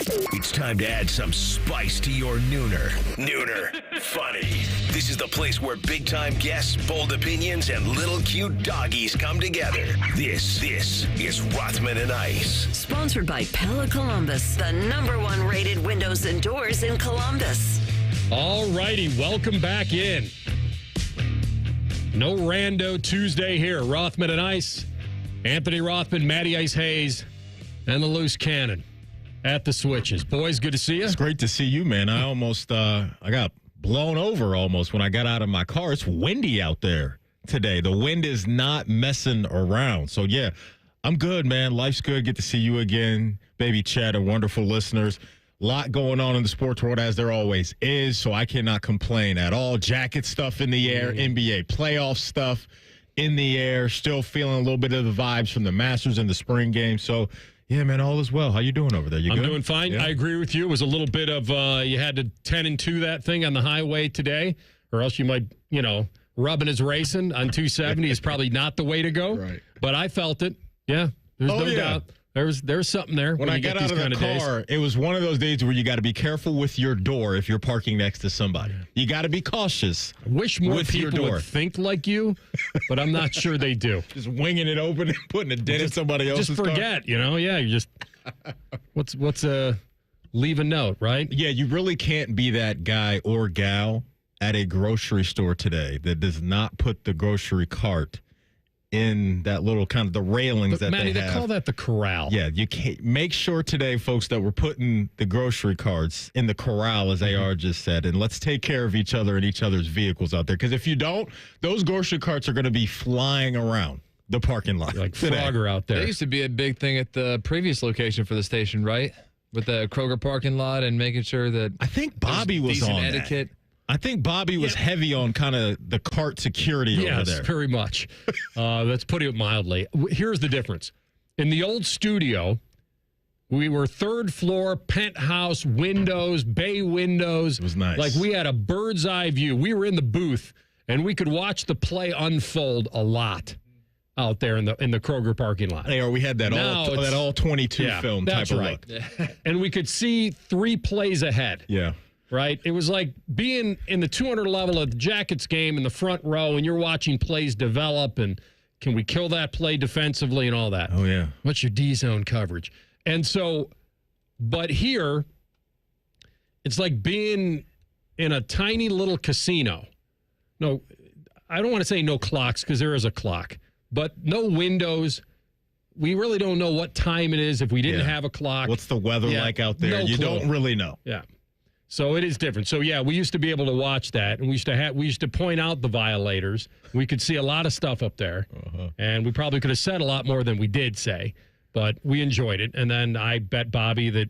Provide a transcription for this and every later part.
It's time to add some spice to your nooner. Nooner funny. This is the place where big-time guests, bold opinions, and little cute doggies come together. This is Rothman and Ice. Sponsored by Pella Columbus, the #1 rated windows and doors in Columbus. All righty, welcome back in. No Rando Tuesday here. Rothman and Ice, Anthony Rothman, Matty Ice Hayes, and the Loose Cannon at the switches. Boys, good to see you. It's great to see you, man. I almost, I got blown over almost when I got out of my car. It's windy out there today. The wind is not messing around. So, yeah, I'm good, man. Life's good. Get to see you again. Baby Chad and wonderful listeners. A lot going on in the sports world, as there always is, so I cannot complain at all. Jacket stuff in the air, NBA playoff stuff in the air. Still feeling a little bit of the vibes from the Masters and the spring game. So, yeah, man, all is well. How you doing over there? You good? I'm doing fine. Yeah. I agree with you. It was a little bit of you had to 10 and 2 that thing on the highway today, or else you might, rubbing his racing on 270 is probably not the way to go. Right. But I felt it. Yeah, there's no doubt. There's something there. When I got out of the car, it was one of those days where you got to be careful with your door if you're parking next to somebody. You got to be cautious. I wish more with your people door. would think like you, but I'm not sure they do. Just winging it open and putting a dent in somebody else's car. Just forget, you just what's leave a note, right? Yeah, you really can't be that guy or gal at a grocery store today that does not put the grocery cart in that little kind of the railings that Matty, they have. They call that the corral. Yeah, you can't make sure today, folks, that we're putting the grocery carts in the corral, as AR just said, and let's take care of each other and each other's vehicles out there. Because if you don't, those grocery carts are going to be flying around the parking lot. Like today. Frogger out there. That used to be a big thing at the previous location for the station, right? With the Kroger parking lot and making sure that I think Bobby was decent on etiquette. that. I think Bobby was heavy on kind of the cart security over there. Yes, very much. Let's put it mildly. Here's the difference. In the old studio, we were third floor, penthouse, windows, bay windows. It was nice. Like we had a bird's eye view. We were in the booth, and we could watch the play unfold a lot out there in the Kroger parking lot. Or we had that all 22 film type of look. And we could see 3 plays ahead. Yeah. Right? It was like being in the 200 level of the Jackets game in the front row, and you're watching plays develop, and can we kill that play defensively and all that? Oh, yeah. What's your D-zone coverage? And so, but here, it's like being in a tiny little casino. No, I don't want to say no clocks, because there is a clock, but no windows. We really don't know what time it is if we didn't have a clock. What's the weather like out there? No You clue. don't really know. Yeah. So it is different. So, yeah, we used to be able to watch that, and we used to point out the violators. We could see a lot of stuff up there, and we probably could have said a lot more than we did say, but we enjoyed it. And then I bet Bobby that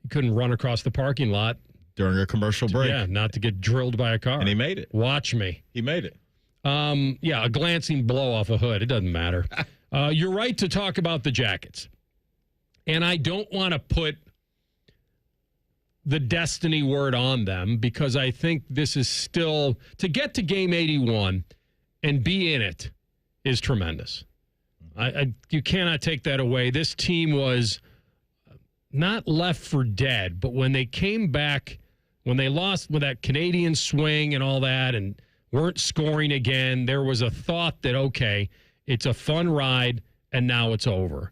he couldn't run across the parking lot During a commercial break. Yeah, not to get drilled by a car. And he made it. Watch me. He made it. Yeah, a glancing blow off a hood. It doesn't matter. You're right to talk about the Jackets. And I don't want to put the destiny word on them, because I think this is still, to get to game 81 and be in it is tremendous. You cannot take that away. This team was not left for dead, but when they came back, when they lost with that Canadian swing and all that and weren't scoring again, there was a thought that, okay, it's a fun ride and now it's over.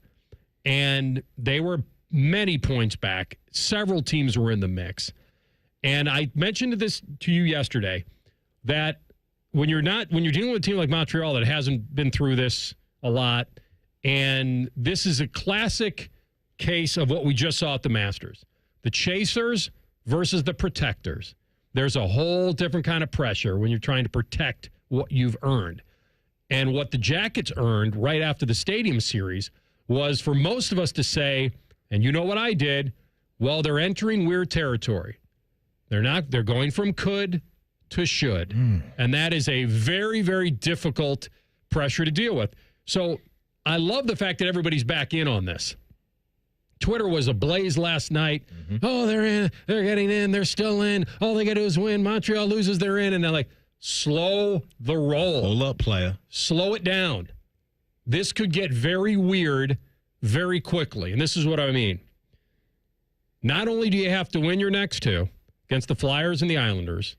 And they were many points back. Several teams were in the mix. And I mentioned this to you yesterday, that when you're dealing with a team like Montreal that hasn't been through this a lot, and this is a classic case of what we just saw at the Masters. The chasers versus the protectors. There's a whole different kind of pressure when you're trying to protect what you've earned. And what the Jackets earned right after the Stadium Series was for most of us to say, and you know what I did, well, they're entering weird territory. They're going from could to should. And that is a very, very difficult pressure to deal with. So I love the fact that everybody's back in on this. Twitter was ablaze last night. Oh, they're in. They're getting in. They're still in. All they got to do is win. Montreal loses, they're in. And they're like, slow the roll. Hold up, player. Slow it down. This could get very weird very quickly. And this is what I mean. Not only do you have to win your next two against the Flyers and the Islanders,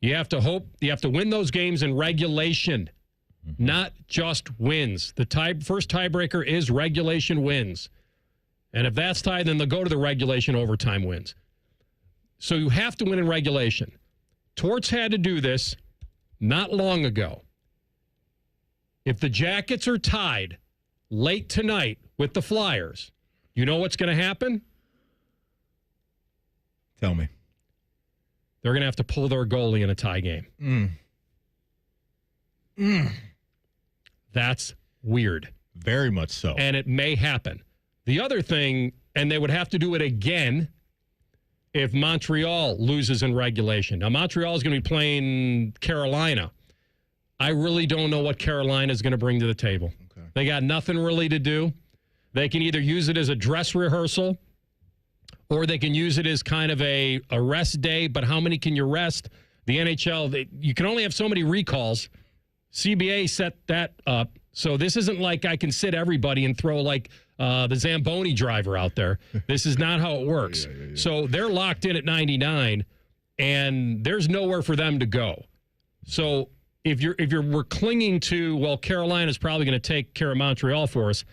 you have to win those games in regulation, not just wins. The first tiebreaker is regulation wins. And if that's tied, then they'll go to the regulation overtime wins. So you have to win in regulation. Torts had to do this not long ago. If the Jackets are tied late tonight with the Flyers, you know what's going to happen? Tell me. They're going to have to pull their goalie in a tie game. That's weird. Very much so. And it may happen. The other thing, and they would have to do it again if Montreal loses in regulation. Now, Montreal is going to be playing Carolina. I really don't know what Carolina is going to bring to the table. Okay. They got nothing really to do. They can either use it as a dress rehearsal or they can use it as kind of a rest day. But how many can you rest? The NHL, you can only have so many recalls. CBA set that up. So this isn't like I can sit everybody and throw like the Zamboni driver out there. This is not how it works. Yeah. So they're locked in at 99, and there's nowhere for them to go. So if we're clinging to, well, Carolina's probably going to take care of Montreal for us,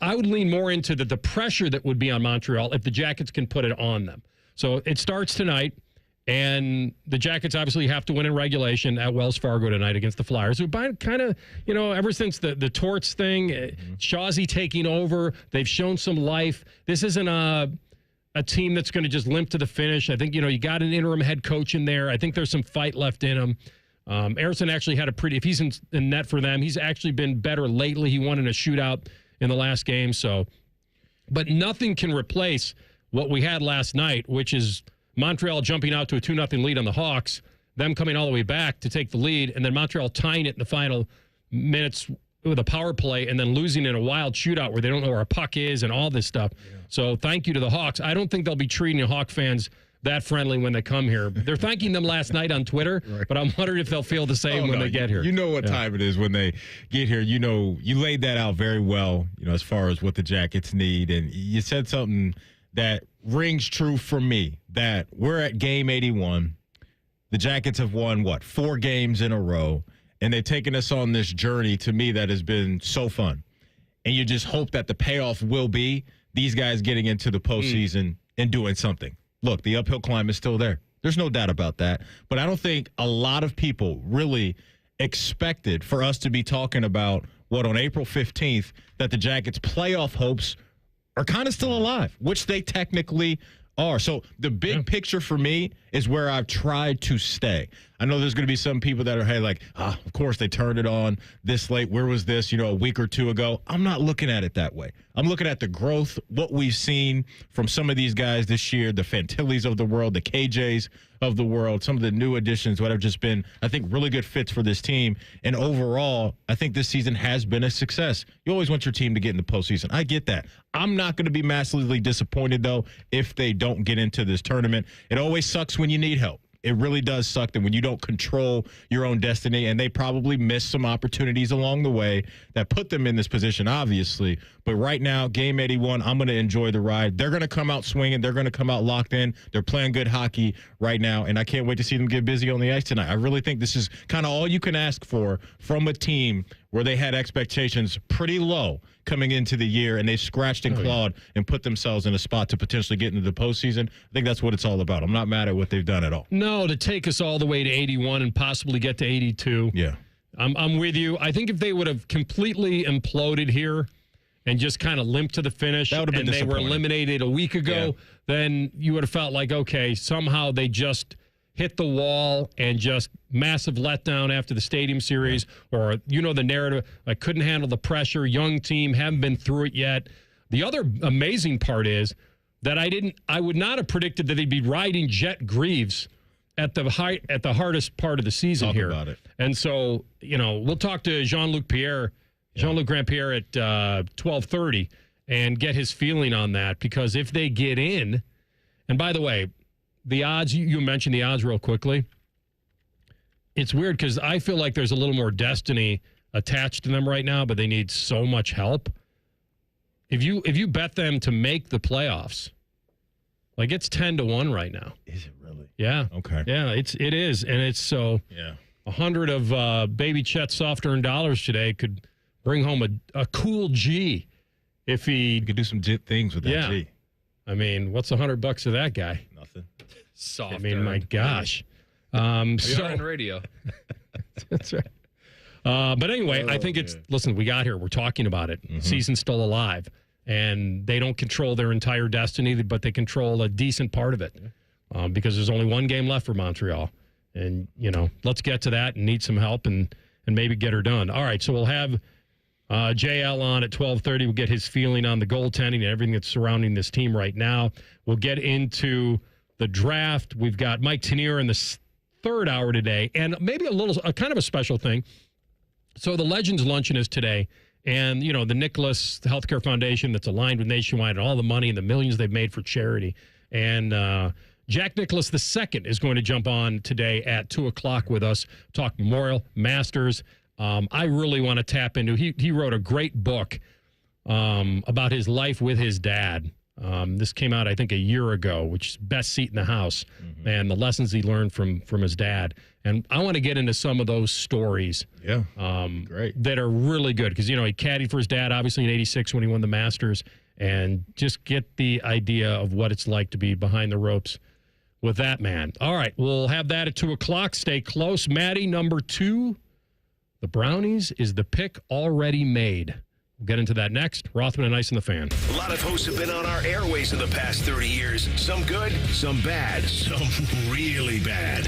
I would lean more into the pressure that would be on Montreal if the Jackets can put it on them. So it starts tonight. And the Jackets obviously have to win in regulation at Wells Fargo tonight against the Flyers. Who kind of, ever since the Torts thing, Shawzy taking over, they've shown some life. This isn't a team that's going to just limp to the finish. I think, you got an interim head coach in there. I think there's some fight left in him. Ersson actually had if he's in net for them, he's actually been better lately. He won in a shootout in the last game. But nothing can replace what we had last night, which is Montreal jumping out to a 2-0 lead on the Hawks, them coming all the way back to take the lead, and then Montreal tying it in the final minutes with a power play and then losing in a wild shootout where they don't know where a puck is and all this stuff. Yeah. So thank you to the Hawks. I don't think they'll be treating the Hawk fans that friendly when they come here. They're thanking them last night on Twitter, right. But I'm wondering if they'll feel the same when they get here. You know what time it is when they get here. You laid that out very well, as far as what the Jackets need. And you said something that rings true for me, that we're at game 81. The Jackets have won, 4 games in a row, and they've taken us on this journey, to me, that has been so fun. And you just hope that the payoff will be these guys getting into the postseason and doing something. Look, the uphill climb is still there. There's no doubt about that. But I don't think a lot of people really expected for us to be talking about on April 15th, that the Jackets' playoff hopes are kind of still alive, which they technically are. So the big picture for me is where I've tried to stay. I know there's going to be some people that are, of course they turned it on this late. Where was this, a week or two ago? I'm not looking at it that way. I'm looking at the growth, what we've seen from some of these guys this year, the Fantillis of the world, the KJs of the world, some of the new additions, what have just been, I think, really good fits for this team. And overall, I think this season has been a success. You always want your team to get in the postseason. I get that. I'm not going to be massively disappointed, though, if they don't get into this tournament. It always sucks when you need help. It really does suck that when you don't control your own destiny, and they probably missed some opportunities along the way that put them in this position, obviously. But right now, game 81, I'm going to enjoy the ride. They're going to come out swinging. They're going to come out locked in. They're playing good hockey right now, and I can't wait to see them get busy on the ice tonight. I really think this is kind of all you can ask for from a team where they had expectations pretty low coming into the year, and they scratched and clawed and put themselves in a spot to potentially get into the postseason. I think that's what it's all about. I'm not mad at what they've done at all. No, to take us all the way to 81 and possibly get to 82. Yeah. I'm with you. I think if they would have completely imploded here and just kind of limped to the finish, that would have been and they were eliminated a week ago, then you would have felt like, okay, somehow they just hit the wall and just massive letdown after the Stadium Series, or, the narrative, I couldn't handle the pressure, young team, haven't been through it yet. The other amazing part is that I would not have predicted that they'd be riding Jet Greaves at the hardest part of the season here. Talk about it. And so, we'll talk to Jean-Luc Grandpierre at 12:30 and get his feeling on that, because if they get in, and by the way, the odds, you mentioned the odds real quickly. It's weird because I feel like there's a little more destiny attached to them right now, but they need so much help. If you bet them to make the playoffs, like it's 10-1 right now. Is it really? Yeah. Okay. Yeah, it is, and it's so. Yeah. 100 of Baby Chet's soft earned dollars today could bring home a cool G if he You could do some things with that G. I mean, what's $100 of that guy? Nothing. Soft. I mean, my gosh. On So radio. that's right. But anyway, I think listen, we got here. We're talking about it. Season's still alive. And they don't control their entire destiny, but they control a decent part of it because there's only one game left for Montreal. And, let's get to that and need some help and maybe get her done. All right, so we'll have JL on at 12:30. We'll get his feeling on the goaltending and everything that's surrounding this team right now. We'll get into the draft. We've got Mike Tenier in the third hour today. And maybe a kind of a special thing. So the Legends Luncheon is today. And, the Nicholas Healthcare Foundation that's aligned with Nationwide and all the money and the millions they've made for charity. And Jack Nicklaus II is going to jump on today at 2 o'clock with us, talk Memorial, Masters. I really want to tap into, he wrote a great book about his life with his dad. This came out, I think, a year ago, which is Best Seat in the House, and the lessons he learned from his dad. And I want to get into some of those stories Great. that are really good because, he caddied for his dad, obviously, in 86 when he won the Masters, and just get the idea of what it's like to be behind the ropes with that man. All right, we'll have that at 2 o'clock. Stay close. Maddie, number 2, the Brownies is the pick already made. We'll get into that next. Rothman and Ice and the Fan. A lot of hosts have been on our airways in the past 30 years. Some good, some bad, some really bad.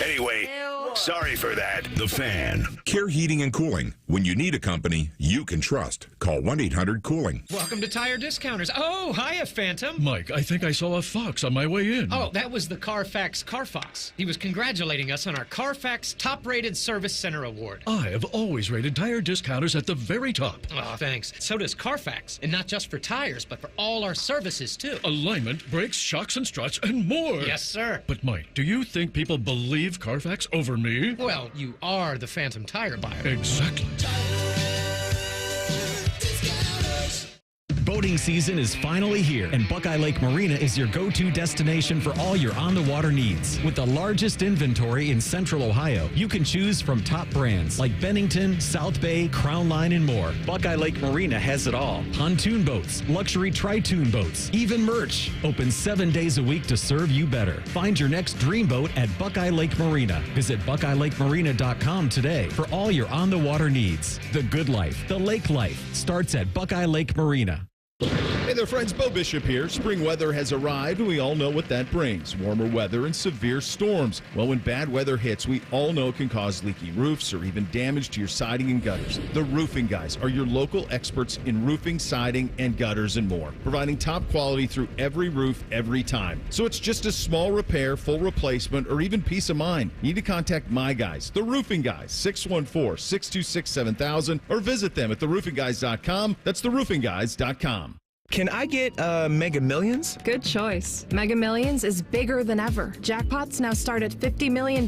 Anyway, sorry for that. The Fan. Care Heating and Cooling. When you need a company you can trust, call 1-800-COOLING. Welcome to Tire Discounters. Oh, hiya, Phantom. Mike, I think I saw a fox on my way in. Oh, that was the Carfax Carfox. He was congratulating us on our Carfax Top-Rated Service Center Award. I have always rated Tire Discounters at the very top. Oh, thanks. So does Carfax. And not just for tires, but for all our services, too. Alignment, brakes, shocks and struts, and more. Yes, sir. But Mike, do you think people believe Carfax over me? Well, you are the Phantom tire buyer. Exactly. Boating season is finally here, and Buckeye Lake Marina is your go-to destination for all your on-the-water needs. With the largest inventory in Central Ohio, you can choose from top brands like Bennington, South Bay, Crown Line, and more. Buckeye Lake Marina has it all. Pontoon boats, luxury tri-toon boats, even merch. Open 7 days a week to serve you better. Find your next dream boat at Buckeye Lake Marina. Visit BuckeyeLakeMarina.com today for all your on-the-water needs. The good life, the lake life, starts at Buckeye Lake Marina. Hey there, friends. Bo Bishop here. Spring weather has arrived, and we all know what that brings. Warmer weather and severe storms. Well, when bad weather hits, we all know it can cause leaky roofs or even damage to your siding and gutters. The Roofing Guys are your local experts in roofing, siding, and gutters and more, providing top quality through every roof, every time. So it's just a small repair, full replacement, or even peace of mind. You need to contact my guys, the Roofing Guys, 614-626-7000, or visit them at theroofingguys.com. That's theroofingguys.com. Can I get Mega Millions? Good choice. Mega Millions is bigger than ever. Jackpots now start at $50 million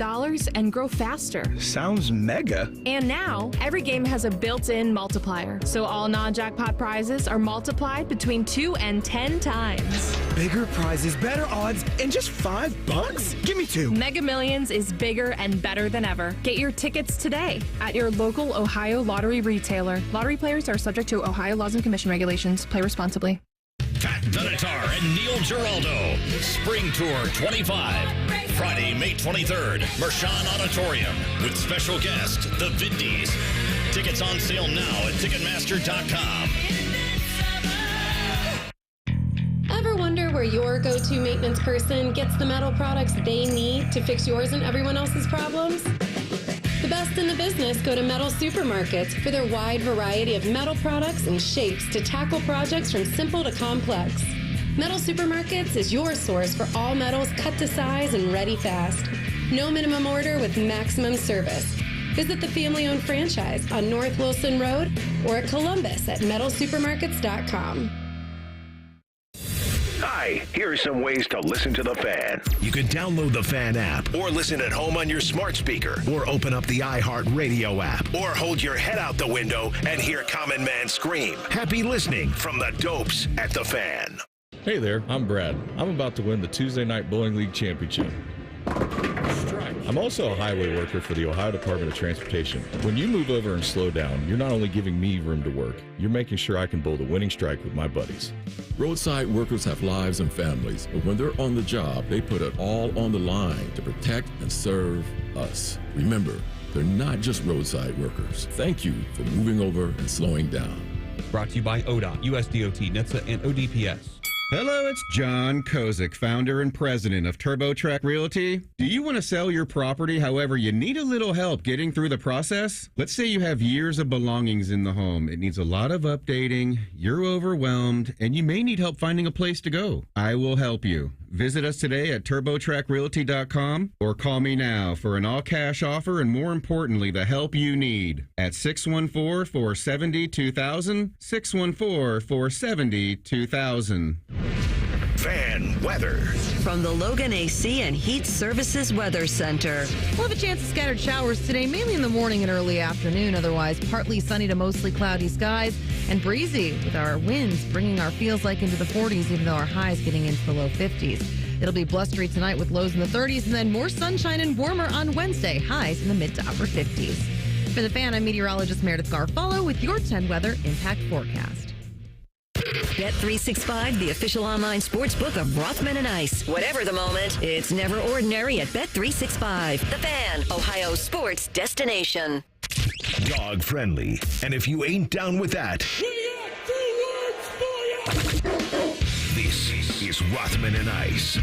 and grow faster. Sounds mega. And now, every game has a built-in multiplier. So all non-jackpot prizes are multiplied between 2 and 10 times. Bigger prizes, better odds, and just $5? Give me 2. Mega Millions is bigger and better than ever. Get your tickets today at your local Ohio lottery retailer. Lottery players are subject to Ohio laws and commission regulations. Play responsibly. Pat Benatar and Neil Giraldo. Spring Tour 25. Friday, May 23rd. Mershon Auditorium. With special guest, the Vindies. Tickets on sale now at Ticketmaster.com. Ever wonder where your go-to maintenance person gets the metal products they need to fix yours and everyone else's problems? The best in the business go to Metal Supermarkets for their wide variety of metal products and shapes to tackle projects from simple to complex. Metal Supermarkets is your source for all metals cut to size and ready fast. No minimum order with maximum service. Visit the family-owned franchise on North Wilson Road or at Columbus at metalsupermarkets.com. Hi, here are some ways to listen to The Fan. You can download the Fan app or listen at home on your smart speaker or open up the iHeartRadio app or hold your head out the window and hear Common Man scream. Happy listening from the Dopes at The Fan. Hey there, I'm Brad. I'm about to win the Tuesday Night Bowling League Championship. I'm also a highway worker for the Ohio Department of Transportation. When you move over and slow down, you're not only giving me room to work, you're making sure I can bowl the winning strike with my buddies. Roadside workers have lives and families, but when they're on the job, they put it all on the line to protect and serve us. Remember, they're not just roadside workers. Thank you for moving over and slowing down. Brought to you by ODOT, USDOT, NHTSA, and ODPS. Hello, it's John Kozik, founder and president of TurboTrack Realty. Do you want to sell your property, however, you need a little help getting through the process? Let's say you have years of belongings in the home. It needs a lot of updating, you're overwhelmed, and you may need help finding a place to go. I will help you. Visit us today at TurboTrackRealty.com or call me now for an all-cash offer and, more importantly, the help you need at 614-470-2000, 614-470-2000. Fan weather. From the Logan AC and Heat Services Weather Center. We'll have a chance of scattered showers today, mainly in the morning and early afternoon. Otherwise, partly sunny to mostly cloudy skies and breezy with our winds bringing our feels like into the 40s, even though our highs getting into the low 50s. It'll be blustery tonight with lows in the 30s and then more sunshine and warmer on Wednesday, highs in the mid to upper 50s. For the Fan, I'm meteorologist Meredith Garfalo with your 10 weather impact forecast. Bet365, the official online sports book of Rothman and Ice. Whatever the moment, it's never ordinary at Bet365. The Fan, Ohio sports destination. Dog friendly. And if you ain't down with that, this is Rothman and Ice.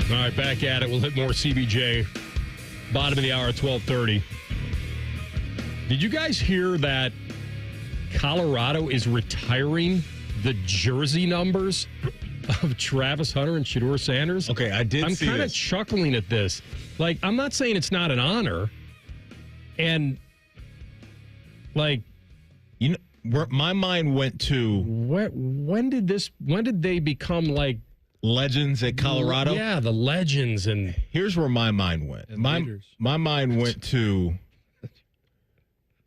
All right, back at it. We'll hit more CBJ. Bottom of the hour at 12:30. Did you guys hear that Colorado is retiring the jersey numbers of Travis Hunter and Shedeur Sanders? Okay, I did see this. I'm kind of chuckling at this. Like, I'm not saying it's not an honor. And, like... You know, where my mind went to... When did they become, like... Legends at Colorado? Yeah, the legends. And here's where my mind went. My mind went to...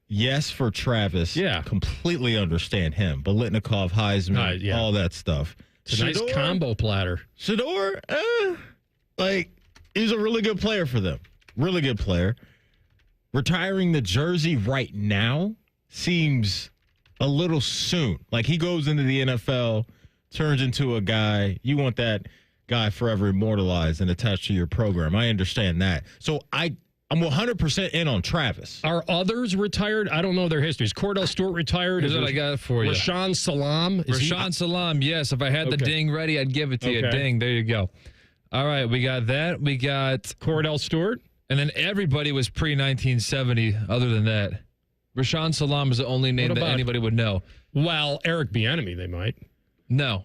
Yes, for Travis. Yeah. Completely understand him. Biletnikoff, Heisman, all that stuff. It's a nice combo platter. Shedeur, he's a really good player for them. Really good player. Retiring the jersey right now seems a little soon. Like, he goes into the NFL, turns into a guy. You want that guy forever immortalized and attached to your program. I understand that. So I'm 100% in on Travis. Are others retired? I don't know their histories. Cordell Stewart retired. Here's what I got for you. Rashawn Salam. Rashawn Salam, yes. If I had the ding ready, I'd give it to you. Ding. There you go. All right, we got that. We got Cordell Stewart. And then everybody was pre-1970 other than that. Rashawn Salam is the only name that anybody would know. Well, Eric Bieniemy, they might. No.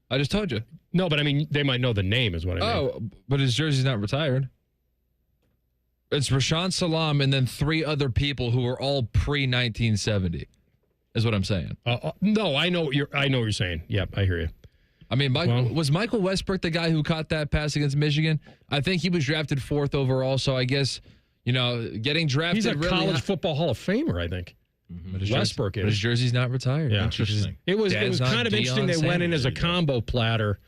I just told you. No, but I mean, they might know the name is what I mean. Oh, but his jersey's not retired. It's Rashawn Salam and then three other people who were all pre-1970 is what I'm saying. No, I know what you're saying. Yep, I hear you. I mean, was Michael Westbrook the guy who caught that pass against Michigan? I think he was drafted 4th overall, so I guess, getting drafted. He's a college football Hall of Famer, I think. Mm-hmm. Westbrook is. But his jersey's not retired. Yeah. Interesting. It was kind of interesting. They went in as a combo platter,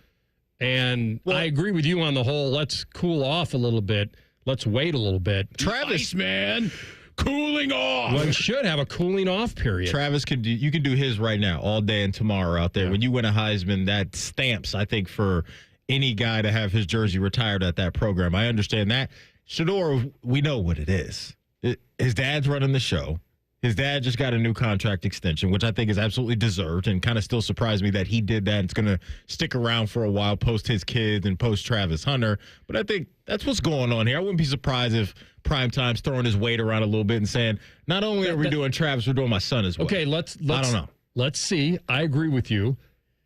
and I agree with you on the whole, let's cool off a little bit. Let's wait a little bit. Travis, man, cooling off. One should have a cooling off period. Travis you can do his right now, all day and tomorrow out there. Yeah. When you win a Heisman, that stamps, I think, for any guy to have his jersey retired at that program. I understand that. Shedeur, we know what it is. His dad's running the show. His dad just got a new contract extension, which I think is absolutely deserved, and kind of still surprised me that he did that. It's going to stick around for a while, post his kids and post Travis Hunter. But I think that's what's going on here. I wouldn't be surprised if Primetime's throwing his weight around a little bit and saying, not only are we doing Travis, we're doing my son as well. Okay, let's I don't know. Let's see. I agree with you.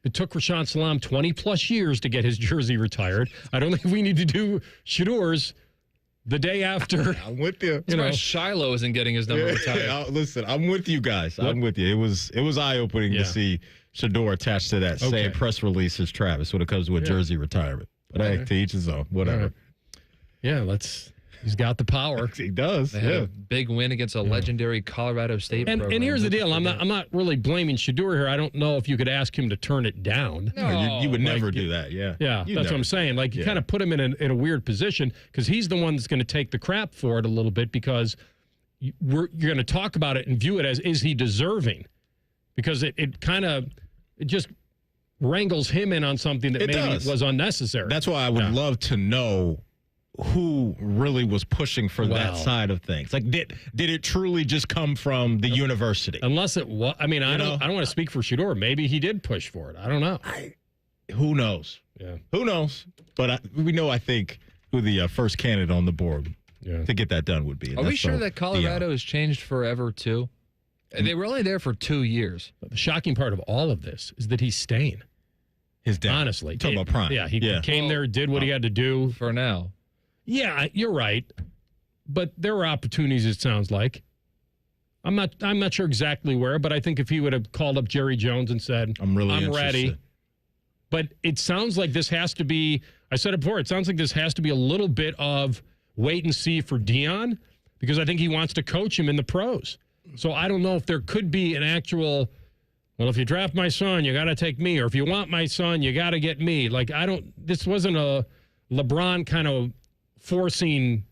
It took Rashawn Salam 20-plus years to get his jersey retired. I don't think we need to do Shedeur's the day after. I'm with you. Shiloh isn't getting his number retired. Listen, I'm with you guys. I'm with you. It was eye-opening to see Shador attached to that same press release as Travis when it comes to a jersey retirement. But hey, to each his own. Whatever. Yeah, he's got the power. He does. They had a big win against a legendary Colorado State program. And here's the deal. I'm not really blaming Shador here. I don't know if you could ask him to turn it down. No, you would never do that. Yeah. Yeah, that's what I'm saying. Like, you kind of put him in a weird position because he's the one that's going to take the crap for it a little bit because you're going to talk about it and view it as, is he deserving? Because it just wrangles him in on something that was unnecessary. That's why I would love to know who really was pushing for that side of things. Like, did it truly just come from the university? Unless it was, I mean, I don't want to speak for Shador. Maybe he did push for it. I don't know. Who knows? Yeah. Who knows? But we know, I think, who the first candidate on the board to get that done would be. Are we sure that Colorado has changed forever, too? They were only there for 2 years. But the shocking part of all of this is that he's staying. His dad. Honestly. You're talking about Prime. Yeah, he came there, did what he had to do. For now. Yeah, you're right. But there were opportunities, it sounds like. I'm not sure exactly where, but I think if he would have called up Jerry Jones and said, I'm ready. But it sounds like this has to be, I said it before, it sounds like this has to be a little bit of wait and see for Deion because I think he wants to coach him in the pros. So I don't know if there could be an actual, well, if you draft my son, you got to take me. Or if you want my son, you got to get me. Like, this wasn't a LeBron kind of forcing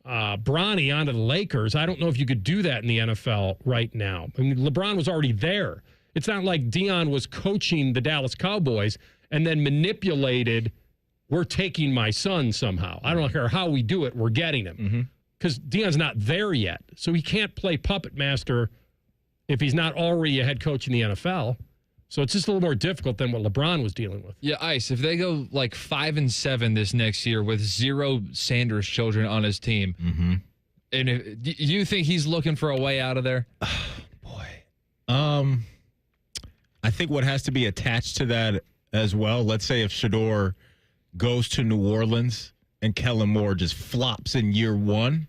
Bronny onto the Lakers. I don't know if you could do that in the NFL right now. I mean, LeBron was already there. It's not like Deion was coaching the Dallas Cowboys and then manipulated, we're taking my son somehow. I don't care how we do it, we're getting him. Because Deion's not there yet. So he can't play puppet master if he's not already a head coach in the NFL. So it's just a little more difficult than what LeBron was dealing with. Yeah, Ice, if they go like 5-7 this next year with 0 Sanders children on his team, and do you think he's looking for a way out of there? I think what has to be attached to that as well, let's say if Shador goes to New Orleans and Kellen Moore just flops in year one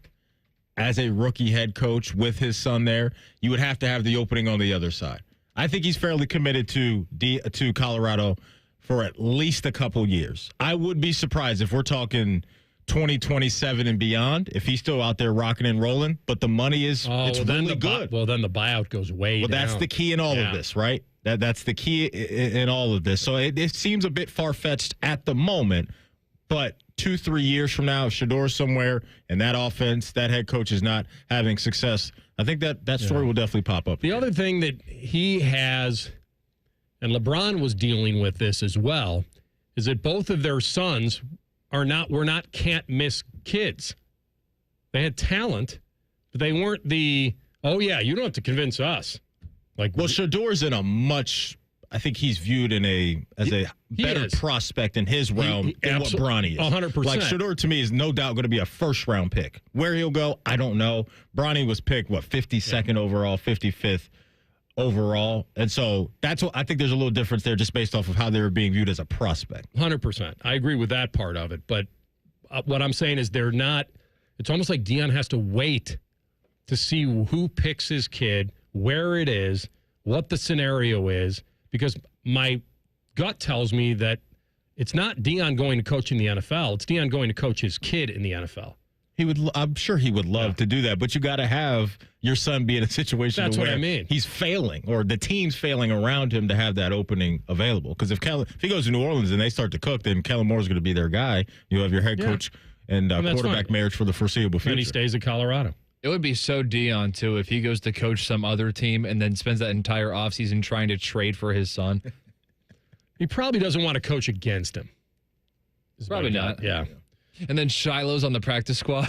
as a rookie head coach with his son there, you would have to have the opening on the other side. I think he's fairly committed to Colorado for at least a couple years. I would be surprised if we're talking 2027 and beyond, if he's still out there rocking and rolling, but the money is it's really good. Well, then the buyout goes way down. That's the key in all of this, right? That's the key in all of this. So it seems a bit far-fetched at the moment, but 2-3 years from now, if Shador's somewhere and that offense, that head coach is not having success, I think that story will definitely pop up. The other thing that he has, and LeBron was dealing with this as well, is that both of their sons were not can't-miss kids. They had talent, but they weren't you don't have to convince us. Well, Shador's in a much, I think he's viewed as a better prospect in his realm than what Bronny is. 100%. Like, Shador to me is no doubt going to be a first-round pick. Where he'll go, I don't know. Bronny was picked, 52nd overall, 55th overall. And so that's what I think there's a little difference there just based off of how they were being viewed as a prospect. 100%. I agree with that part of it. But what I'm saying is it's almost like Deion has to wait to see who picks his kid, where it is, what the scenario is, because my gut tells me that it's not Deion going to coach in the NFL. It's Deion going to coach his kid in the NFL. I'm sure he would love to do that, but you got to have your son be in a situation That's where what I mean. He's failing or the team's failing around him to have that opening available. Because if he goes to New Orleans and they start to cook, then Kellen Moore's going to be their guy. You have your head coach and quarterback marriage for the foreseeable future. And he stays at Colorado. It would be so Deion, too, if he goes to coach some other team and then spends that entire offseason trying to trade for his son. He probably doesn't want to coach against him. Probably not. Yeah. And then Shiloh's on the practice squad.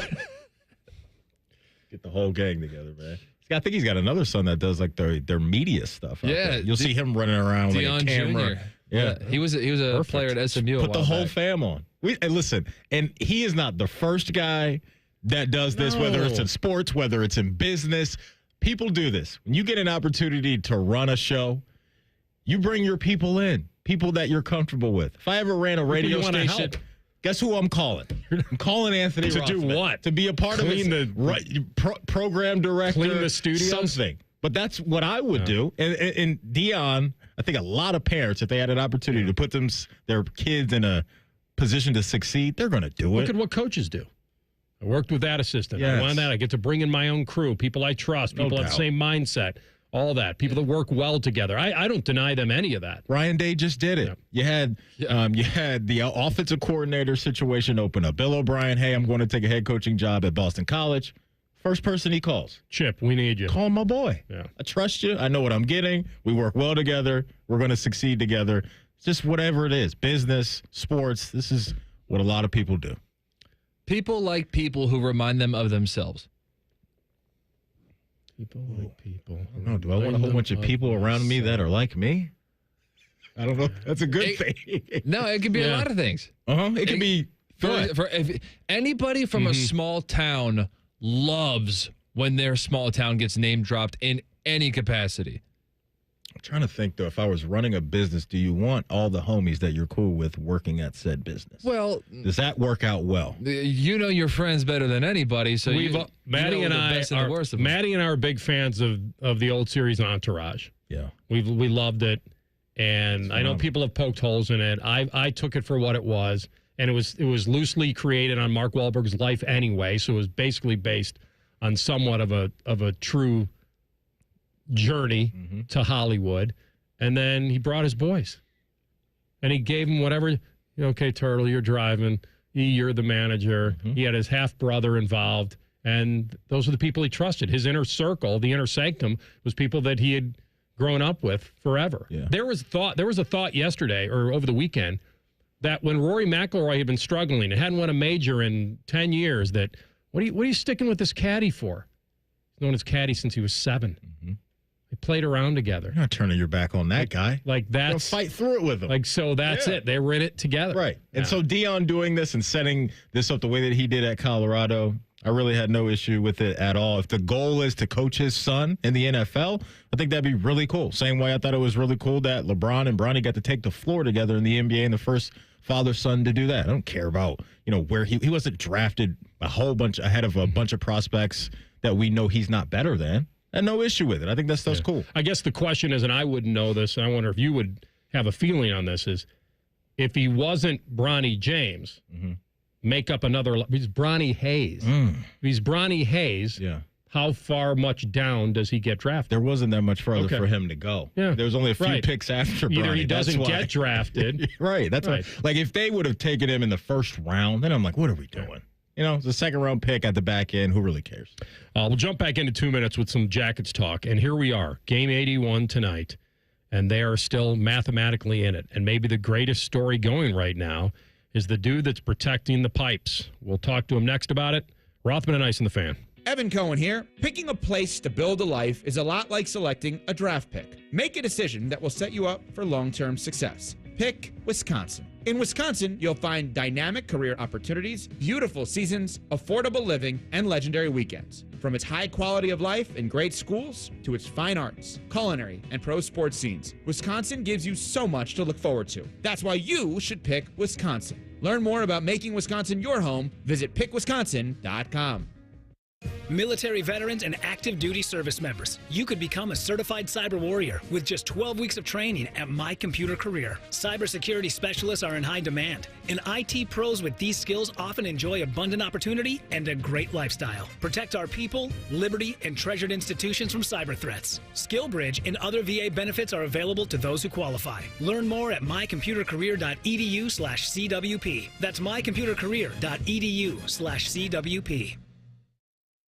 Get the whole gang together, man. I think he's got another son that does like their media stuff. Yeah. You'll see him running around with a camera. Jr. Yeah. He was a player at SMU. Put the whole fam on. And listen, and he is not the first guy that does this, whether it's in sports, whether it's in business. People do this. When you get an opportunity to run a show, you bring your people in, people that you're comfortable with. If I ever ran a radio station, guess who I'm calling? I'm calling Anthony to Rothman. Do what? To be a part of it. Program director. Clean the studio. Something. But that's what I would do. And Deion, I think a lot of parents, if they had an opportunity to put their kids in a position to succeed, they're going to do it. Look at what coaches do. I worked with that assistant. Yes. I want that. I get to bring in my own crew, people I trust, people have the same mindset, all that, people that work well together. I don't deny them any of that. Ryan Day just did it. Yeah. You had the offensive coordinator situation open up. Bill O'Brien, hey, I'm going to take a head coaching job at Boston College. First person he calls. Chip, we need you. Call my boy. Yeah. I trust you. I know what I'm getting. We work well together. We're going to succeed together. It's just whatever it is, business, sports. This is what a lot of people do. People like people who remind them of themselves. People like people. No, do I want a whole bunch of people around me that are like me? I don't know. That's a good thing. No, it could be a lot of things. It could be if anybody from a small town loves when their small town gets name dropped in any capacity. I'm trying to think, though, if I was running a business, do you want all the homies that you're cool with working at said business? Well, does that work out well? You know your friends better than anybody, so Maddie and I are big fans of the old series Entourage. Yeah, we loved it, and I know people have poked holes in it. I took it for what it was, and it was loosely created on Mark Wahlberg's life anyway, so it was basically based on somewhat of a true journey to Hollywood. And then he brought his boys, and he gave them whatever. Okay, Turtle, you're driving. You're the manager. He had his half brother involved, and those are the people he trusted. His inner circle, the inner sanctum, was people that he had grown up with forever. Yeah. There was a thought yesterday or over the weekend that when Rory McIlroy had been struggling and hadn't won a major in 10 years, that what are you sticking with this caddy for? He's known as caddy since he was 7. They played around together. You're not turning your back on that guy. Like that's Go fight through it with him. Like, so that's it. They were in it together. Right. And Yeah. so Dion doing this and setting this up the way that he did at Colorado, I really had no issue with it at all. If the goal is to coach his son in the NFL, I think that'd be really cool. Same way I thought it was really cool that LeBron and Bronny got to take the floor together in the NBA and the first father-son to do that. I don't care about, where he wasn't drafted ahead of a bunch of prospects that we know he's not better than. I had no issue with it. I think that stuff's cool. I guess the question is, and I wouldn't know this, and I wonder if you would have a feeling on this, is if he wasn't Bronny James, make up another. He's Bronny Hayes. If he's Bronny Hayes, how far much down does he get drafted? There wasn't that much further for him to go. Yeah. There was only a few picks after Bronny. Either he doesn't get drafted. Right. That's right. Like, if they would have taken him in the first round, then I'm like, what are we doing? It's a second-round pick at the back end. Who really cares? We'll jump back into 2 minutes with some Jackets talk. And here we are, Game 81 tonight, and they are still mathematically in it. And maybe the greatest story going right now is the dude that's protecting the pipes. We'll talk to him next about it. Rothman and Ice in the Fan. Evan Cohen here. Picking a place to build a life is a lot like selecting a draft pick. Make a decision that will set you up for long-term success. Pick Wisconsin. In Wisconsin, you'll find dynamic career opportunities, beautiful seasons, affordable living, and legendary weekends. From its high quality of life and great schools to its fine arts, culinary, and pro sports scenes, Wisconsin gives you so much to look forward to. That's why you should pick Wisconsin. Learn more about making Wisconsin your home. Visit pickwisconsin.com. Military veterans and active duty service members, you could become a certified cyber warrior with just 12 weeks of training at My Computer Career. Cybersecurity specialists are in high demand, and IT pros with these skills often enjoy abundant opportunity and a great lifestyle. Protect our people, liberty, and treasured institutions from cyber threats. SkillBridge and other VA benefits are available to those who qualify. Learn more at mycomputercareer.edu/CWP. That's mycomputercareer.edu/CWP.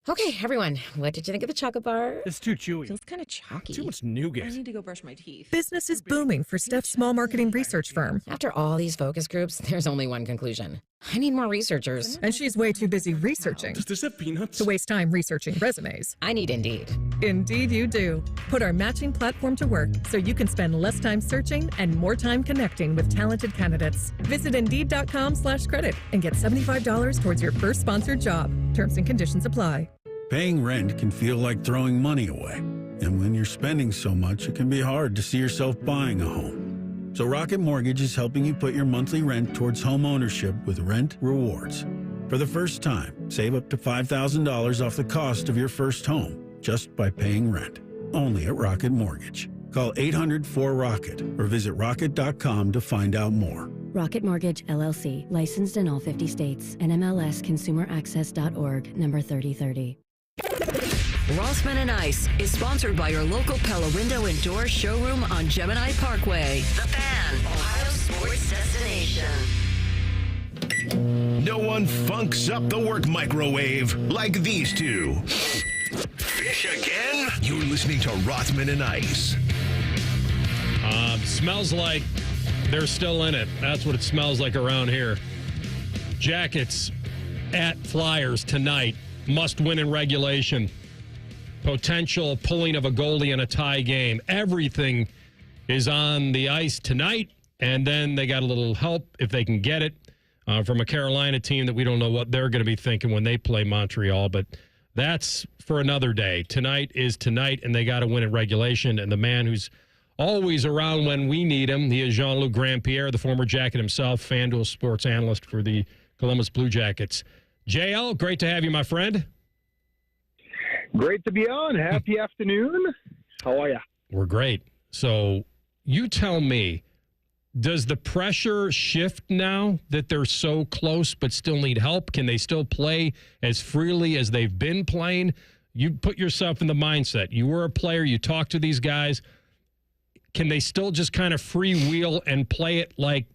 Okay, everyone, what did you think of the chocolate bar? It's too chewy. Feels kind of chalky. Too much nougat. I need to go brush my teeth. Business is booming for Steph's small marketing research firm. After all these focus groups, there's only one conclusion. I need more researchers. And she's way too busy researching. Does this have peanuts? To waste time researching resumes. I need Indeed. Indeed you do. Put our matching platform to work so you can spend less time searching and more time connecting with talented candidates. Visit Indeed.com/credit and get $75 towards your first sponsored job. Terms and conditions apply. Paying rent can feel like throwing money away. And when you're spending so much, it can be hard to see yourself buying a home. So Rocket Mortgage is helping you put your monthly rent towards home ownership with Rent Rewards. For the first time, save up to $5,000 off the cost of your first home just by paying rent. Only at Rocket Mortgage. Call 800-4ROCKET or visit rocket.com to find out more. Rocket Mortgage, LLC. Licensed in all 50 states. NMLS ConsumerAccess.org. Number 3030. Rothman and Ice is sponsored by your local Pella Window and Door showroom on Gemini Parkway. The Fan, Ohio sports destination. No one funks up the work microwave like these two. Fish again? You're listening to Rothman and Ice. Smells like they're still in it. That's what it smells like around here. Jackets at Flyers tonight. Must win in regulation. Potential pulling of a goalie in a tie game. Everything is on the ice tonight. And then they got a little help, if they can get it, from a Carolina team that we don't know what they're going to be thinking when they play Montreal. But that's for another day. Tonight is tonight, and they got to win in regulation. And the man who's always around when we need him, he is Jean-Luc Grandpierre, the former Jacket himself, FanDuel sports analyst for the Columbus Blue Jackets. JL, great to have you, my friend. Great to be on. Happy afternoon. How are you? We're great. So you tell me, does the pressure shift now that they're so close but still need help? Can they still play as freely as they've been playing? You put yourself in the mindset. You were a player. You talked to these guys. Can they still just kind of freewheel and play it like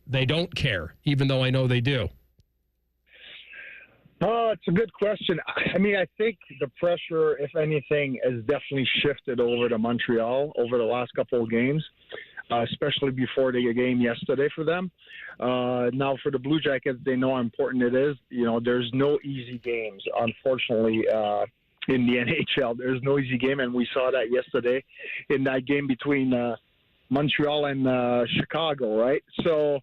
they don't care, even though I know they do? It's a good question. I mean, I think the pressure, if anything, has definitely shifted over to Montreal over the last couple of games, especially before the game yesterday for them. Now, for the Blue Jackets, they know how important it is. You know, there's no easy games, unfortunately, in the NHL. There's no easy game, and we saw that yesterday in that game between Montreal and Chicago, right? So,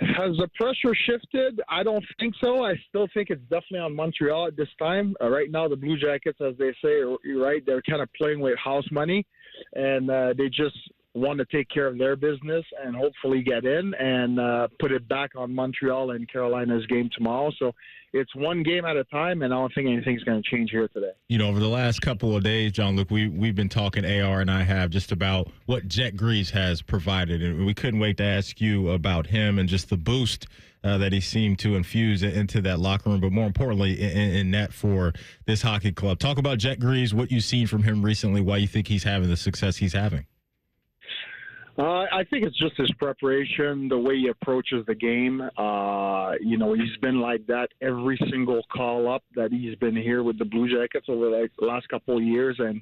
has the pressure shifted? I don't think so. I still think it's definitely on Montreal at this time. Right now, the Blue Jackets, as they say, right, they're kind of playing with house money, and they just want to take care of their business and hopefully get in and put it back on Montreal and Carolina's game tomorrow. So it's one game at a time, and I don't think anything's going to change here today. You know, over the last couple of days, Jean-Luc, we've been talking, AR and I have, just about what Jet Grease has provided. And we couldn't wait to ask you about him and just the boost that he seemed to infuse into that locker room, but more importantly, in net for this hockey club. Talk about Jet Grease, what you've seen from him recently, why you think he's having the success he's having. I think it's just his preparation, the way he approaches the game. You know, he's been like that every single call up that he's been here with the Blue Jackets over the last couple of years. And,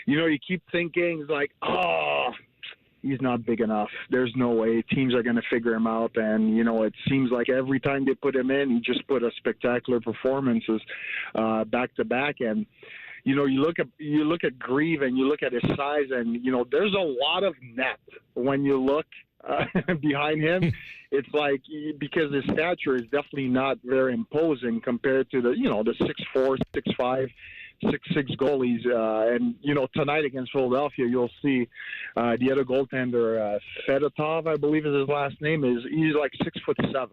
you know, you keep thinking like, oh, he's not big enough. There's no way teams are going to figure him out. And, you know, it seems like every time they put him in, he just put a spectacular performances back to back. And, you know, you look at Grieve and you look at his size, and you know there's a lot of net when you look behind him. It's like because his stature is definitely not very imposing compared to the 6'4", 6'5", 6'6" goalies. And you know tonight against Philadelphia, you'll see the other goaltender, Fedotov, I believe is his last name. He's like 6'7".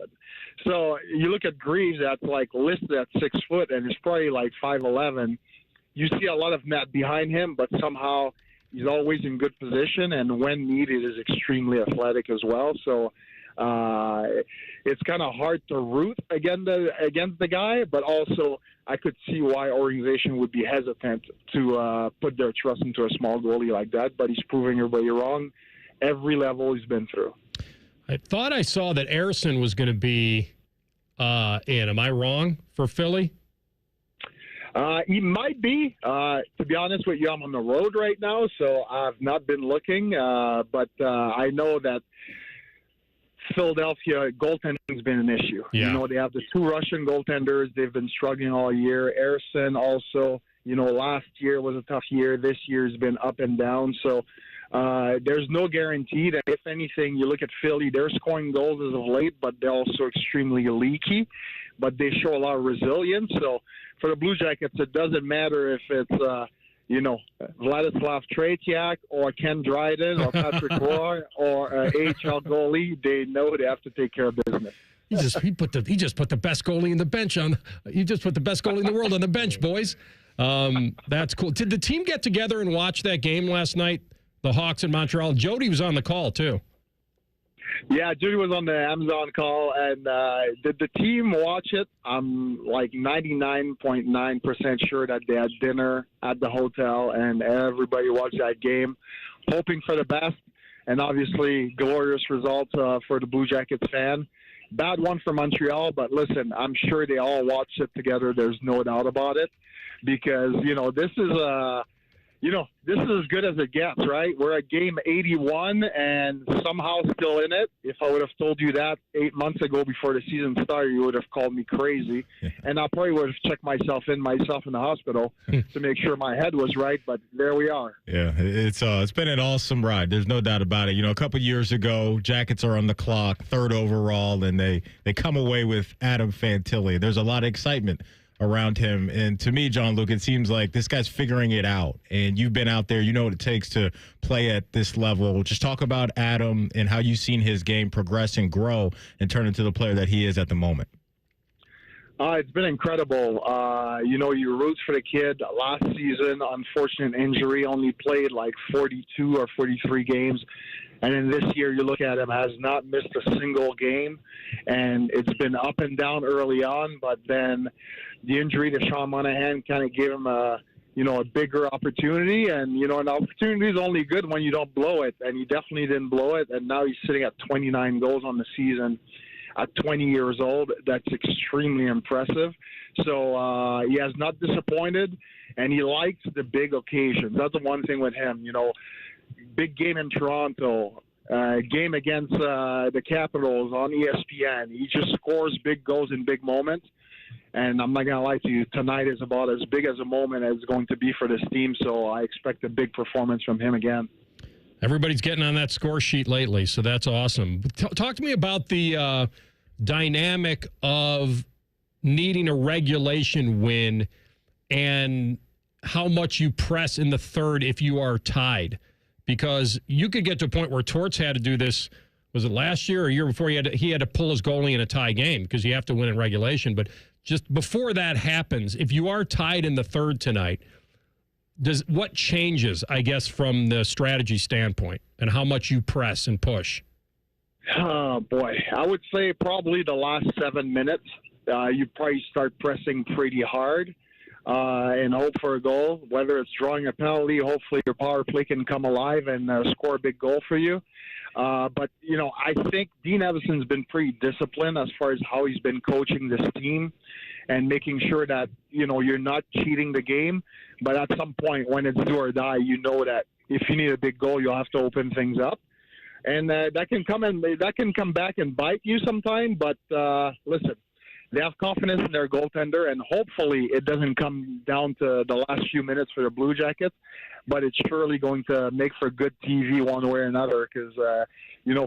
So you look at Greaves that's like listed at 6 foot, and it's probably like 5'11". You see a lot of net behind him, but somehow he's always in good position, and when needed is extremely athletic as well. So it's kind of hard to root against the guy, but also I could see why organization would be hesitant to put their trust into a small goalie like that, but he's proving everybody wrong every level he's been through. I thought I saw that Ersson was going to be in. Am I wrong for Philly? He might be. To be honest with you, I'm on the road right now, so I've not been looking. But I know that Philadelphia goaltending's been an issue. Yeah. You know, they have the two Russian goaltenders. They've been struggling all year. Ersson also, you know, last year was a tough year. This year's been up and down. So there's no guarantee that if anything, you look at Philly, they're scoring goals as of late, but they're also extremely leaky. But they show a lot of resilience. So for the Blue Jackets, it doesn't matter if it's, Vladislav Tretiak or Ken Dryden or Patrick Roy or AHL goalie. They know they have to take care of business. He just put the best goalie in the bench on. He just put the best goalie in the world on the bench, boys. That's cool. Did the team get together and watch that game last night? The Hawks in Montreal. Jody was on the call, too. Yeah, Judy was on the Amazon call, and did the team watch it? I'm like 99.9% sure that they had dinner at the hotel, and everybody watched that game, hoping for the best, and obviously glorious results for the Blue Jackets fan. Bad one for Montreal, but listen, I'm sure they all watched it together. There's no doubt about it, because, this is as good as it gets, right? We're at game 81 and somehow still in it. If I would have told you that 8 months ago before the season started, you would have called me crazy. And I probably would have checked myself in the hospital to make sure my head was right, but there we are. Yeah, it's been an awesome ride. There's no doubt about it. A couple years ago, Jackets are on the clock, 3rd overall, and they come away with Adam Fantilli. There's a lot of excitement around him. And to me, John Luke, it seems like this guy's figuring it out. And you've been out there. You know what it takes to play at this level. Just talk about Adam and how you've seen his game progress and grow and turn into the player that he is at the moment. It's been incredible. You root for the kid. Last season, unfortunate injury, only played like 42 or 43 games. And then this year, you look at him, has not missed a single game. And it's been up and down early on, but then the injury to Sean Monahan kind of gave him a bigger opportunity. And, an opportunity is only good when you don't blow it. And he definitely didn't blow it. And now he's sitting at 29 goals on the season at 20 years old. That's extremely impressive. So he has not disappointed, and he likes the big occasions. That's the one thing with him, big game in Toronto, game against the Capitals on ESPN. He just scores big goals in big moments. And I'm not going to lie to you, tonight is about as big as a moment as it's going to be for this team. So I expect a big performance from him again. Everybody's getting on that score sheet lately, so that's awesome. Talk to me about the dynamic of needing a regulation win and how much you press in the third if you are tied. Because you could get to a point where Torts had to do this, was it last year or a year before? He had to pull his goalie in a tie game because you have to win in regulation. But just before that happens, if you are tied in the third tonight, what changes, I guess, from the strategy standpoint and how much you press and push? Oh, boy. I would say probably the last 7 minutes. You probably start pressing pretty hard and hope for a goal. Whether it's drawing a penalty, hopefully your power play can come alive and score a big goal for you. But, I think Dean Evison's been pretty disciplined as far as how he's been coaching this team and making sure that, you're not cheating the game. But at some point when it's do or die, that if you need a big goal, you'll have to open things up. And that can come back and bite you sometime. But listen, they have confidence in their goaltender, and hopefully it doesn't come down to the last few minutes for the Blue Jackets. But it's surely going to make for good TV one way or another because,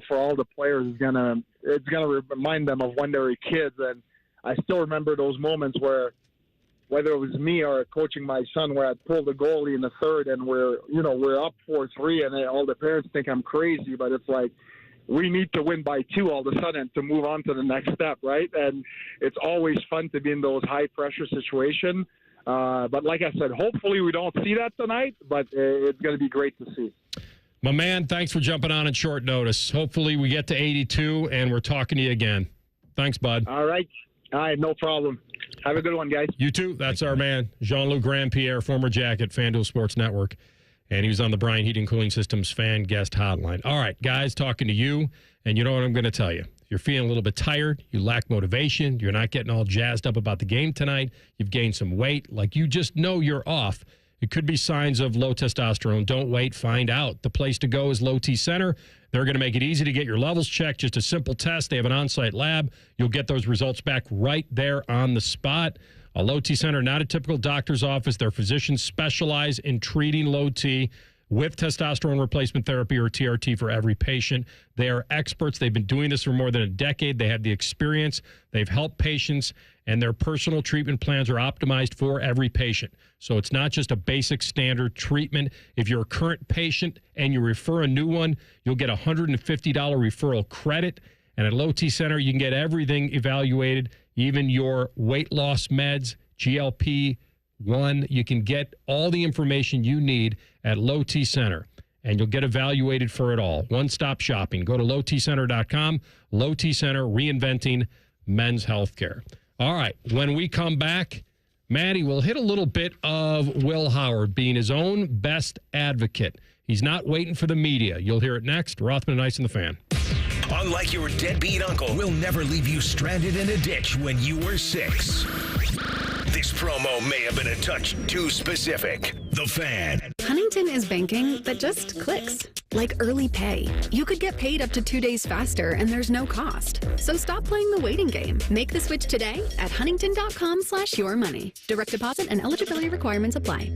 for all the players, it's gonna remind them of when they were kids. And I still remember those moments where, whether it was me or coaching my son, where I'd pull the goalie in the third and we're up 4-3, and all the parents think I'm crazy, but it's like, we need to win by 2 all of a sudden to move on to the next step, right? And it's always fun to be in those high-pressure situations. But like I said, hopefully we don't see that tonight, but it's going to be great to see. My man, thanks for jumping on at short notice. Hopefully we get to 82 and we're talking to you again. Thanks, bud. All right, no problem. Have a good one, guys. You too. That's our man, Jean-Luc Grandpierre, former Jacket, FanDuel Sports Network. And he was on the Bryan Heating Cooling Systems fan guest hotline. All right, guys, talking to you. And you know what I'm going to tell you. If you're feeling a little bit tired, you lack motivation, you're not getting all jazzed up about the game tonight, you've gained some weight, like you just know you're off, it could be signs of low testosterone. Don't wait. Find out. The place to go is Low T Center. They're going to make it easy to get your levels checked. Just a simple test. They have an on-site lab. You'll get those results back right there on the spot. A Low T Center, not a typical doctor's office. Their physicians specialize in treating low T with testosterone replacement therapy or TRT for every patient. They are experts. They've been doing this for more than a decade. They have the experience. They've helped patients, and their personal treatment plans are optimized for every patient. So it's not just a basic standard treatment. If you're a current patient and you refer a new one, you'll get a $150 referral credit. And at Low T Center, you can get everything evaluated, even your weight loss meds, GLP, You can get all the information you need at Low T Center, and you'll get evaluated for it all. One-stop shopping. Go to lowtcenter.com. Low T Center, reinventing men's healthcare. All right, when we come back, Maddie will hit a little bit of Will Howard being his own best advocate. He's not waiting for the media. You'll hear it next. Rothman and Ice in the Fan. Unlike your deadbeat uncle, we'll never leave you stranded in a ditch when you were 6. This promo may have been a touch too specific. The Fan. Huntington is banking that just clicks. Like early pay. You could get paid up to 2 days faster and there's no cost. So stop playing the waiting game. Make the switch today at huntington.com/yourmoney. Direct deposit and eligibility requirements apply.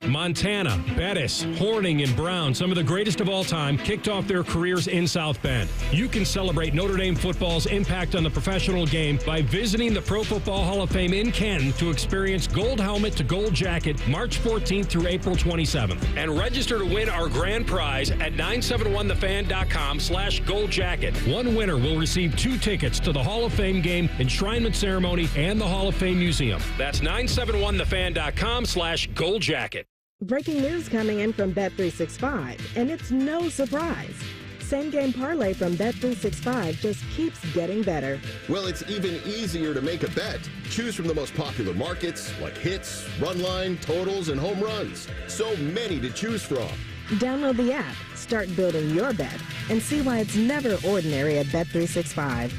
Montana, Bettis, Horning, and Brown, some of the greatest of all time, kicked off their careers in South Bend. You can celebrate Notre Dame football's impact on the professional game by visiting the Pro Football Hall of Fame in Canton to experience Gold Helmet to Gold Jacket March 14th through April 27th. And register to win our grand prize at 971thefan.com/gold jacket. One winner will receive 2 tickets to the Hall of Fame game, enshrinement ceremony, and the Hall of Fame Museum. That's 971thefan.com/gold jacket. Breaking news coming in from Bet365, and it's no surprise. Same game parlay from Bet365 just keeps getting better. Well, it's even easier to make a bet. Choose from the most popular markets like hits, run line, totals, and home runs. So many to choose from. Download the app, start building your bet, and see why it's never ordinary at Bet365.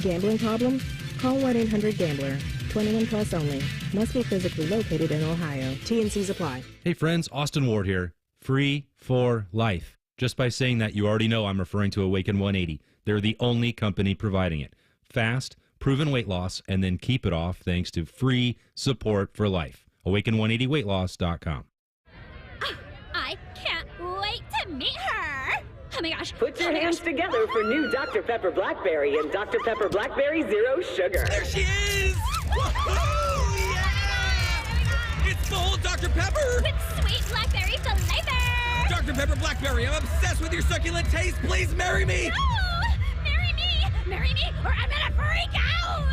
Gambling problem? Call 1-800-GAMBLER. 21 plus only. Must be physically located in Ohio. T&Cs apply. Hey friends, Austin Ward here. Free for life. Just by saying that, you already know I'm referring to Awaken 180. They're the only company providing it. Fast, proven weight loss, and then keep it off thanks to free support for life. Awaken180weightloss.com. I can't wait to meet her. Oh my gosh. Put your hands together for new Dr. Pepper Blackberry and Dr. Pepper Blackberry Zero Sugar. There she is! Woohoo! Yeah! It's full Dr. Pepper! With sweet blackberry flavor! Dr. Pepper Blackberry, I'm obsessed with your succulent taste. Please marry me! No! Marry me! Marry me, or I'm gonna freak out!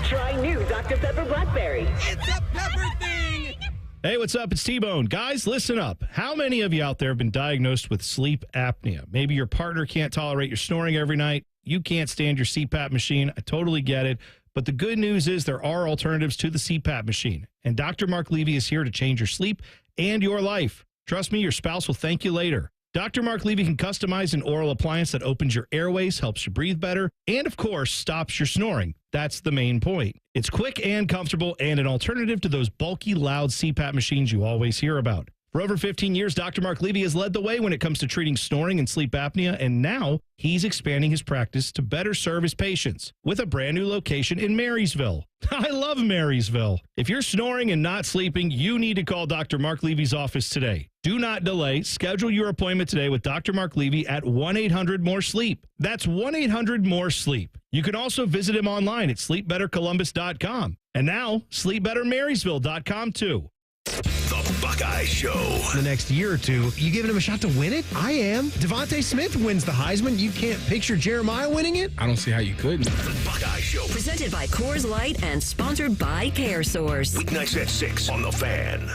Try new Dr. Pepper Blackberry. It's a pepper thing! Hey, what's up? It's T-Bone. Guys, listen up. How many of you out there have been diagnosed with sleep apnea? Maybe your partner can't tolerate your snoring every night. You can't stand your CPAP machine. I totally get it. But the good news is there are alternatives to the CPAP machine. And Dr. Mark Levy is here to change your sleep and your life. Trust me, your spouse will thank you later. Dr. Mark Levy can customize an oral appliance that opens your airways, helps you breathe better, and of course, stops your snoring. That's the main point. It's quick and comfortable and an alternative to those bulky, loud CPAP machines you always hear about. For over 15 years, Dr. Mark Levy has led the way when it comes to treating snoring and sleep apnea, and now he's expanding his practice to better serve his patients with a brand new location in Marysville. I love Marysville. If you're snoring and not sleeping, you need to call Dr. Mark Levy's office today. Do not delay. Schedule your appointment today with Dr. Mark Levy at 1-800-MORE-SLEEP. That's 1-800-MORE-SLEEP. You can also visit him online at sleepbettercolumbus.com. And now, sleepbettermarysville.com too. The Buckeye Show. The next year or two, you giving him a shot to win it? I am. Devontae Smith wins the Heisman. You can't picture Jeremiah winning it? I don't see how you couldn't. The Buckeye Show. Presented by Coors Light and sponsored by CareSource. Weeknights at 6 on The Fan.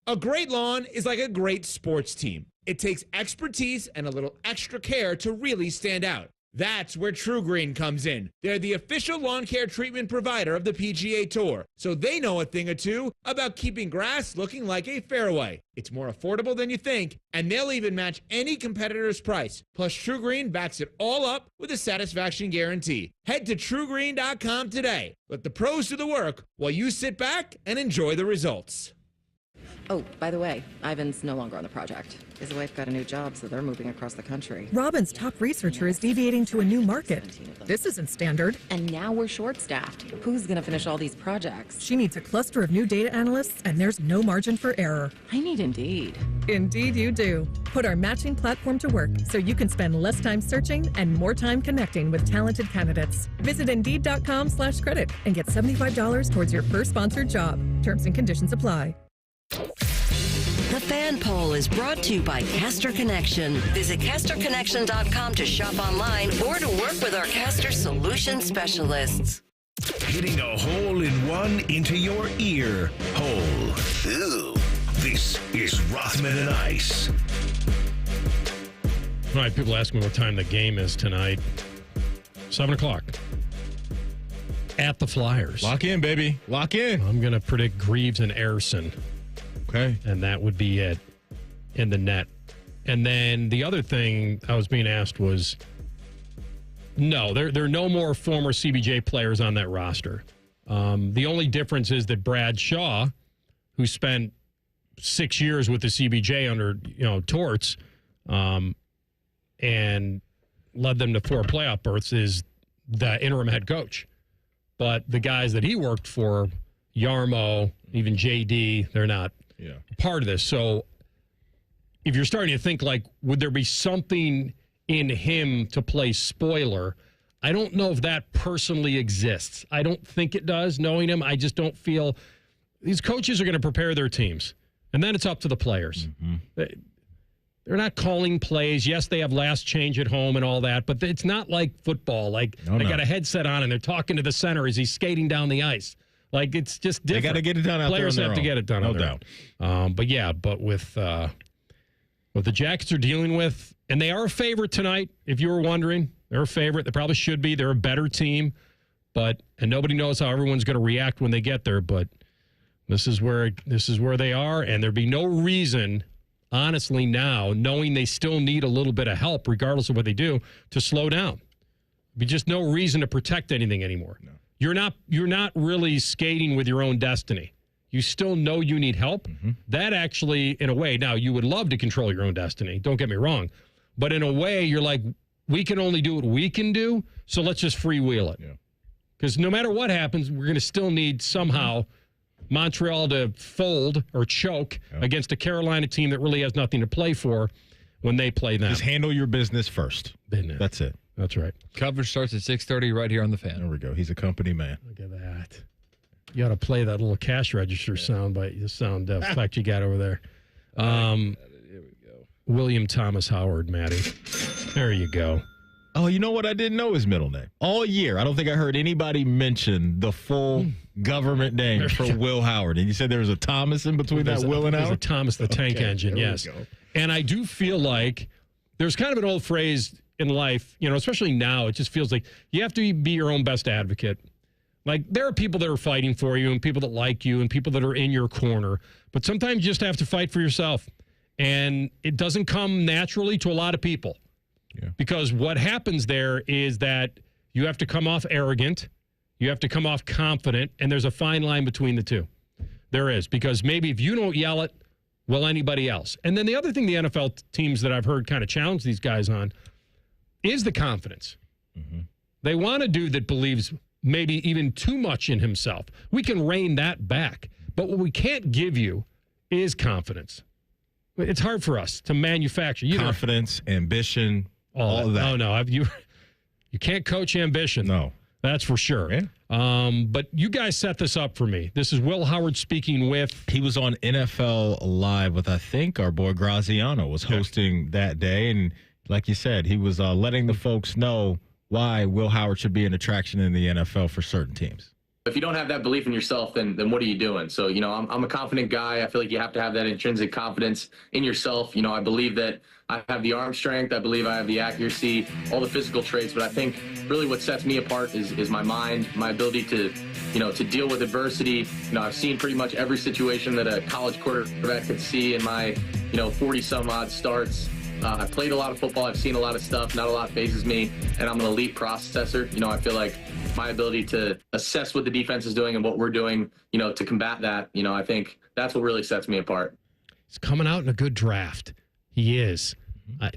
A great lawn is like a great sports team. It takes expertise and a little extra care to really stand out. That's where True Green comes in. They're the official lawn care treatment provider of the PGA Tour, so they know a thing or two about keeping grass looking like a fairway. It's more affordable than you think, and they'll even match any competitor's price. Plus, True Green backs it all up with a satisfaction guarantee. Head to TrueGreen.com today. Let the pros do the work while you sit back and enjoy the results. Oh, by the way, Ivan's no longer on the project. His wife got a new job, so they're moving across the country. Robin's top researcher is deviating to a new market. This isn't standard. And now we're short-staffed. Who's going to finish all these projects? She needs a cluster of new data analysts, and there's no margin for error. I need Indeed. Indeed you do. Put our matching platform to work so you can spend less time searching and more time connecting with talented candidates. Visit Indeed.com/credit and get $75 towards your first sponsored job. Terms and conditions apply. The Fan Poll is brought to you by Caster Connection. Visit CasterConnection.com to shop online or to work with our Caster Solution Specialists. hitting a hole in one into your ear hole. Ew. This is Rothman and Ice. All right, people ask me what time the game is tonight. 7 o'clock. At the Flyers. Lock in, baby. Lock in. I'm going to predict Greaves and Ayerson. Okay. And that would be it in the net. And then the other thing I was being asked was, no, there are no more former CBJ players on that roster. The only difference is that Brad Shaw, who spent 6 years with the CBJ under Torts, and led them to 4 playoff berths, is the interim head coach. But the guys that he worked for, Yarmo, even JD, they're not part of this. So if you're starting to think, like, would there be something in him to play spoiler? I don't know if that personally exists. I don't think it does, knowing him. I just don't feel these coaches are going to prepare their teams. And then it's up to the players. They're not calling plays. Yes, they have last change at home and all that, but it's not like football. Like, they got a headset on and they're talking to the center as he's skating down the ice. Like, it's just different. They got to get it done out there. Players have to get it done out there. No doubt. But with what the Jackets are dealing with, and they are a favorite tonight, if you were wondering. They're a favorite. They probably should be. They're a better team. And nobody knows how everyone's going to react when they get there, but this is where they are, and there'd be no reason, honestly, now, knowing they still need a little bit of help, regardless of what they do, to slow down. There'd be just no reason to protect anything anymore. No. You're not really skating with your own destiny. You still know you need help. That actually, in a way, now you would love to control your own destiny. Don't get me wrong, but in a way, you're like, we can only do what we can do, so let's just freewheel it. Because no matter what happens, we're going to still need somehow Montreal to fold or choke against a Carolina team that really has nothing to play for when they play them. Just handle your business first. That's it. That's right. Coverage starts at 6:30 right here on the Fan. There we go. He's a company man. Look at that. You got to play that little cash register sound effect you got over there. Here we go. William Thomas Howard, Matty. There you go. Oh, you know what? I didn't know his middle name. All year, I don't think I heard anybody mention the full government name for Will Howard. And you said there was a Thomas in between that Will and Howard? There's a Thomas the Tank Engine, yes. And I do feel like there's kind of an old phrase in life, especially now, it just feels like you have to be your own best advocate. Like, there are people that are fighting for you and people that like you and people that are in your corner. But sometimes you just have to fight for yourself. And it doesn't come naturally to a lot of people. Because what happens there is that you have to come off arrogant, you have to come off confident, and there's a fine line between the two. There is, because maybe if you don't yell it, will anybody else? And then the other thing the NFL teams that I've heard kind of challenge these guys on is the confidence. They want a dude that believes maybe even too much in himself. We can rein that back. But what we can't give you is confidence. It's hard for us to manufacture. Confidence, ambition, all of that. Oh, no. You can't coach ambition. No. That's for sure. But you guys set this up for me. This is Will Howard speaking with... He was on NFL Live with, I think, our boy Graziano was hosting that day. And like you said, he was letting the folks know why Will Howard should be an attraction in the NFL for certain teams. If you don't have that belief in yourself, then what are you doing? So, I'm a confident guy. I feel like you have to have that intrinsic confidence in yourself. I believe that I have the arm strength. I believe I have the accuracy, all the physical traits. But I think really what sets me apart is my mind, my ability to deal with adversity. I've seen pretty much every situation that a college quarterback could see in my, 40-some-odd starts. I've played a lot of football. I've seen a lot of stuff. Not a lot phases me, and I'm an elite processor. I feel like my ability to assess what the defense is doing and what we're doing, to combat that, I think that's what really sets me apart. He's coming out in a good draft. He is.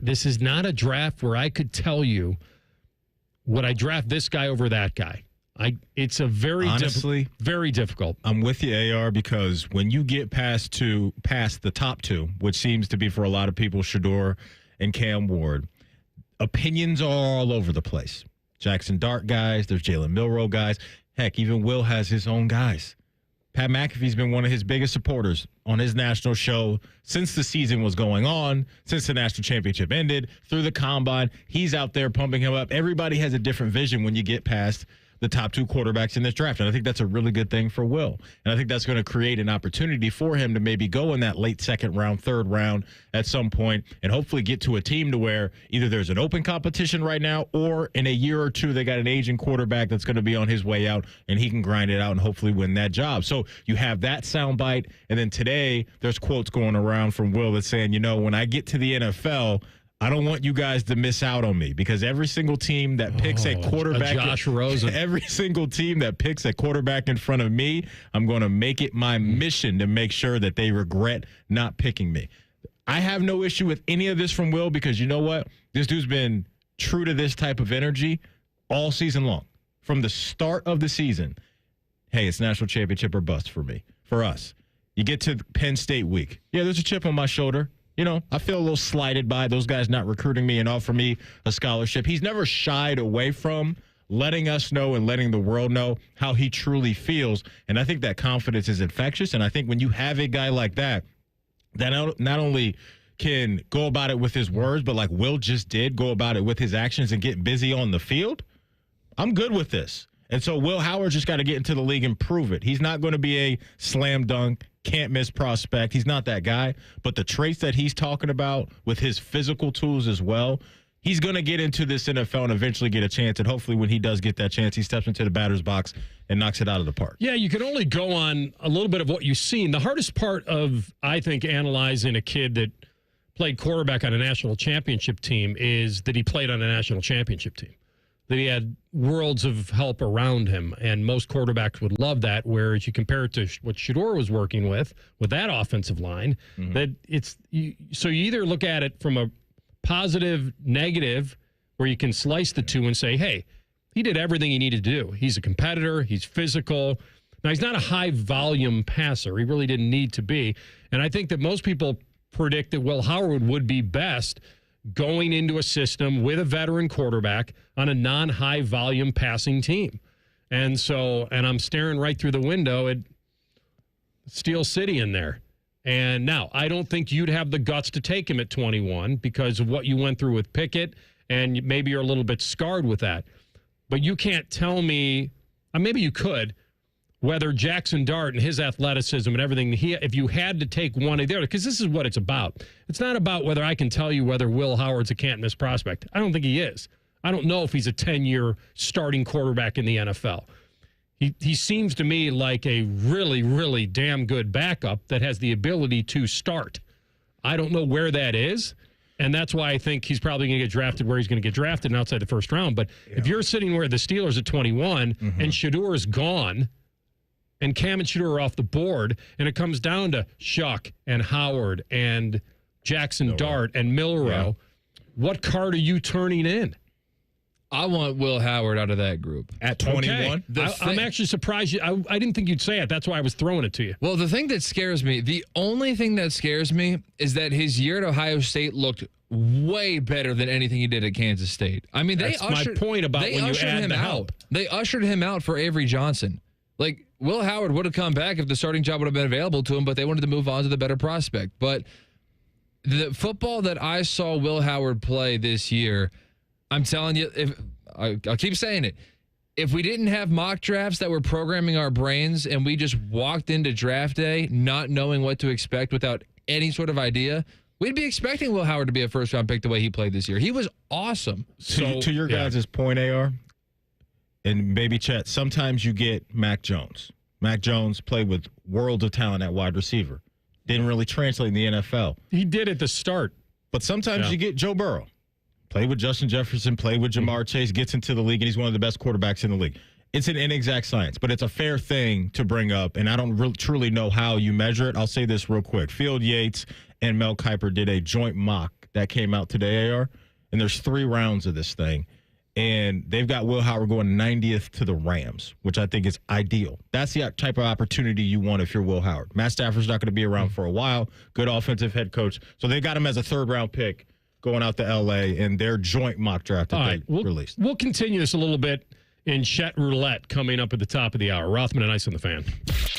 This is not a draft where I could tell you, would I draft this guy over that guy? It's a very very difficult. I'm with you, AR, because when you get past the top two, which seems to be for a lot of people, Shedeur and Cam Ward, opinions are all over the place. Jackson Dart guys, there's Jalen Milroe guys. Heck, even Will has his own guys. Pat McAfee's been one of his biggest supporters on his national show since the season was going on, since the national championship ended, through the combine. He's out there pumping him up. Everybody has a different vision when you get past the top 2 quarterbacks in this draft. And I think that's a really good thing for Will. And I think that's going to create an opportunity for him to maybe go in that late second round, third round at some point, and hopefully get to a team to where either there's an open competition right now, or in a year or two, they got an aging quarterback that's going to be on his way out, and he can grind it out and hopefully win that job. So you have that soundbite. And then today, there's quotes going around from Will that's saying, when I get to the NFL, I don't want you guys to miss out on me, because every single team that picks a quarterback, Josh Rosen, every single team that picks a quarterback in front of me, I'm going to make it my mission to make sure that they regret not picking me. I have no issue with any of this from Will, because you know what? This dude's been true to this type of energy all season long. From the start of the season, hey, it's national championship or bust for me, for us. You get to Penn State week. Yeah, there's a chip on my shoulder. I feel a little slighted by those guys not recruiting me and offering me a scholarship. He's never shied away from letting us know and letting the world know how he truly feels. And I think that confidence is infectious. And I think when you have a guy like that not only can go about it with his words, but like Will just did, go about it with his actions and get busy on the field, I'm good with this. And so Will Howard just got to get into the league and prove it. He's not going to be a slam dunk, can't miss prospect. He's not that guy. But the traits that he's talking about with his physical tools as well, he's going to get into this NFL and eventually get a chance. And hopefully when he does get that chance, he steps into the batter's box and knocks it out of the park. Yeah, you can only go on a little bit of what you've seen. The hardest part of, I think, analyzing a kid that played quarterback on a national championship team is that he played on a national championship team, that he had worlds of help around him, and most quarterbacks would love that, whereas you compare it to what Shedeur was working with that offensive line, that so you either look at it from a positive, negative, where you can slice the two and say, hey, he did everything he needed to do. He's a competitor. He's physical. Now, he's not a high-volume passer. He really didn't need to be. And I think that most people predict that Will Howard would be best going into a system with a veteran quarterback on a non-high volume passing team. And I'm staring right through the window at Steel City in there. And now, I don't think you'd have the guts to take him at 21 because of what you went through with Pickett, and maybe you're a little bit scarred with that. But you can't tell me, maybe you could, whether Jackson Dart and his athleticism and everything, if you had to take one of the other, because this is what it's about. It's not about whether I can tell you whether Will Howard's a can't-miss prospect. I don't think he is. I don't know if he's a 10-year starting quarterback in the NFL. He seems to me like a really, really damn good backup that has the ability to start. I don't know where that is, and that's why I think he's probably going to get drafted where he's going to get drafted and outside the first round. But if you're sitting where the Steelers at 21 and Shedeur is gone, and Cam and Shedeur are off the board, and it comes down to Shuck and Howard and Jackson Dart and Milrow, what card are you turning in? I want Will Howard out of that group. At 21? Okay. I'm actually surprised. I didn't think you'd say it. That's why I was throwing it to you. Well, the thing that scares me, the only thing that scares me is that his year at Ohio State looked way better than anything he did at Kansas State. I mean, That's my point about when you add the help. They ushered him out for Avery Johnson. Like, Will Howard would have come back if the starting job would have been available to him, but they wanted to move on to the better prospect. But the football that I saw Will Howard play this year, I'm telling you, I'll keep saying it. If we didn't have mock drafts that were programming our brains and we just walked into draft day not knowing what to expect without any sort of idea, we'd be expecting Will Howard to be a first-round pick the way he played this year. He was awesome. To your guys' point, AR, and maybe Chet, sometimes you get Mac Jones. Mac Jones played with worlds of talent at wide receiver. Didn't really translate in the NFL. He did at the start. But sometimes you get Joe Burrow. Played with Justin Jefferson, played with Jamar Chase, gets into the league, and he's one of the best quarterbacks in the league. It's an inexact science, but it's a fair thing to bring up, and I don't truly know how you measure it. I'll say this real quick. Field Yates and Mel Kiper did a joint mock that came out today, AR, and there's 3 rounds of this thing, and they've got Will Howard going 90th to the Rams, which I think is ideal. That's the type of opportunity you want if you're Will Howard. Matt Stafford's not going to be around for a while. Good offensive head coach. So they got him as a 3rd-round pick going out to L.A. in their joint mock draft that they released. We'll continue this a little bit in Chet Roulette coming up at the top of the hour. Rothman and Ice on the Fan.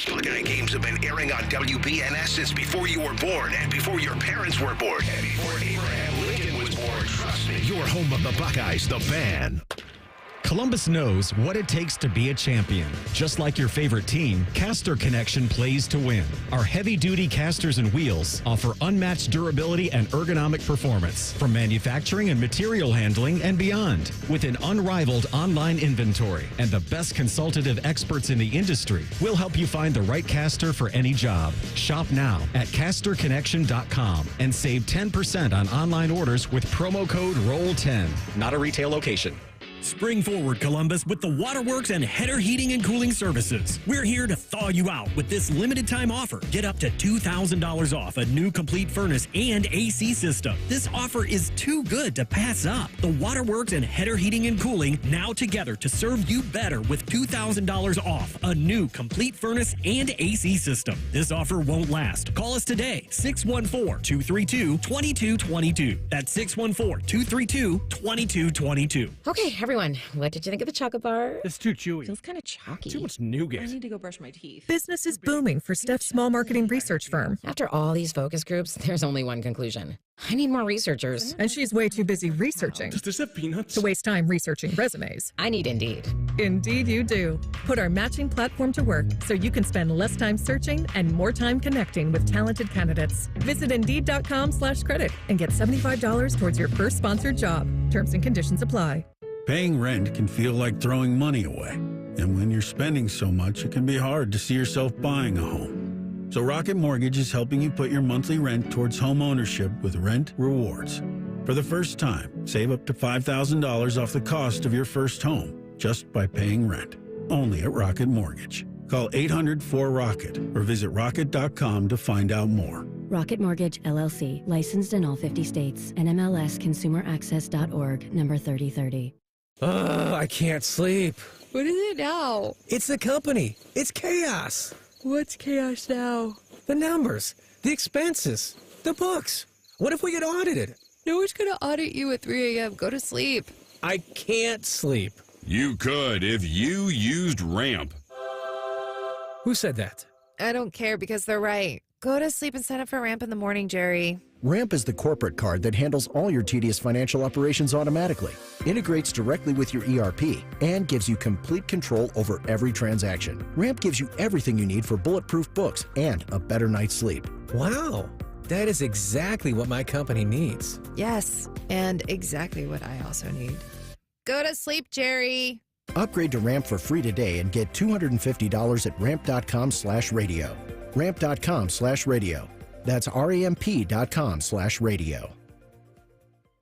Buckeye games have been airing on WBNS since before you were born and before your parents were born and before Abraham Lincoln was born. Trust me. Your home of the Buckeyes, the Fan. Columbus knows what it takes to be a champion. Just like your favorite team, Caster Connection plays to win. Our heavy-duty casters and wheels offer unmatched durability and ergonomic performance from manufacturing and material handling and beyond. With an unrivaled online inventory and the best consultative experts in the industry, we'll help you find the right caster for any job. Shop now at casterconnection.com and save 10% on online orders with promo code ROLL10. Not a retail location. Spring forward, Columbus, with the Waterworks and Header Heating and Cooling Services. We're here to thaw you out with this limited time offer. Get up to $2,000 off a new complete furnace and AC system. This offer is too good to pass up. The Waterworks and Header Heating and Cooling now together to serve you better with $2,000 off a new complete furnace and AC system. This offer won't last. Call us today, 614-232-2222. That's 614-232-2222. Okay, everyone, what did you think of the chocolate bar? It's too chewy. Feels kind of chalky. Too much nougat. I need to go brush my teeth. Business is booming for Steph's small marketing research firm. After all these focus groups, there's only one conclusion. I need more researchers. And she's way too busy researching. Does this have peanuts? To waste time researching resumes. I need Indeed. Indeed you do. Put our matching platform to work so you can spend less time searching and more time connecting with talented candidates. Visit Indeed.com/credit and get $75 towards your first sponsored job. Terms and conditions apply. Paying rent can feel like throwing money away. And when you're spending so much, it can be hard to see yourself buying a home. So Rocket Mortgage is helping you put your monthly rent towards home ownership with Rent Rewards. For the first time, save up to $5,000 off the cost of your first home just by paying rent. Only at Rocket Mortgage. Call 800-4ROCKET or visit rocket.com to find out more. Rocket Mortgage, LLC, licensed in all 50 states, and MLSconsumeraccess.org, number 3030. I can't sleep. What is it now? It's the company. It's chaos. What's chaos now? The numbers, the expenses, the books. What if we get audited? No one's gonna audit you at 3 a.m. Go to sleep. I can't sleep. You could if you used Ramp. Who said that? I don't care because they're right. Go to sleep and sign up for Ramp in the morning, Jerry. Ramp is the corporate card that handles all your tedious financial operations automatically, integrates directly with your ERP, and gives you complete control over every transaction. Ramp gives you everything you need for bulletproof books and a better night's sleep. Wow, that is exactly what my company needs. Yes, and exactly what I also need. Go to sleep, Jerry. Upgrade to Ramp for free today and get $250 at ramp.com/radio. Ramp.com/radio. That's ramp.com/radio.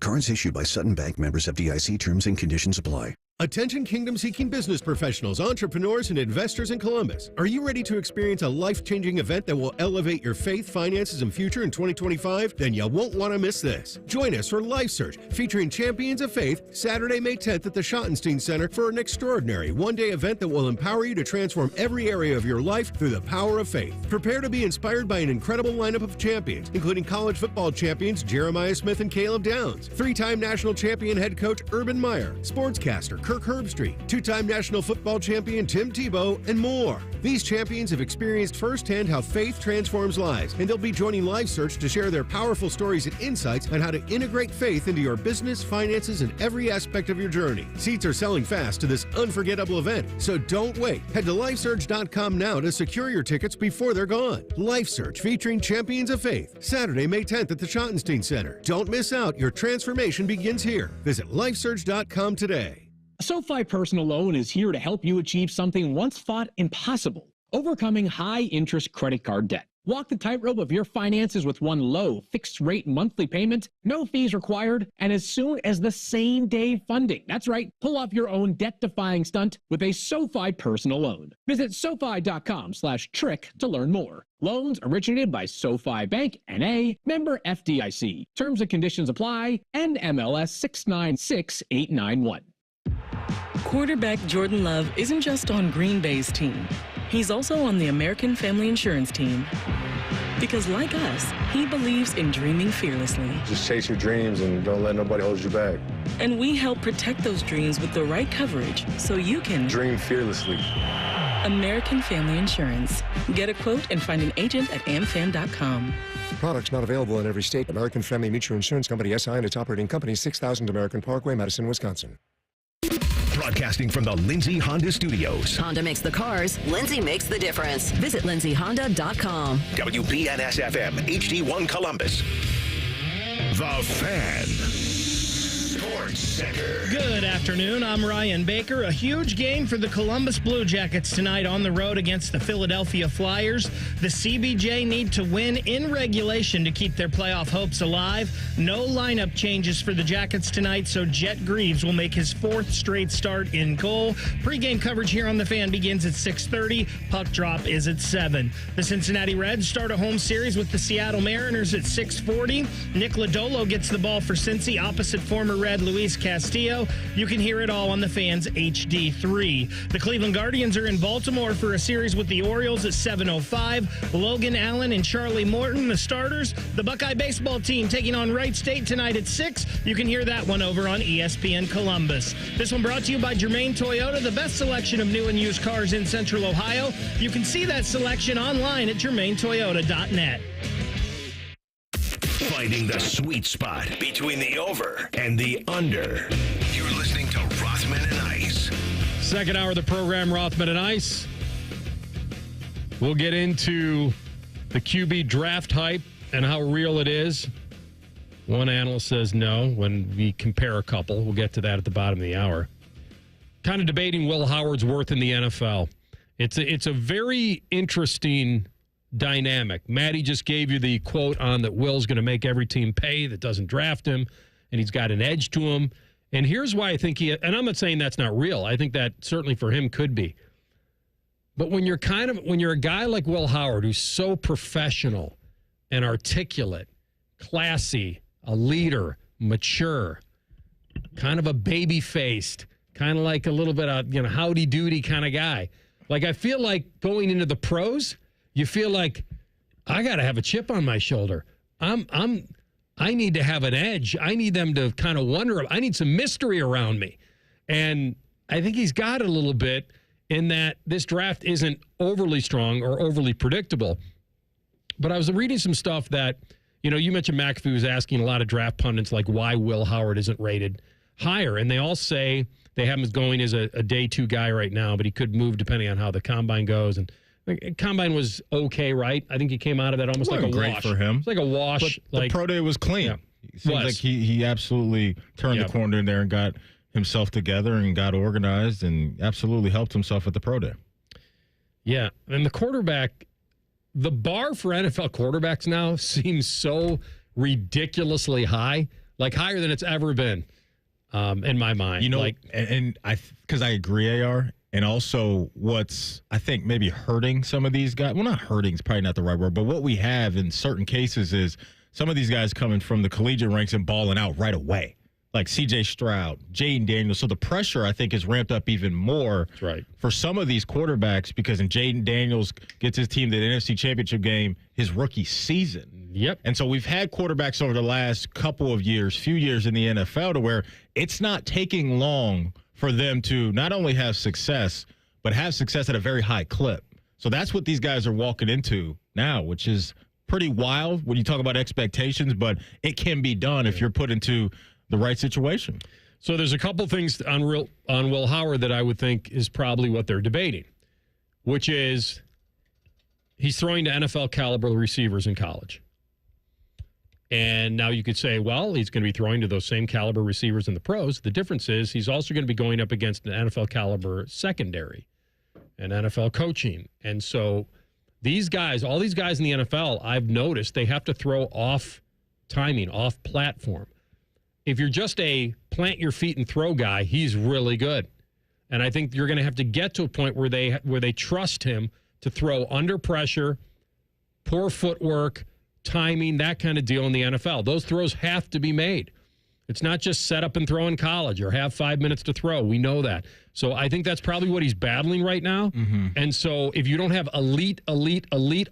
Cards issued by Sutton Bank, members FDIC. Terms and conditions apply. Attention kingdom-seeking business professionals, entrepreneurs, and investors in Columbus. Are you ready to experience a life-changing event that will elevate your faith, finances, and future in 2025? Then you won't want to miss this. Join us for Life Search, featuring Champions of Faith, Saturday, May 10th at the Schottenstein Center for an extraordinary one-day event that will empower you to transform every area of your life through the power of faith. Prepare to be inspired by an incredible lineup of champions, including college football champions Jeremiah Smith and Caleb Downs, three-time national champion head coach Urban Meyer, sportscaster Kirk Herbstreit, two-time national football champion Tim Tebow, and more. These champions have experienced firsthand how faith transforms lives, and they'll be joining Life Search to share their powerful stories and insights on how to integrate faith into your business, finances, and every aspect of your journey. Seats are selling fast to this unforgettable event, so don't wait. Head to lifesearch.com now to secure your tickets before they're gone. Life Search featuring Champions of Faith, Saturday, May 10th at the Schottenstein Center. Don't miss out. Your transformation begins here. Visit lifesearch.com today. A SoFi personal loan is here to help you achieve something once thought impossible: overcoming high-interest credit card debt. Walk the tightrope of your finances with one low, fixed-rate monthly payment, no fees required, and as soon as the same-day funding. That's right, pull off your own debt-defying stunt with a SoFi personal loan. Visit SoFi.com/trick to learn more. Loans originated by SoFi Bank, N.A., member FDIC. Terms and conditions apply, NMLS 696891. Quarterback Jordan Love isn't just on Green Bay's team. He's also on the American Family Insurance team. Because like us, he believes in dreaming fearlessly. Just chase your dreams and don't let nobody hold you back. And we help protect those dreams with the right coverage so you can dream fearlessly. American Family Insurance. Get a quote and find an agent at amfam.com. Products not available in every state. American Family Mutual Insurance Company, SI, and its operating company, 6000 American Parkway, Madison, Wisconsin. Broadcasting from the Lindsay Honda Studios. Honda makes the cars. Lindsay makes the difference. Visit lindsayhonda.com. WBNS-FM, HD1 Columbus. The Fan. Sports Center. Good afternoon. I'm Ryan Baker. A huge game for the Columbus Blue Jackets tonight on the road against the Philadelphia Flyers. The CBJ need to win in regulation to keep their playoff hopes alive. No lineup changes for the Jackets tonight, so Jet Greaves will make his fourth straight start in goal. Pre-game coverage here on The Fan begins at 6:30. Puck drop is at 7. The Cincinnati Reds start a home series with the Seattle Mariners at 6:40. Nick Lodolo gets the ball for Cincy opposite former Red Luis Castillo. You can hear it all on the Fan's HD3. The Cleveland Guardians are in Baltimore for a series with the Orioles at 7:05. Logan Allen and Charlie Morton, the starters. The Buckeye baseball team taking on Wright State tonight at 6. You can hear that one over on ESPN Columbus. This one brought to you by Germain Toyota, the best selection of new and used cars in Central Ohio. You can see that selection online at germaintoyota.net. Finding the sweet spot between the over and the under. You're listening to Rothman and Ice. Second hour of the program, Rothman and Ice. We'll get into the QB draft hype and how real it is. One analyst says no when we compare a couple. We'll get to that at the bottom of the hour. Kind of debating Will Howard's worth in the NFL. It's a very interesting dynamic. Maddie just gave you the quote on that Will's going to make every team pay that doesn't draft him, and he's got an edge to him. And here's why I think and I'm not saying that's not real. I think that certainly for him could be. But when you're a guy like Will Howard, who's so professional and articulate, classy, a leader, mature, kind of a baby-faced, kind of like a little bit of, howdy-doody kind of guy. Like, I feel like going into the pros, you feel like I got to have a chip on my shoulder. I need to have an edge. I need them to kind of wonder. I need some mystery around me. And I think he's got it a little bit in that this draft isn't overly strong or overly predictable. But I was reading some stuff that, you mentioned McAfee was asking a lot of draft pundits like why Will Howard isn't rated higher. And they all say they have him as going as a day 2 guy right now, but he could move depending on how the combine goes. And combine was okay, right? I think he came out of that almost like a great wash. For him. It's like a wash. But the pro day was clean. Yeah. It seems like he absolutely turned the corner in there and got himself together and got organized and absolutely helped himself at the pro day. Yeah, and the quarterback, the bar for NFL quarterbacks now seems so ridiculously high, like higher than it's ever been in my mind. Because I agree, AR. And also what's, I think, maybe hurting some of these guys. Well, not hurting is probably not the right word, but what we have in certain cases is some of these guys coming from the collegiate ranks and balling out right away. Like C.J. Stroud, Jaden Daniels. So the pressure, I think, is ramped up even more for some of these quarterbacks because Jaden Daniels gets his team to the NFC Championship game his rookie season. Yep. And so we've had quarterbacks over the last couple of years, few years in the NFL to where it's not taking long for them to not only have success, but have success at a very high clip. So that's what these guys are walking into now, which is pretty wild when you talk about expectations, but it can be done if you're put into the right situation. So there's a couple things on Will Howard that I would think is probably what they're debating, which is he's throwing to NFL caliber receivers in college. And now you could say, well, he's going to be throwing to those same caliber receivers in the pros. The difference is he's also going to be going up against an NFL caliber secondary and NFL coaching. And so these guys, all these guys in the NFL, I've noticed they have to throw off timing, off platform. If you're just a plant your feet and throw guy, he's really good. And I think you're going to have to get to a point where they trust him to throw under pressure, poor footwork, timing, that kind of deal in the NFL. Those throws have to be made. It's not just set up and throw in college or have 5 minutes to throw. We know that. So I think that's probably what he's battling right now. Mm-hmm. And so if you don't have elite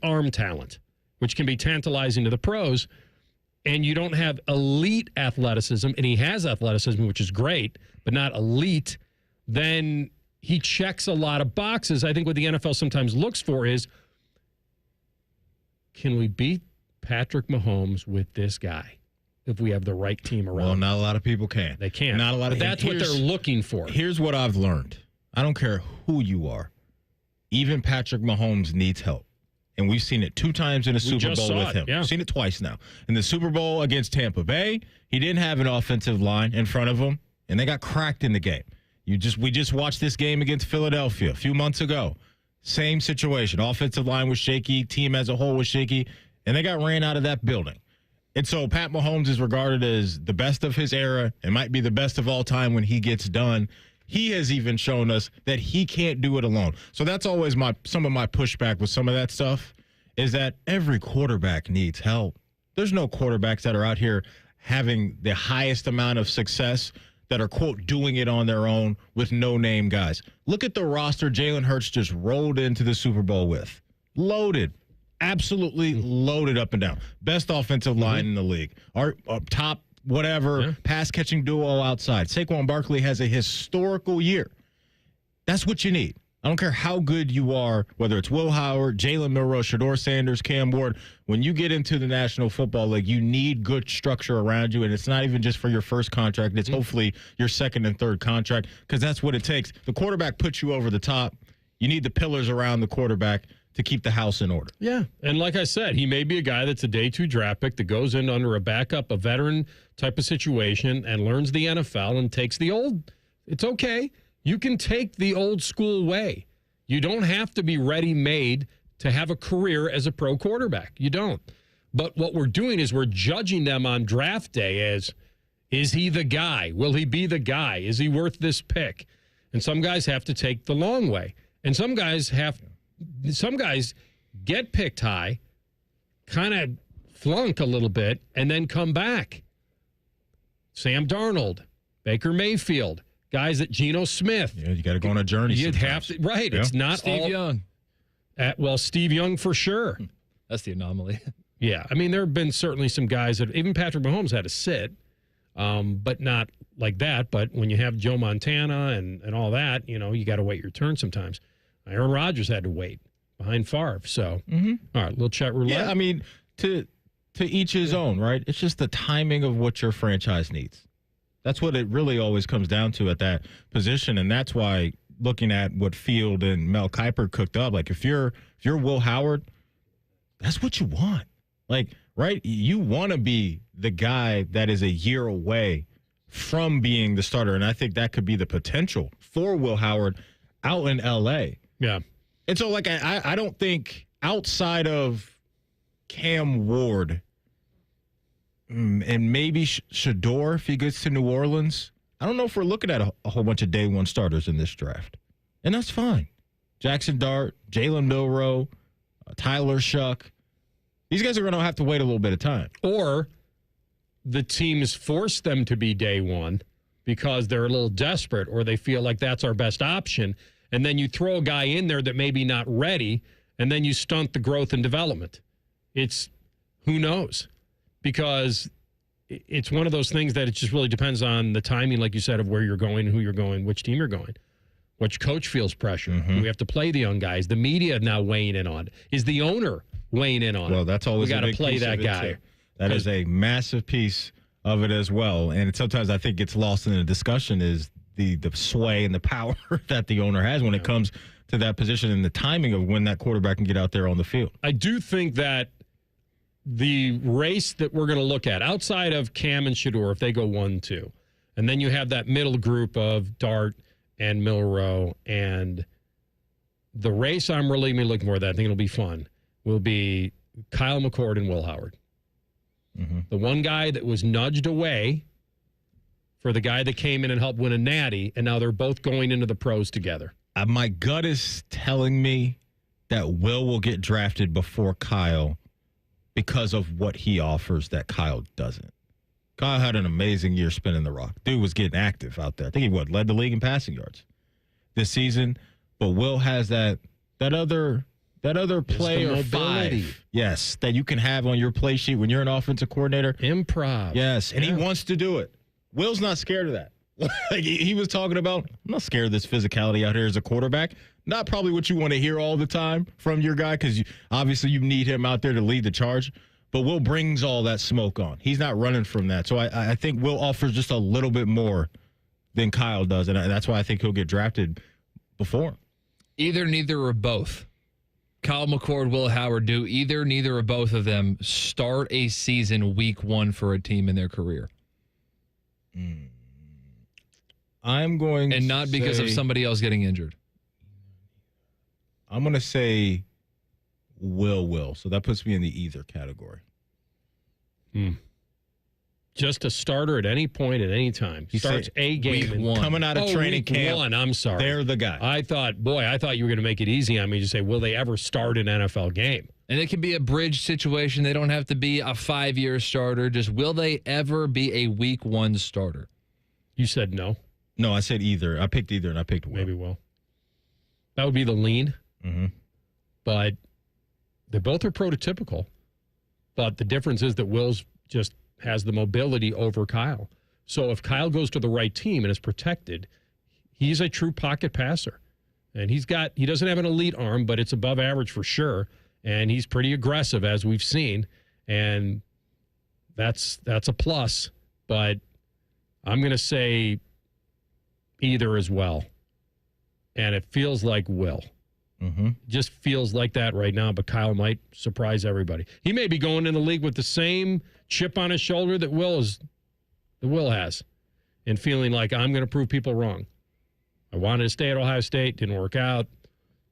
arm talent, which can be tantalizing to the pros, and you don't have elite athleticism, and he has athleticism, which is great, but not elite, then he checks a lot of boxes. I think what the NFL sometimes looks for is, can we beat Patrick Mahomes with this guy? if we have the right team around. Well, not a lot of people can. They can't. Not a lot but that's what they're looking for. Here's what I've learned. I don't care who you are. Even Patrick Mahomes needs help. And we've seen it 2 times in the Super Bowl with him. Yeah. We've seen it twice now. In the Super Bowl against Tampa Bay, he didn't have an offensive line in front of him, and they got cracked in the game. We just watched this game against Philadelphia a few months ago. Same situation. Offensive line was shaky. Team as a whole was shaky, and they got ran out of that building. And so Pat Mahomes is regarded as the best of his era and might be the best of all time when he gets done. He has even shown us that he can't do it alone. So that's always some of my pushback with some of that stuff is that every quarterback needs help. There's no quarterbacks that are out here having the highest amount of success that are, quote, doing it on their own with no-name guys. Look at the roster Jalen Hurts just rolled into the Super Bowl with. Loaded. Absolutely loaded up and down. Best offensive line in the league. Our top whatever, pass-catching duo outside. Saquon Barkley has a historical year. That's what you need. I don't care how good you are, whether it's Will Howard, Jalen Milroe, Shedeur Sanders, Cam Ward. When you get into the National Football League, you need good structure around you, and it's not even just for your first contract. It's hopefully your second and third contract because that's what it takes. The quarterback puts you over the top. You need the pillars around the quarterback to keep the house in order. Yeah, and like I said, he may be a guy that's a day 2 draft pick that goes in under a backup, a veteran type of situation and learns the NFL and takes the old. It's okay. You can take the old school way. You don't have to be ready-made to have a career as a pro quarterback. You don't. But what we're doing is we're judging them on draft day as, is he the guy? Will he be the guy? Is he worth this pick? And some guys have to take the long way. And some guys get picked high, kind of flunk a little bit, and then come back. Sam Darnold, Baker Mayfield, guys at Geno Smith. Yeah, you got to go on a journey. You'd have to, right? Yeah. It's not Steve all, Young. Well, Steve Young for sure. That's the anomaly. Yeah, I mean there have been certainly some guys that even Patrick Mahomes had to sit, but not like that. But when you have Joe Montana and all that, you know, you got to wait your turn sometimes. Aaron Rodgers had to wait behind Favre. So, all right, little chat roulette. Yeah, I mean, to each his own, right? It's just the timing of what your franchise needs. That's what it really always comes down to at that position, and that's why looking at what Field and Mel Kiper cooked up, like if you're Will Howard, that's what you want. Like, right? You want to be the guy that is a year away from being the starter, and I think that could be the potential for Will Howard out in L.A. Yeah. And so, like, I don't think outside of Cam Ward and maybe Shedeur, if he gets to New Orleans, I don't know if we're looking at a whole bunch of day 1 starters in this draft. And that's fine. Jackson Dart, Jalen Milroe, Tyler Shuck. These guys are going to have to wait a little bit of time. Or the teams force them to be day 1 because they're a little desperate or they feel like that's our best option. And then you throw a guy in there that maybe not ready, and then you stunt the growth and development. It's who knows? Because it's one of those things that it just really depends on the timing, like you said, of where you're going, who you're going, which team you're going. Which coach feels pressure? Do we have to play the young guys? The media now weighing in on it. Is the owner weighing in on it? Well, that's always we got to play piece that of it guy. Too. That is a massive piece of it as well. And sometimes I think gets lost in the discussion is the sway and the power that the owner has when it comes to that position and the timing of when that quarterback can get out there on the field. I do think that the race that we're going to look at outside of Cam and Shedeur, if they go 1-2, and then you have that middle group of Dart and Milroe, and the race I'm really looking for that I think it'll be fun will be Kyle McCord and Will Howard. The one guy that was nudged away for the guy that came in and helped win a natty, and now they're both going into the pros together. My gut is telling me that Will get drafted before Kyle because of what he offers that Kyle doesn't. Kyle had an amazing year spinning the rock. Dude was getting active out there. I think he led the league in passing yards this season. But Will has that other play or five. Yes, that you can have on your play sheet when you're an offensive coordinator. Improv. Yes, and he wants to do it. Will's not scared of that. Like he was talking about, I'm not scared of this physicality out here as a quarterback. Not probably what you want to hear all the time from your guy because obviously you need him out there to lead the charge. But Will brings all that smoke on. He's not running from that. So I think Will offers just a little bit more than Kyle does, and that's why I think he'll get drafted before him. Either, neither, or both. Kyle McCord, Will Howard do either, neither, or both of them start a season week 1 for a team in their career. I'm going and not because of somebody else getting injured. I'm going to say Will. So that puts me in the either category. Just a starter at any point at any time. He starts a game week 1. Coming out of training camp. 1, I'm sorry. They're the guy. I thought you were going to make it easy on me to say, will they ever start an NFL game? And it can be a bridge situation. They don't have to be a 5-year starter. Just will they ever be a week 1 starter? You said no. No, I said either. I picked either, and I picked Will. Maybe Will. That would be the lean. Mm-hmm. But they both are prototypical. But the difference is that Will's just has the mobility over Kyle. So if Kyle goes to the right team and is protected, he's a true pocket passer. And he doesn't have an elite arm, but it's above average for sure. And he's pretty aggressive, as we've seen. And that's a plus. But I'm going to say either as well. And it feels like Will. Mm-hmm. Just feels like that right now, but Kyle might surprise everybody. He may be going in the league with the same chip on his shoulder that Will has, and feeling like, I'm going to prove people wrong. I wanted to stay at Ohio State, didn't work out.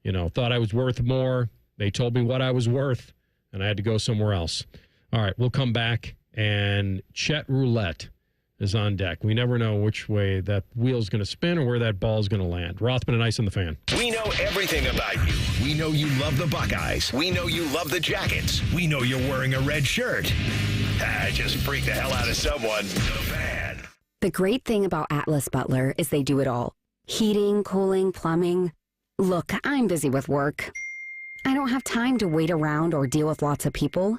Thought I was worth more. They told me what I was worth, and I had to go somewhere else. All right, we'll come back, and Chet Roulette is on deck. We never know which way that wheel's going to spin or where that ball's going to land. Rothman and Ice on the Fan. We know everything about you. We know you love the Buckeyes. We know you love the Jackets. We know you're wearing a red shirt. Just freak the hell out of someone. The Fan. The great thing about Atlas Butler is they do it all. Heating, cooling, plumbing. Look, I'm busy with work. I don't have time to wait around or deal with lots of people.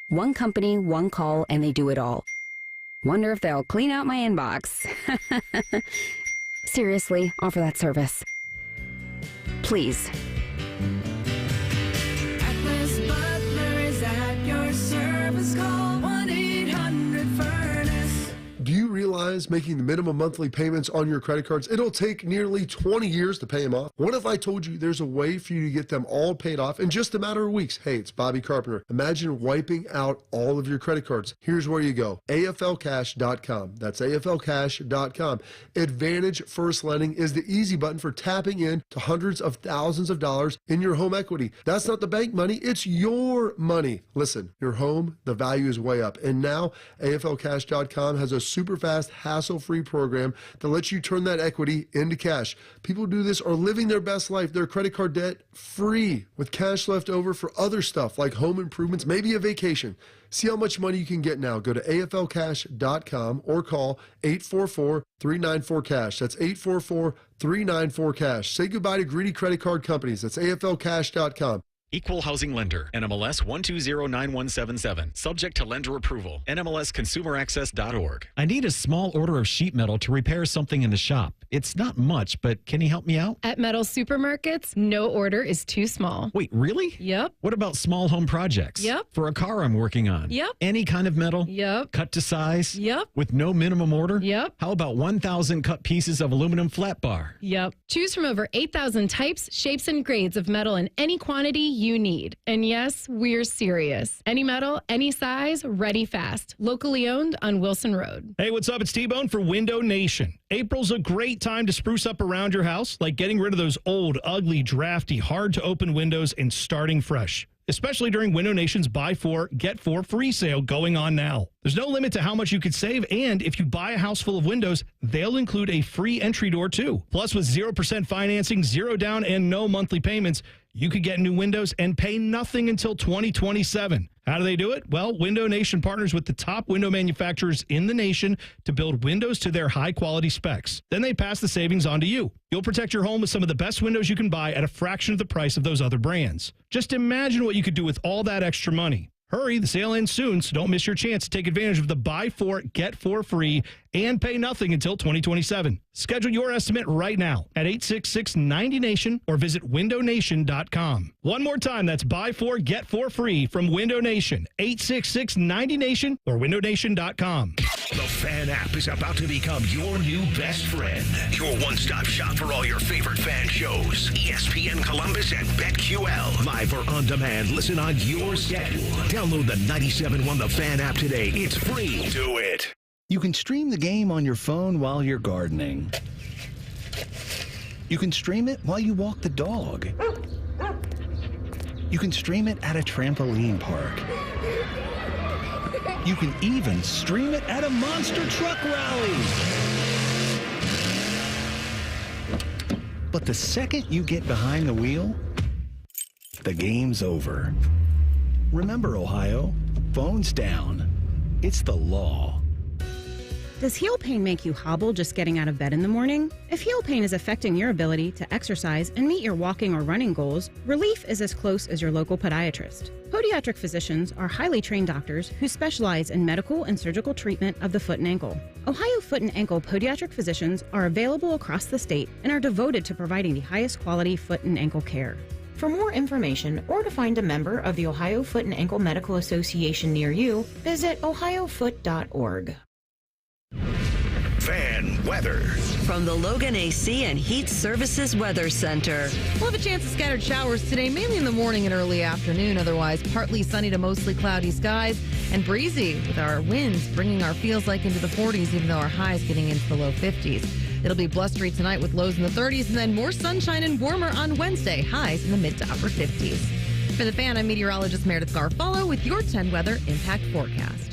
One company, one call, and they do it all. Wonder if they'll clean out my inbox. Seriously, offer that service. Please. Atlas Butler is at your service. Call 1-800-FURNACE. Do you realize making the minimum monthly payments on your credit cards, it'll take nearly 20 years to pay them off? What if I told you there's a way for you to get them all paid off in just a matter of weeks? Hey, it's Bobby Carpenter. Imagine wiping out all of your credit cards. Here's where you go. AFLcash.com. That's AFLcash.com. Advantage First Lending is the easy button for tapping in to hundreds of thousands of dollars in your home equity. That's not the bank money, it's your money. Listen, your home, the value is way up. And now AFLcash.com has a super fast, hassle-free program that lets you turn that equity into cash. People who do this are living their best life, their credit card debt free, with cash left over for other stuff like home improvements, maybe a vacation. See how much money you can get now. Go to AFLcash.com or call 844-394-CASH. That's 844-394-CASH. Say goodbye to greedy credit card companies. That's AFLcash.com. Equal Housing Lender, NMLS 1209177. Subject to lender approval. NMLSConsumerAccess.org. I need a small order of sheet metal to repair something in the shop. It's not much, but can you help me out? At Metal Supermarkets, no order is too small. Wait, really? Yep. What about small home projects? Yep. For a car I'm working on? Yep. Any kind of metal? Yep. Cut to size? Yep. With no minimum order? Yep. How about 1,000 cut pieces of aluminum flat bar? Yep. Choose from over 8,000 types, shapes, and grades of metal in any quantity you need. And yes, we're serious. Any metal, any size, ready fast. Locally owned on Wilson Road. Hey, what's up? It's T-Bone for Window Nation. April's a great time to spruce up around your house, like getting rid of those old, ugly, drafty, hard-to-open windows and starting fresh. Especially during Window Nation's Buy 4, Get 4 free sale going on now. There's no limit to how much you could save, and if you buy a house full of windows, they'll include a free entry door, too. Plus, with 0% financing, 0 down, and no monthly payments, you could get new windows and pay nothing until 2027. How do they do it? Well, Window Nation partners with the top window manufacturers in the nation to build windows to their high-quality specs. Then they pass the savings on to you. You'll protect your home with some of the best windows you can buy at a fraction of the price of those other brands. Just imagine what you could do with all that extra money. Hurry, the sale ends soon, so don't miss your chance to take advantage of the buy 4, get 4 free and pay nothing until 2027. Schedule your estimate right now at 866-90NATION or visit windownation.com. One more time, that's buy 4, get 4 free from Window Nation, 866-90NATION or windownation.com. The Fan app is about to become your new best friend. Your one-stop shop for all your favorite fan shows. ESPN Columbus and BetQL. Live or on demand, listen on your schedule. Download the 97.1 The Fan app today. It's free. Do it. You can stream the game on your phone while you're gardening. You can stream it while you walk the dog. You can stream it at a trampoline park. You can even stream it at a monster truck rally. But the second you get behind the wheel, the game's over. Remember, Ohio, phones down. It's the law. Does heel pain make you hobble just getting out of bed in the morning? If heel pain is affecting your ability to exercise and meet your walking or running goals, relief is as close as your local podiatrist. Podiatric physicians are highly trained doctors who specialize in medical and surgical treatment of the foot and ankle. Ohio Foot and Ankle podiatric physicians are available across the state and are devoted to providing the highest quality foot and ankle care. For more information or to find a member of the Ohio Foot and Ankle Medical Association near you, visit ohiofoot.org. Fan weather. From the Logan AC and Heat Services Weather Center. We'll have a chance of scattered showers today, mainly in the morning and early afternoon. Otherwise, partly sunny to mostly cloudy skies and breezy with our winds bringing our feels like into the 40s, even though our highs getting into the low 50s. It'll be blustery tonight with lows in the 30s and then more sunshine and warmer on Wednesday, highs in the mid to upper 50s. For the Fan, I'm meteorologist Meredith Garfalo with your 10 weather impact forecast.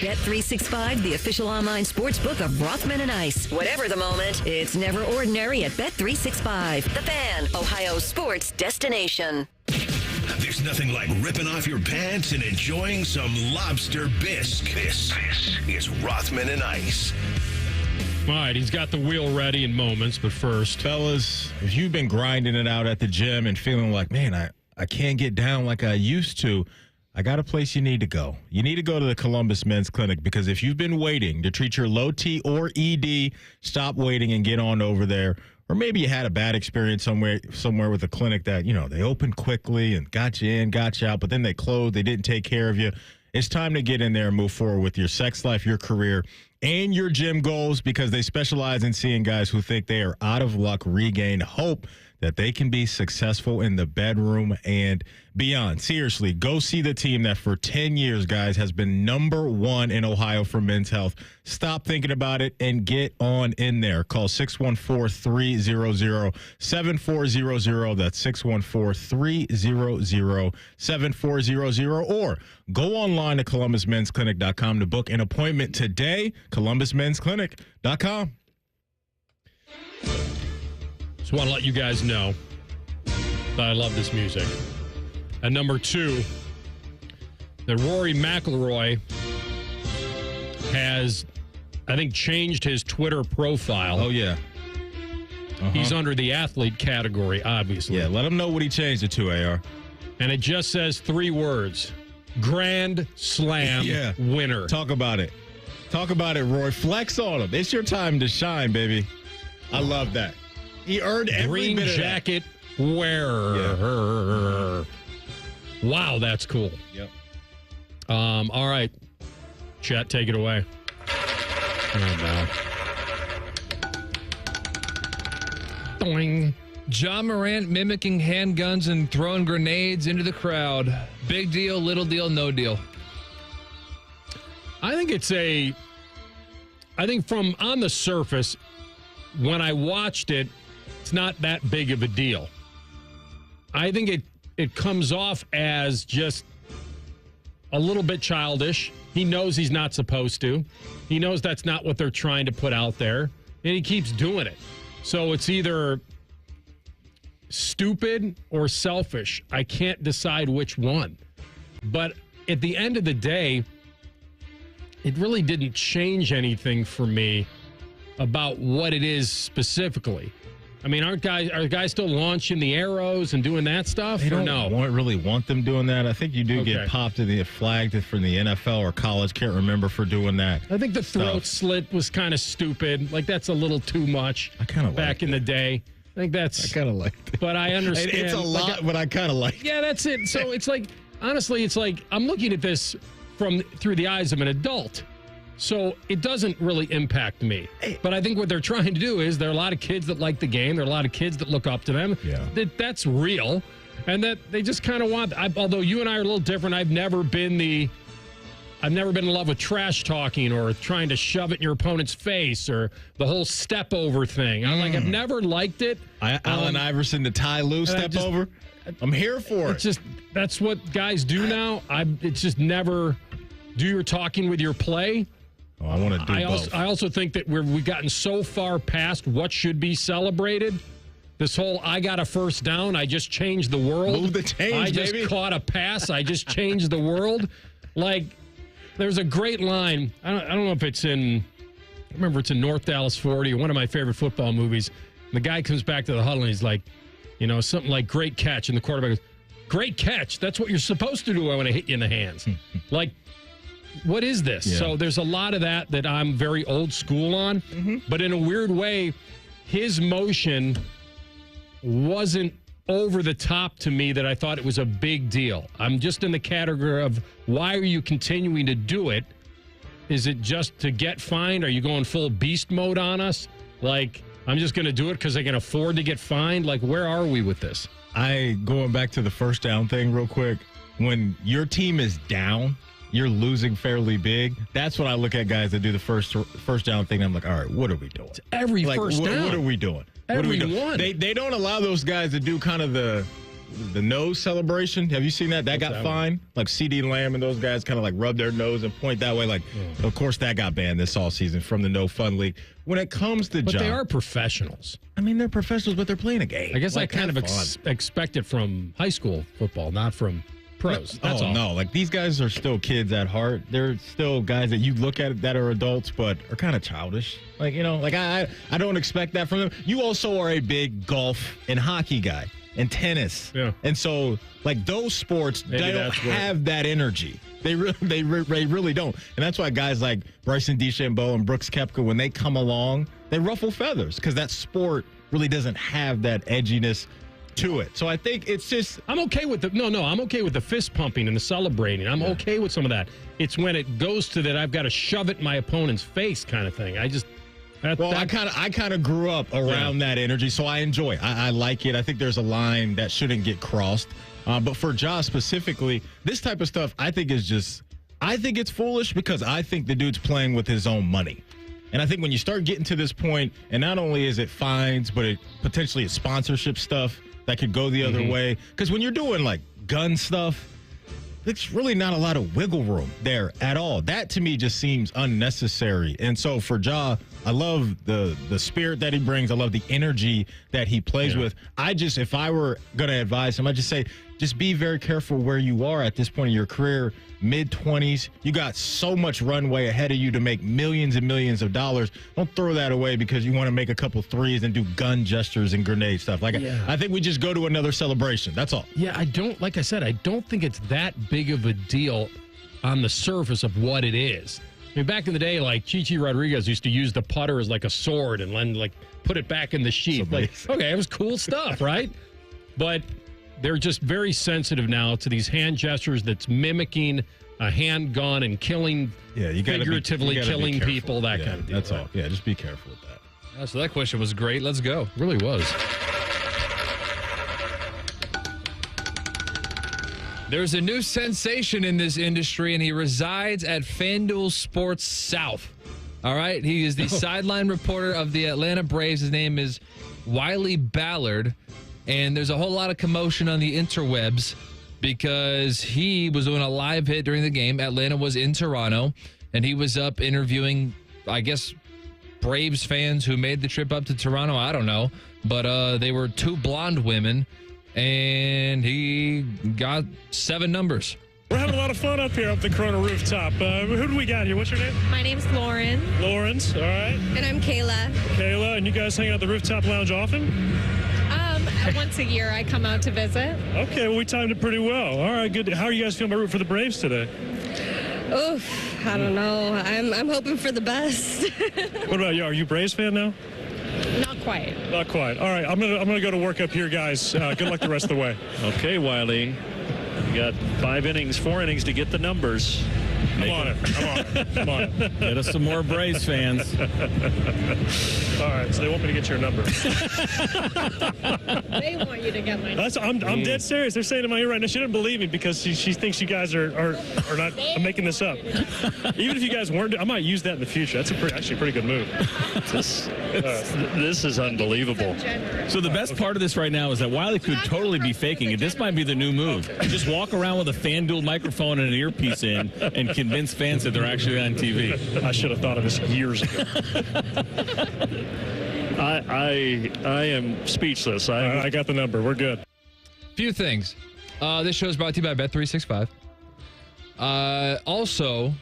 Bet365, the official online sports book of Rothman and Ice. Whatever the moment, it's never ordinary at Bet365. The Fan, Ohio's sports destination. There's nothing like ripping off your pants and enjoying some lobster bisque. This is Rothman and Ice. All right, he's got the wheel ready in moments, but first. Fellas, if you've been grinding it out at the gym and feeling like, man, I can't get down like I used to, I got a place you need to go. You need to go to the Columbus Men's Clinic, because if you've been waiting to treat your low T or ED, stop waiting and get on over there. Or maybe you had a bad experience somewhere with a clinic that, they opened quickly and got you in, got you out, but then they closed, they didn't take care of you. It's time to get in there and move forward with your sex life, your career, and your gym goals, because they specialize in seeing guys who think they are out of luck regain hope that they can be successful in the bedroom and beyond. Seriously, go see the team that for 10 years, guys, has been number one in Ohio for men's health. Stop thinking about it and get on in there. Call 614-300-7400. That's 614-300-7400. Or go online to columbusmensclinic.com to book an appointment today. columbusmensclinic.com. Just want to let you guys know that I love this music. At number 2, that Rory McIlroy has, I think, changed his Twitter profile. Oh, yeah. He's under the athlete category, obviously. Yeah, let him know what he changed it to, AR. And it just says 3 words. Grand Slam winner. Talk about it. Talk about it, Roy. Flex on him. It's your time to shine, baby. I love that. He earned every green bit of jacket wearer. Yeah. Wow, that's cool. Yep. All right. Chet, take it away. Oh, no. Boing. John Morant mimicking handguns and throwing grenades into the crowd. Big deal, little deal, no deal. I think from on the surface, when I watched it, it's not that big of a deal. I think it comes off as just a little bit childish. He knows he's not supposed to. He knows that's not what they're trying to put out there, and he keeps doing it. So it's either stupid or selfish. I can't decide which one. But at the end of the day, it really didn't change anything for me about what it is specifically. I mean, are guys still launching the arrows and doing that stuff? They don't no? really want them doing that. I think you do get popped in the flagged from the NFL or college. Can't remember for doing that. I think the throat slit was kind of stupid. Like, that's a little too much. I kind of back in the day. I think that's. I kind of liked it. But I understand. It's a lot, but I kind of like it. Yeah, that's it. So it's like, honestly, it's like I'm looking at this through the eyes of an adult. So it doesn't really impact me. But I think what they're trying to do is there are a lot of kids that like the game. There are a lot of kids that look up to them. Yeah. That's real. And that they just kind of want, although you and I are a little different, I've never been in love with trash talking or trying to shove it in your opponent's face or the whole step over thing. I've never liked it. Allen Iverson, the Ty Lue step over. I'm here for it. It's just, that's what guys do now. It's just never do your talking with your play. Oh, I want to do both. I also think that we've gotten so far past what should be celebrated. This whole I got a first down, I just changed the world. Move the chains, I just baby. caught a pass, I just changed the world. Like, there's a great line. I don't know if it's I remember it's in North Dallas 40, one of my favorite football movies. The guy comes back to the huddle and he's like, something like great catch. And the quarterback goes, great catch. That's what you're supposed to do when I hit you in the hands. Like, what is this? Yeah. So there's a lot of that I'm very old school on. Mm-hmm. But in a weird way, his motion wasn't over the top to me that I thought it was a big deal. I'm just in the category of why are you continuing to do it? Is it just to get fined? Are you going full beast mode on us? Like, I'm just going to do it because I can afford to get fined? Like, where are we with this? Going back to the first down thing real quick. When your team is down, you're losing fairly big. That's when I look at guys that do the first down thing. I'm like, all right, what are we doing? It's every first down. What are we doing? Everyone. They don't allow those guys to do kind of the nose celebration. Have you seen that? That got fined. Like CeeDee Lamb and those guys kind of like rub their nose and point that way. Like, of course, that got banned this all season from the No Fun League. When it comes to But they are professionals. I mean, they're professionals, but they're playing a game. I guess like, I kind of expect it from high school football, not from pros. That's all. No, like these guys are still kids at heart. They're still guys that you look at that are adults, but are kind of childish. Like, I don't expect that from them. You also are a big golf and hockey guy and tennis. Yeah. And so, like, those sports, Maybe they don't have that energy. They really don't. And that's why guys like Bryson DeChambeau and Brooks Koepka, when they come along, they ruffle feathers because that sport really doesn't have that edginess to it. So I think it's just I'm okay with I'm okay with the fist pumping and the celebrating. I'm okay with some of that. It's when it goes to that I've got to shove it in my opponent's face kind of thing. I kind of grew up around that energy, so I enjoy it. I like it. I think there's a line that shouldn't get crossed. But for Josh specifically, this type of stuff I think it's foolish because I think the dude's playing with his own money. And I think when you start getting to this point, and not only is it fines, but it potentially is sponsorship stuff that could go the other way. Because when you're doing like gun stuff, it's really not a lot of wiggle room there at all. That to me just seems unnecessary. And so for Ja, I love the spirit that he brings. I love the energy that he plays with. If I were going to advise him, I'd just say, just be very careful where you are at this point in your career, mid-20s. You got so much runway ahead of you to make millions and millions of dollars. Don't throw that away because you want to make a couple threes and do gun gestures and grenade stuff. I think we just go to another celebration. That's all. Yeah, I don't think it's that big of a deal on the surface of what it is. I mean, back in the day, like Chichi Rodriguez used to use the putter as like a sword and then like put it back in the sheath. Like, okay, it was cool stuff, right? But they're just very sensitive now to these hand gestures that's mimicking a handgun and killing, figuratively killing people, that kind of deal. That's all. Yeah, just be careful with that. So that question was great. Let's go. It really was. There's a new sensation in this industry, and he resides at FanDuel Sports South. All right? He is the sideline reporter of the Atlanta Braves. His name is Wiley Ballard. And there's a whole lot of commotion on the interwebs because he was doing a live hit during the game. Atlanta was in Toronto, and he was up interviewing, I guess, Braves fans who made the trip up to Toronto. I don't know. But they were two blonde women, and he got 7 numbers. We're having a lot of fun up here up the Corona rooftop. Who do we got here? What's your name? My name's Lauren. Lawrence, all right. And I'm Kayla. Kayla, and you guys hang out at the rooftop lounge often? Once a year I come out to visit. Okay, well, we timed it pretty well. All right, good. How are you guys feeling about rooting for the Braves today? Oof, I don't know. I'm hoping for the best. What about you? Are you a Braves fan now? Not quite. Not quite. All right, I'm gonna go to work up here, guys. Good luck the rest of the way. Okay, Wiley. You got 4 innings to get the numbers. I'm on it. Get us some more Braves fans. All right, so they want me to get your number. They want you to get my number. I'm dead serious. They're saying in my ear right now, she doesn't believe me because she thinks you guys are not. I'm making this up. Even if you guys weren't, I might use that in the future. That's actually a pretty good move. This is unbelievable. So the best part of this right now is that Wiley could totally be faking it. This might be the new move. Just walk around with a FanDuel microphone and an earpiece in and convince fans that they're actually on TV. I should have thought of this years ago. I am speechless. I got the number. We're good. Few things. This show is brought to you by Bet365. Also,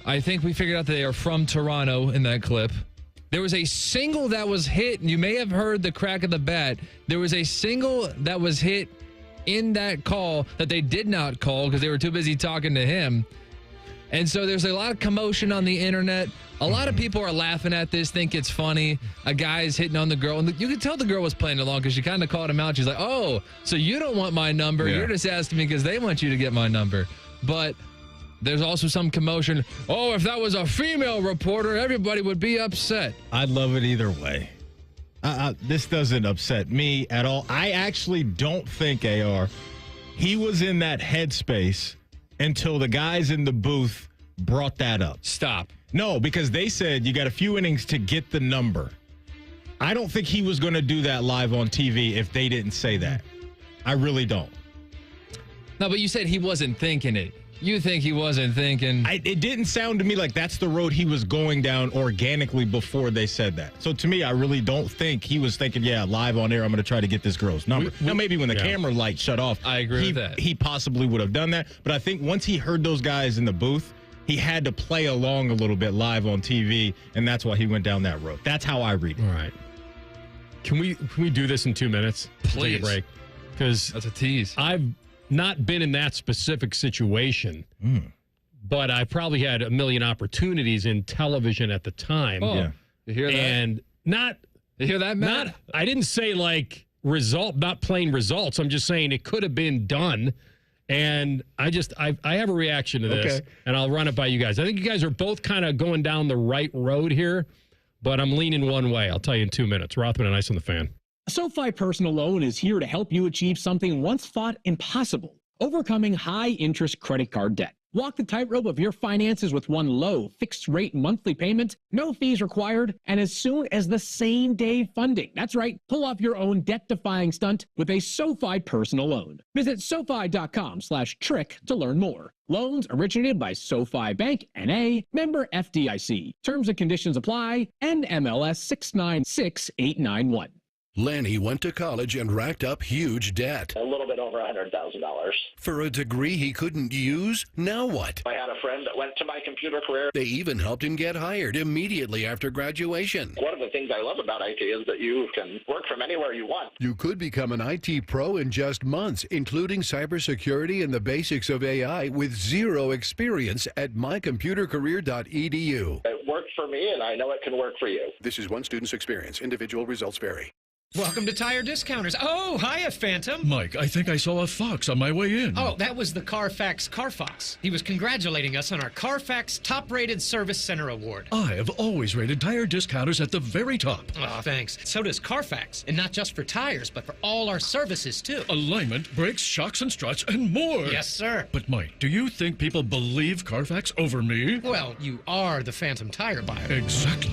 I think we figured out that they are from Toronto in that clip. There was a single that was hit, and you may have heard the crack of the bat. There was a single that was hit in that call that they did not call because they were too busy talking to him. And so there's a lot of commotion on the internet. A lot of people are laughing at this, think it's funny. A guy's hitting on the girl. And you could tell the girl was playing along because she kind of called him out. She's like, oh, so you don't want my number. Yeah. You're just asking me because they want you to get my number. But there's also some commotion. Oh, if that was a female reporter, everybody would be upset. I'd love it either way. This doesn't upset me at all. I actually don't think, AR, he was in that headspace until the guys in the booth brought that up. Stop. No, because they said you got a few innings to get the number. I don't think he was going to do that live on TV if they didn't say that. I really don't. No, but you said he wasn't thinking it. You think he wasn't thinking. It didn't sound to me like that's the road he was going down organically before they said that. So to me, I really don't think he was thinking, yeah, live on air, I'm going to try to get this girl's number. Now, maybe when the camera light shut off, I agree with that. He possibly would have done that. But I think once he heard those guys in the booth, he had to play along a little bit live on TV, and that's why he went down that road. That's how I read it. All right. Can we do this in 2 minutes? Please. Take a break. Because that's a tease. I've not been in that specific situation, but I probably had a million opportunities in television at the time. Oh, yeah. You hear that? And You hear that, Matt? I didn't say like not plain results. I'm just saying it could have been done. And I have a reaction to this, and I'll run it by you guys. I think you guys are both kind of going down the right road here, but I'm leaning one way. I'll tell you in 2 minutes. Rothman and Ice on the Fan. SoFi Personal Loan is here to help you achieve something once thought impossible: overcoming high-interest credit card debt. Walk the tightrope of your finances with one low, fixed-rate monthly payment, no fees required, and as soon as the same-day funding. That's right. Pull off your own debt-defying stunt with a SoFi Personal Loan. Visit SoFi.com/trick to learn more. Loans originated by SoFi Bank, N.A., member FDIC. Terms and conditions apply. NMLS 696891. Lanny went to college and racked up huge debt. A little bit over $100,000. For a degree he couldn't use? Now what? I had a friend that went to my computer career. They even helped him get hired immediately after graduation. One of the things I love about IT is that you can work from anywhere you want. You could become an IT pro in just months, including cybersecurity and the basics of AI with zero experience at mycomputercareer.edu. It worked for me, and I know it can work for you. This is one student's experience. Individual results vary. Welcome to Tire Discounters. Oh, hiya, Phantom. Mike, I think I saw a fox on my way in. Oh, that was the Carfax Carfox. He was congratulating us on our Carfax Top-Rated Service Center Award. I have always rated Tire Discounters at the very top. Oh, thanks. So does Carfax. And not just for tires, but for all our services, too. Alignment, brakes, shocks, and struts, and more. Yes, sir. But, Mike, do you think people believe Carfax over me? Well, you are the Phantom tire buyer. Exactly.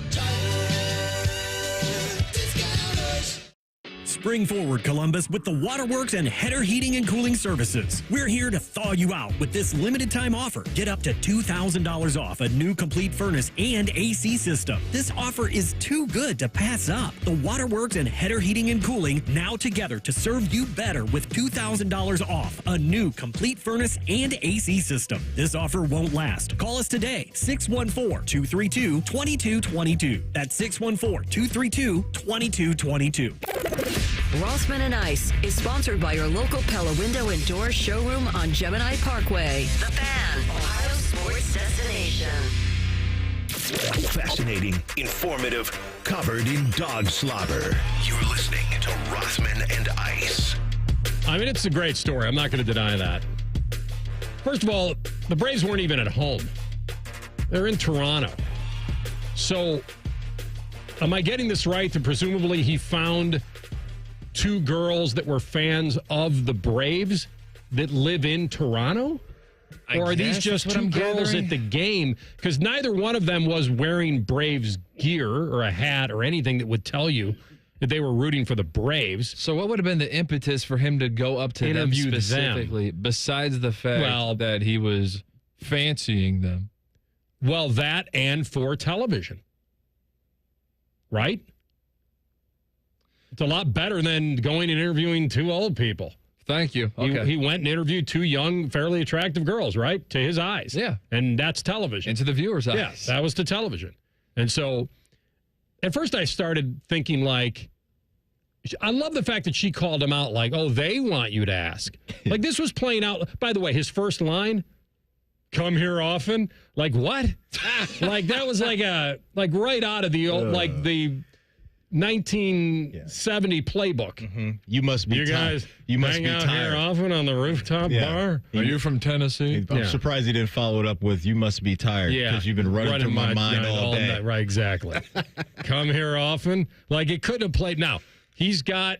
Spring forward, Columbus, with the Waterworks and Header Heating and Cooling Services. We're here to thaw you out with this limited time offer. Get up to $2,000 off a new complete furnace and AC system. This offer is too good to pass up. The Waterworks and Header Heating and Cooling now together to serve you better with $2,000 off a new complete furnace and AC system. This offer won't last. Call us today, 614-232-2222. That's 614-232-2222. Rothman and Ice is sponsored by your local Pella Window and Door showroom on Gemini Parkway. The Fan, Ohio sports destination. Fascinating, informative, covered in dog slobber. You're listening to Rothman and Ice. I mean, it's a great story. I'm not going to deny that. First of all, the Braves weren't even at home. They're in Toronto. So, am I getting this right that presumably he found two girls that were fans of the Braves that live in Toronto? Or are these just two girls at the game? Because neither one of them was wearing Braves gear or a hat or anything that would tell you that they were rooting for the Braves. So what would have been the impetus for him to go up to them specifically, besides the fact that he was fancying them? Well, that and for television. Right? It's a lot better than going and interviewing two old people. Thank you. Okay. He went and interviewed two young, fairly attractive girls, right? To his eyes. Yeah. And that's television. And to the viewer's eyes. Yeah, that was to television. And so at first I started thinking like, I love the fact that she called him out like, oh, they want you to ask. Like this was playing out. By the way, his first line, come here often. Like what? Like that was like right out of the old, like the 1970 playbook. Mm-hmm. You must be you guys you must hang be out tired here often on the rooftop bar. Are you from Tennessee? I'm surprised he didn't follow it up with you must be tired because you've been running through my mind all day. Night. Right, exactly. Come here often. Like it could have played. Now, he's got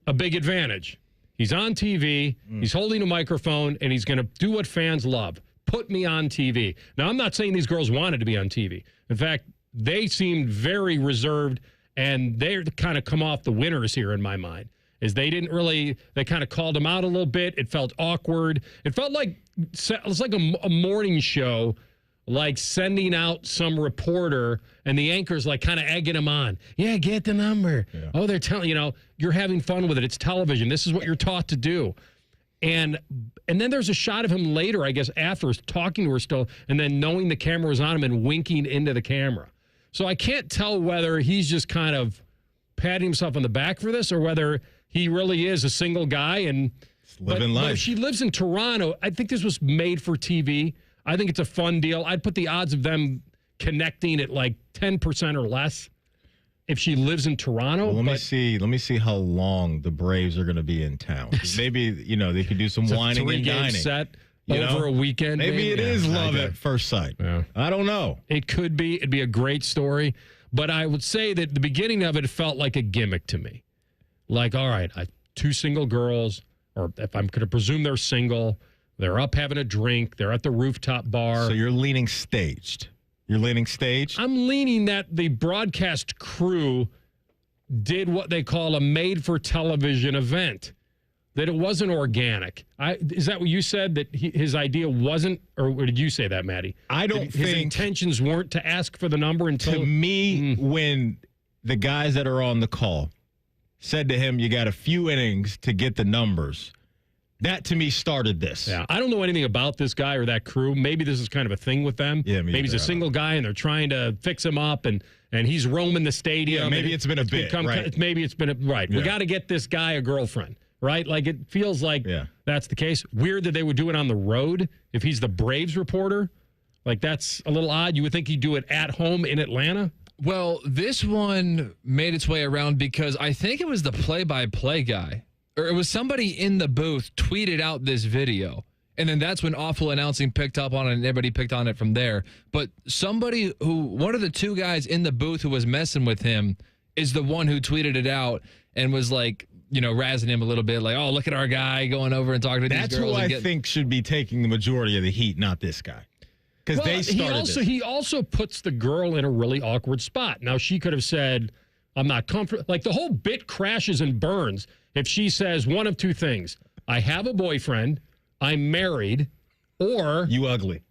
a big advantage. He's on TV, he's holding a microphone, and he's going to do what fans love. Put me on TV. Now, I'm not saying these girls wanted to be on TV. In fact, they seemed very reserved, and they're kind of come off the winners here in my mind. Is they didn't really, they kind of called him out a little bit. It felt awkward. It felt like, it was like a morning show, like sending out some reporter, and the anchor's like kind of egging him on. Yeah, get the number. Yeah. Oh, they're telling, you're having fun with it. It's television. This is what you're taught to do. And then there's a shot of him later, I guess, after talking to her still, and then knowing the camera was on him and winking into the camera. So I can't tell whether he's just kind of patting himself on the back for this or whether he really is a single guy and living life. But if she lives in Toronto, I think this was made for TV. I think it's a fun deal. I'd put the odds of them connecting at like 10% or less if she lives in Toronto. Well, let me see how long the Braves are going to be in town. Maybe they could do some whining and dining. Set over a weekend. Maybe it is love at first sight. Yeah. I don't know. It could be. It'd be a great story. But I would say that the beginning of it felt like a gimmick to me. Like, all right, two single girls, or if I'm going to presume they're single, they're up having a drink, they're at the rooftop bar. So you're leaning staged. You're leaning staged? I'm leaning that the broadcast crew did what they call a made-for-television event. That it wasn't organic. Is that what you said? That his idea wasn't, or did you say that, Maddie? I don't think his intentions weren't to ask for the number until. To me, when the guys that are on the call said to him, "You got a few innings to get the numbers," that to me started this. Yeah, I don't know anything about this guy or that crew. Maybe this is kind of a thing with them. Yeah, maybe he's a single guy and they're trying to fix him up, and he's roaming the stadium. Yeah, maybe it's been a bit. Right. Maybe it's been right. Yeah. We got to get this guy a girlfriend. Right? Like, it feels like that's the case. Weird that they would do it on the road if he's the Braves reporter. Like, that's a little odd. You would think he'd do it at home in Atlanta. Well, this one made its way around because I think it was the play-by-play guy, or it was somebody in the booth tweeted out this video. And then that's when Awful Announcing picked up on it, and everybody picked on it from there. But one of the two guys in the booth who was messing with him is the one who tweeted it out and was like, razzing him a little bit, like, oh, look at our guy going over and talking to these girls. That's who I think should be taking the majority of the heat, not this guy. Because they started this. He also puts the girl in a really awkward spot. Now, she could have said, I'm not comfortable. Like, the whole bit crashes and burns if she says one of two things. I have a boyfriend, I'm married, or... You ugly.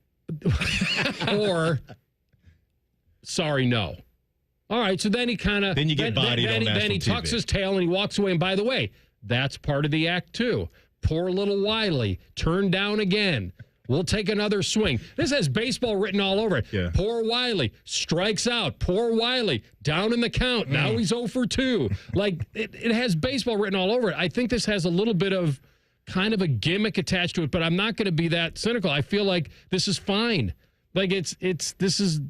Or, sorry, no. All right, so then he kind of... Then you get bodied on national Then he tucks TV. his tail and he walks away. And by the way, that's part of the act, too. Poor little Wiley, turned down again. We'll take another swing. This has baseball written all over it. Yeah. Poor Wiley, strikes out. Poor Wiley, down in the count. Now he's 0 for 2. Like, it has baseball written all over it. I think this has a little bit of kind of a gimmick attached to it, but I'm not going to be that cynical. I feel like this is fine. Like, this is...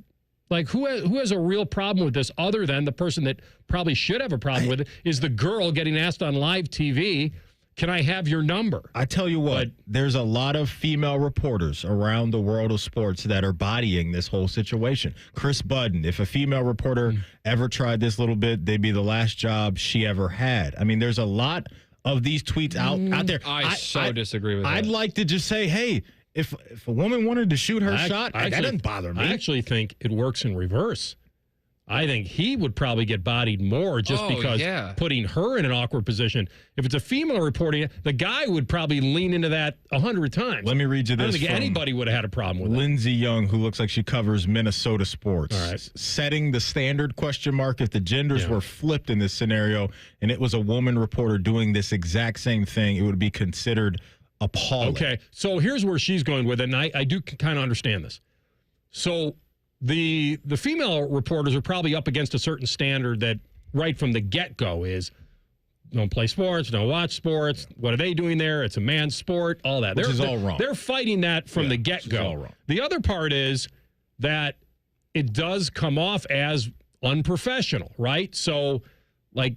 Like, who has a real problem with this other than the person that probably should have a problem with it is the girl getting asked on live TV, can I have your number? I tell you what, there's a lot of female reporters around the world of sports that are bodying this whole situation. Chris Budden, if a female reporter ever tried this little bit, they'd be the last job she ever had. I mean, there's a lot of these tweets out there. I disagree with that. I'd like to just say, hey, if a woman wanted to shoot her shot, that doesn't bother me. I actually think it works in reverse. I think he would probably get bodied more just because putting her in an awkward position. If it's a female reporting it, the guy would probably lean into that 100 times. Let me read you this. I don't think anybody would have had a problem with it. Lindsey Young, who looks like she covers Minnesota sports. All right. Setting the standard question mark if the genders were flipped in this scenario and it was a woman reporter doing this exact same thing, it would be considered appalling. Okay, so here's where she's going with it, and I do kind of understand this. So the female reporters are probably up against a certain standard that right from the get-go is don't play sports, don't watch sports. What are they doing there? It's a man's sport, all that. Which is all wrong. They're fighting that from the get-go. all wrong. The other part is that it does come off as unprofessional, right? So, like,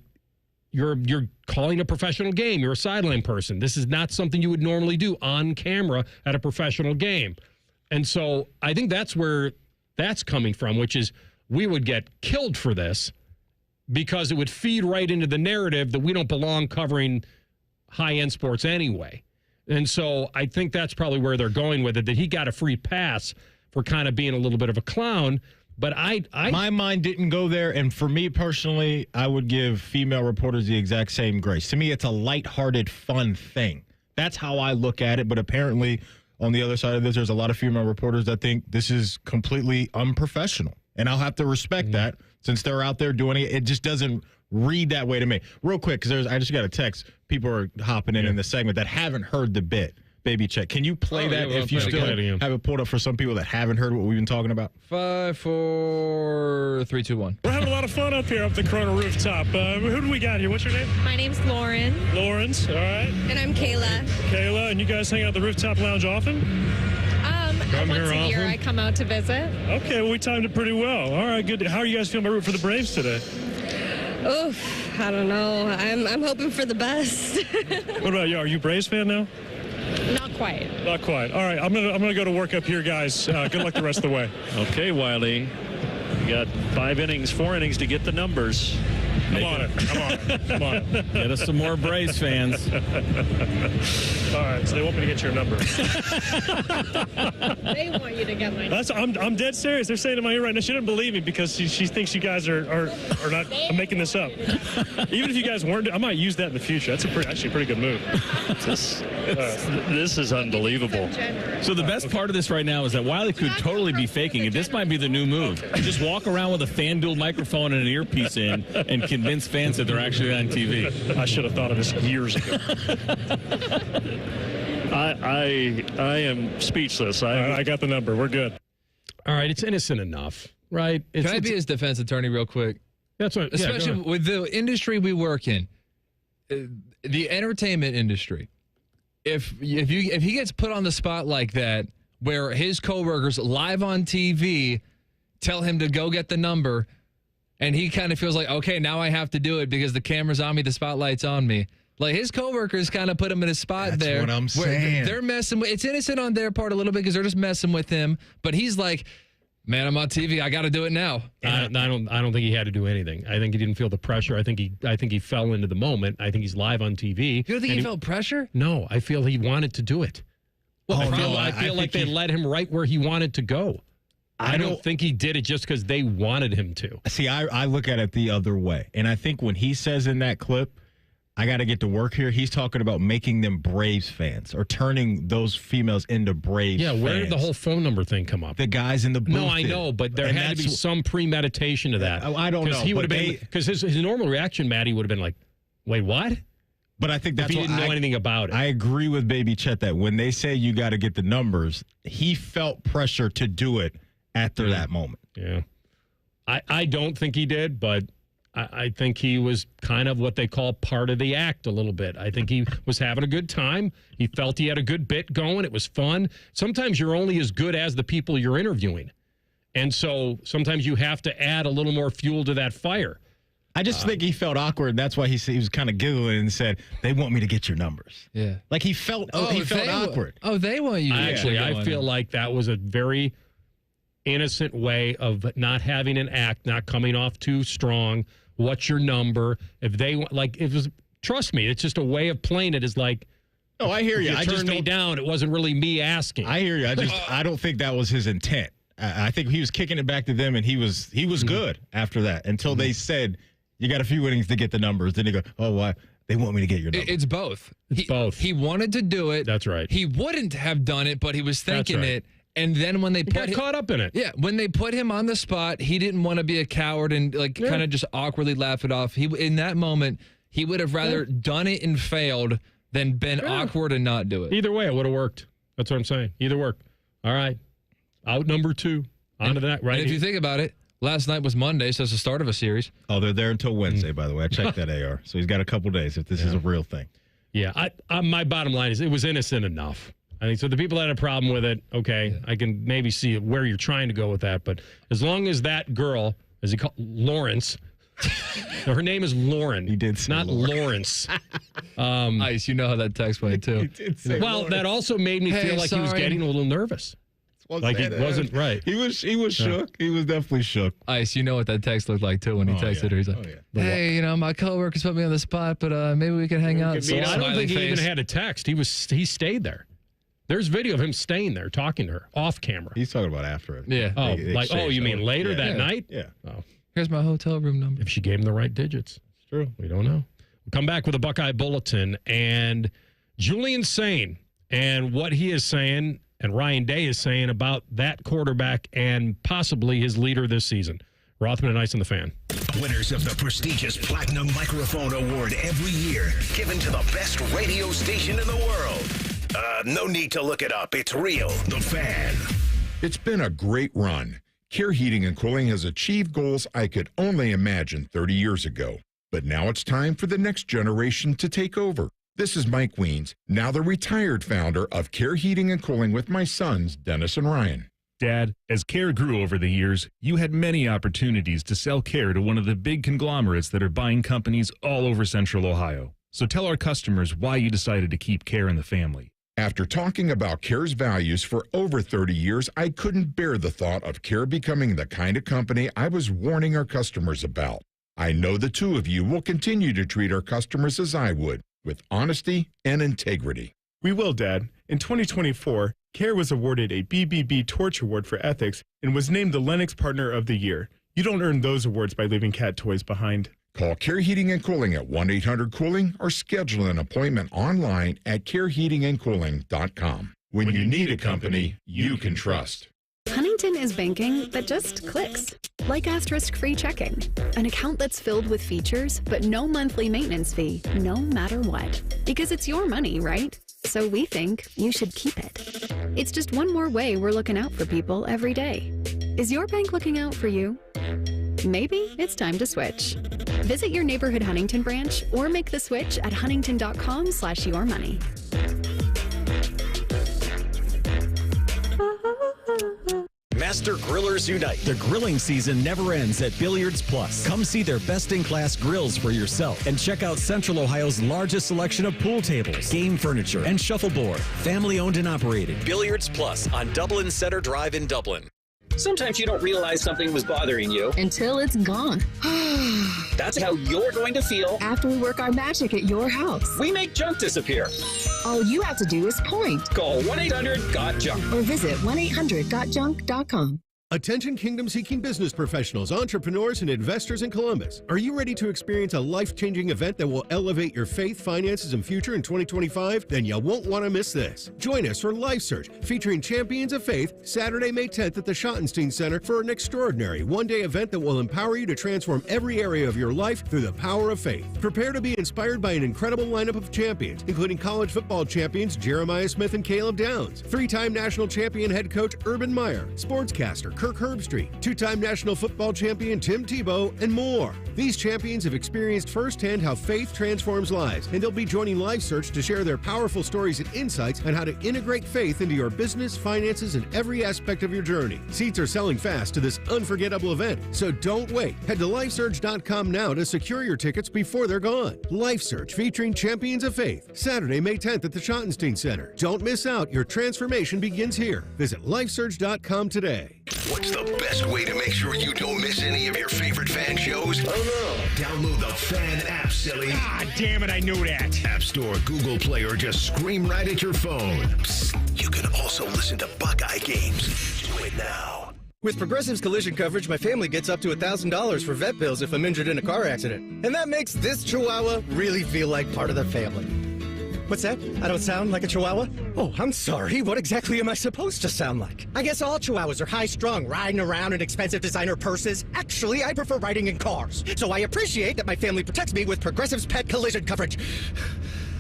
you're calling a professional game. You're a sideline person. This is not something you would normally do on camera at a professional game. And so I think that's where that's coming from, which is we would get killed for this because it would feed right into the narrative that we don't belong covering high-end sports anyway. And so I think that's probably where they're going with it, that he got a free pass for kind of being a little bit of a clown. But my mind didn't go there, and for me personally, I would give female reporters the exact same grace. To me, it's a lighthearted, fun thing. That's how I look at it, but apparently on the other side of this, there's a lot of female reporters that think this is completely unprofessional, and I'll have to respect that since they're out there doing it. It just doesn't read that way to me. Real quick, because I just got a text. People are hopping in the segment that haven't heard the bit. Baby check. Can you play that if you still have it pulled up for some people that haven't heard what we've been talking about? 5, 4, 3, 2, 1. We're having a lot of fun up here up the Corona rooftop. Who do we got here? What's your name? My name's Lauren. Lawrence, all right. And I'm Kayla. Kayla, and you guys hang out at the rooftop lounge often? Once a year I come out to visit. Okay, well, we timed it pretty well. All right, good. How are you guys feeling about rooting for the Braves today? Oof, I don't know. I'm hoping for the best. What about you? Are you a Braves fan now? Not quite. Not quite. All right, I'm gonna go to work up here, guys. Good luck the rest of the way. Okay, Wiley. You got 4 innings to get the numbers. I'm on it. Get us some more Braves fans. All right, so they want me to get your number. They want you to get my number. I'm dead serious. They're saying to my ear right now, she doesn't believe me because she thinks you guys are not. I'm making this up. Even if you guys weren't, I might use that in the future. That's actually a pretty good move. This is unbelievable. So the best part of this right now is that Wiley could totally be faking it. This might be the new move. Just walk around with a FanDuel microphone and an earpiece in and convince fans that they're actually on TV. I should have thought of this years ago. I am speechless. I got the number. We're good. All right, it's innocent enough, right? Can I be his defense attorney real quick? That's what, especially with the industry we work in, the entertainment industry. If he gets put on the spot like that, where his coworkers live on TV tell him to go get the number, and he kind of feels like, okay, now I have to do it because the camera's on me, the spotlight's on me. Like, his coworkers kind of put him in a spot there. That's what I'm saying. They're messing with. It's innocent on their part a little bit because they're just messing with him. But he's like, man, I'm on TV. I got to do it now. I don't think he had to do anything. I think he didn't feel the pressure. I think he fell into the moment. I think he's live on TV. You don't think he felt pressure? No, I feel he wanted to do it. Well, I feel like they led him right where he wanted to go. I don't think he did it just because they wanted him to. See, I look at it the other way. And I think when he says in that clip, I got to get to work here, he's talking about making them Braves fans or turning those females into Braves fans. Yeah, where did the whole phone number thing come up? The guys in the booth. No, I know, but there had to be some premeditation to that. I don't know. He would have been, because his normal reaction, Maddie, would have been like, wait, what? But I think that's if he didn't know anything about it. I agree with Baby Chet that when they say you got to get the numbers, he felt pressure to do it after that moment. Yeah. I don't think he did, but I think he was kind of what they call part of the act a little bit. I think he was having a good time. He felt he had a good bit going. It was fun. Sometimes you're only as good as the people you're interviewing. And so sometimes you have to add a little more fuel to that fire. I just think he felt awkward. That's why he was kind of giggling and said, they want me to get your numbers. Yeah. Like he felt awkward. They want you. Actually, I feel like that was a very innocent way of not having an act, not coming off too strong. What's your number? If they like, it was, trust me, it's just a way of playing it is like, oh, I hear you. I just turned me down. It wasn't really me asking. I hear you. I don't think that was his intent. I think he was kicking it back to them, and he was good after that until they said, you got a few innings to get the numbers. Then they go, oh, why? They want me to get your numbers. It's both. It's both. He wanted to do it. That's right. He wouldn't have done it, but he was thinking it. And then when they got caught up in it. Yeah, when they put him on the spot, he didn't want to be a coward and kind of just awkwardly laugh it off. In that moment, he would have rather done it and failed than been awkward and not do it. Either way, it would have worked. That's what I'm saying. Either worked. All right. Out number 2. On to that, right? And if you think about it, last night was Monday, so it's the start of a series. Oh, they're there until Wednesday, by the way. I checked that AR. So he's got a couple days if this is a real thing. Yeah. My bottom line is it was innocent enough. I think so. The people that had a problem with it, okay, I can maybe see where you're trying to go with that. But as long as that girl, as he called Lawrence, her name is Lauren. He did say not Lawrence. Ice, you know how that text went too. He did say Lawrence. That also made me feel like he was getting a little nervous. Like it wasn't right. He was shook. He was definitely shook. Ice, you know what that text looked like too when he texted her. He's like, "Hey, my coworkers put me on the spot, but maybe we can hang out." I don't think he even had a text. He stayed there. There's video of him staying there talking to her off camera. He's talking about after it. Yeah. Oh, you mean later that night? Yeah. Oh. Here's my hotel room number. If she gave him the right digits. It's true. We don't know. We'll come back with a Buckeye Bulletin and Julian Sain and what he is saying and Ryan Day is saying about that quarterback and possibly his leader this season. Rothman and Ice on the Fan. Winners of the prestigious Platinum Microphone Award every year, given to the best radio station in the world. No need to look it up. It's real. The Fan. It's been a great run. Care Heating and Cooling has achieved goals I could only imagine 30 years ago. But now it's time for the next generation to take over. This is Mike Weens, now the retired founder of Care Heating and Cooling with my sons, Dennis and Ryan. Dad, as Care grew over the years, you had many opportunities to sell Care to one of the big conglomerates that are buying companies all over Central Ohio. So tell our customers why you decided to keep Care in the family. After talking about Care's values for over 30 years, I couldn't bear the thought of Care becoming the kind of company I was warning our customers about. I know the two of you will continue to treat our customers as I would, with honesty and integrity. We will, Dad. In 2024, Care was awarded a BBB Torch Award for Ethics and was named the Lennox Partner of the Year. You don't earn those awards by leaving cat toys behind. Call Care Heating and Cooling at 1-800-COOLING or schedule an appointment online at careheatingandcooling.com. When you need a company you can trust. Huntington is banking that just clicks. Like asterisk-free checking. An account that's filled with features, but no monthly maintenance fee, no matter what. Because it's your money, right? So we think you should keep it. It's just one more way we're looking out for people every day. Is your bank looking out for you? Maybe it's time to switch. Visit your neighborhood Huntington branch or make the switch at huntington.com/yourmoney. Master Grillers Unite. The grilling season never ends at Billiards Plus. Come see their best-in-class grills for yourself and check out Central Ohio's largest selection of pool tables, game furniture, and shuffleboard. Family-owned and operated. Billiards Plus on Dublin Center Drive in Dublin. Sometimes you don't realize something was bothering you until it's gone. That's how you're going to feel after we work our magic at your house. We make junk disappear. All you have to do is point. Call 1-800-GOT-JUNK or visit 1-800-GOT-JUNK.com. Attention kingdom-seeking business professionals, entrepreneurs, and investors in Columbus. Are you ready to experience a life-changing event that will elevate your faith, finances, and future in 2025? Then you won't want to miss this. Join us for Life Search, featuring Champions of Faith, Saturday, May 10th at the Schottenstein Center for an extraordinary one-day event that will empower you to transform every area of your life through the power of faith. Prepare to be inspired by an incredible lineup of champions, including college football champions Jeremiah Smith and Caleb Downs, three-time national champion head coach Urban Meyer, sportscaster Kirk Herbstreit, two-time national football champion Tim Tebow, and more. These champions have experienced firsthand how faith transforms lives, and they'll be joining Life Search to share their powerful stories and insights on how to integrate faith into your business, finances, and every aspect of your journey. Seats are selling fast to this unforgettable event, so don't wait. Head to lifesearch.com now to secure your tickets before they're gone. Life Search featuring Champions of Faith, Saturday, May 10th at the Schottenstein Center. Don't miss out. Your transformation begins here. Visit lifesearch.com today. What's the best way to make sure you don't miss any of your favorite fan shows? Oh no. Download the Fan app, silly. Ah, damn it, I knew that. App Store, Google Play, or just scream right at your phone. Psst, you can also listen to Buckeye games. Do it now. With Progressive's collision coverage, my family gets up to $1,000 for vet bills if I'm injured in a car accident. And that makes this Chihuahua really feel like part of the family. What's that? I don't sound like a Chihuahua? Oh, I'm sorry. What exactly am I supposed to sound like? I guess all Chihuahuas are high-strung, riding around in expensive designer purses. Actually, I prefer riding in cars. So I appreciate that my family protects me with Progressive's pet collision coverage.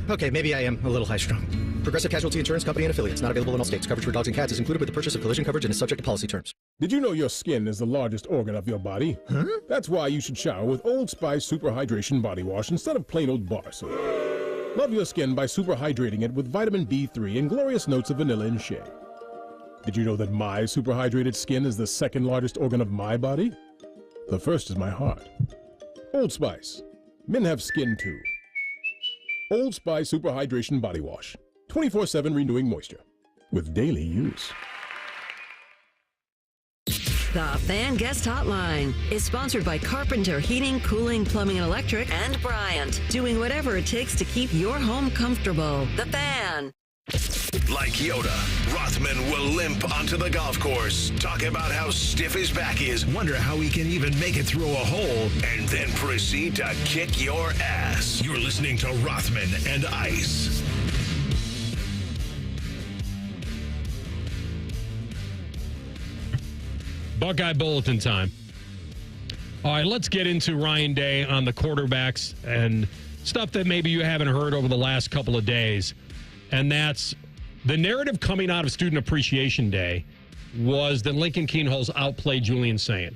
Okay, maybe I am a little high-strung. Progressive Casualty Insurance Company and Affiliates. Not available in all states. Coverage for dogs and cats is included with the purchase of collision coverage and is subject to policy terms. Did you know your skin is the largest organ of your body? Huh? That's why you should shower with Old Spice Super Hydration Body Wash instead of plain old bar soap. Love your skin by super hydrating it with vitamin B3 and glorious notes of vanilla and shea. Did you know that my super hydrated skin is the second largest organ of my body? The first is my heart. Old Spice. Men have skin too. Old Spice Super Hydration Body Wash. 24/7 renewing moisture. With daily use. The Fan Guest Hotline is sponsored by Carpenter Heating, Cooling, Plumbing, and Electric, and Bryant, doing whatever it takes to keep your home comfortable. The Fan. Like Yoda, Rothman will limp onto the golf course, talk about how stiff his back is, wonder how he can even make it through a hole, and then proceed to kick your ass. You're listening to Rothman and Ice. Buckeye Bulletin time. All right, let's get into Ryan Day on the quarterbacks and stuff that maybe you haven't heard over the last couple of days. And that's the narrative coming out of Student Appreciation Day was that Lincoln Kienholz outplayed Julian Sayin.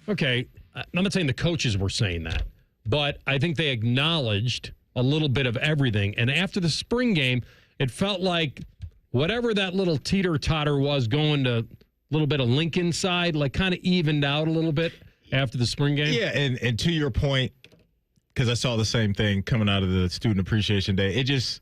Okay, I'm not saying the coaches were saying that, but I think they acknowledged a little bit of everything. And after the spring game, it felt like whatever that little teeter-totter was going to little bit of Lincoln side, like kind of evened out a little bit after the spring game. Yeah, and to your point, because I saw the same thing coming out of the Student Appreciation Day, it just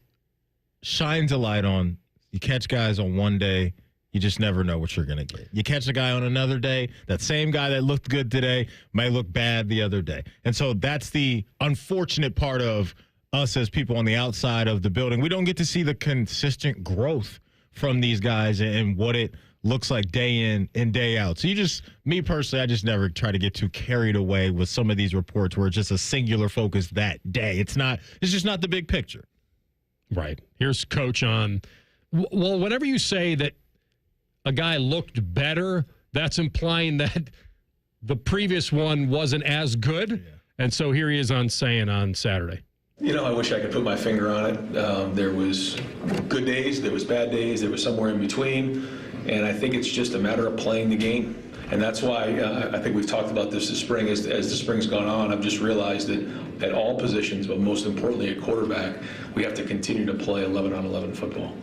shines a light on, you catch guys on one day, you just never know what you're going to get. You catch a guy on another day, that same guy that looked good today might look bad the other day. And so that's the unfortunate part of us as people on the outside of the building. We don't get to see the consistent growth from these guys and what it looks like day in and day out. So me personally, I just never try to get too carried away with some of these reports where it's just a singular focus that day. It's just not the big picture. Right. Here's Coach on, well, whenever you say that a guy looked better, that's implying that the previous one wasn't as good. Yeah. And so here he is on Sayin on Saturday. You know, I wish I could put my finger on it. There was good days, there was bad days, there was somewhere in between. And I think it's just a matter of playing the game. And that's why I think we've talked about this spring. As the spring's gone on, I've just realized that at all positions, but most importantly at quarterback, we have to continue to play 11-on-11 football.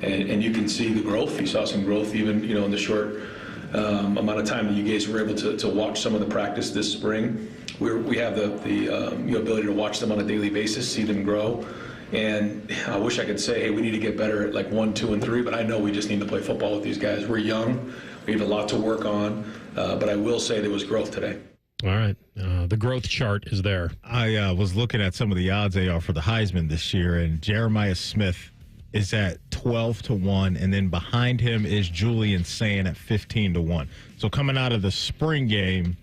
And you can see the growth. You saw some growth even, in the short amount of time that you guys were able to watch some of the practice this spring. We have the ability to watch them on a daily basis, see them grow. And I wish I could say, hey, we need to get better at like 1, 2, and 3, but I know we just need to play football with these guys. We're young. We have a lot to work on, but I will say there was growth today. All right. The growth chart is there. I was looking at some of the odds they are for the Heisman this year, and Jeremiah Smith is at 12-1, and then behind him is Julian Sand at 15-1. So coming out of the spring game,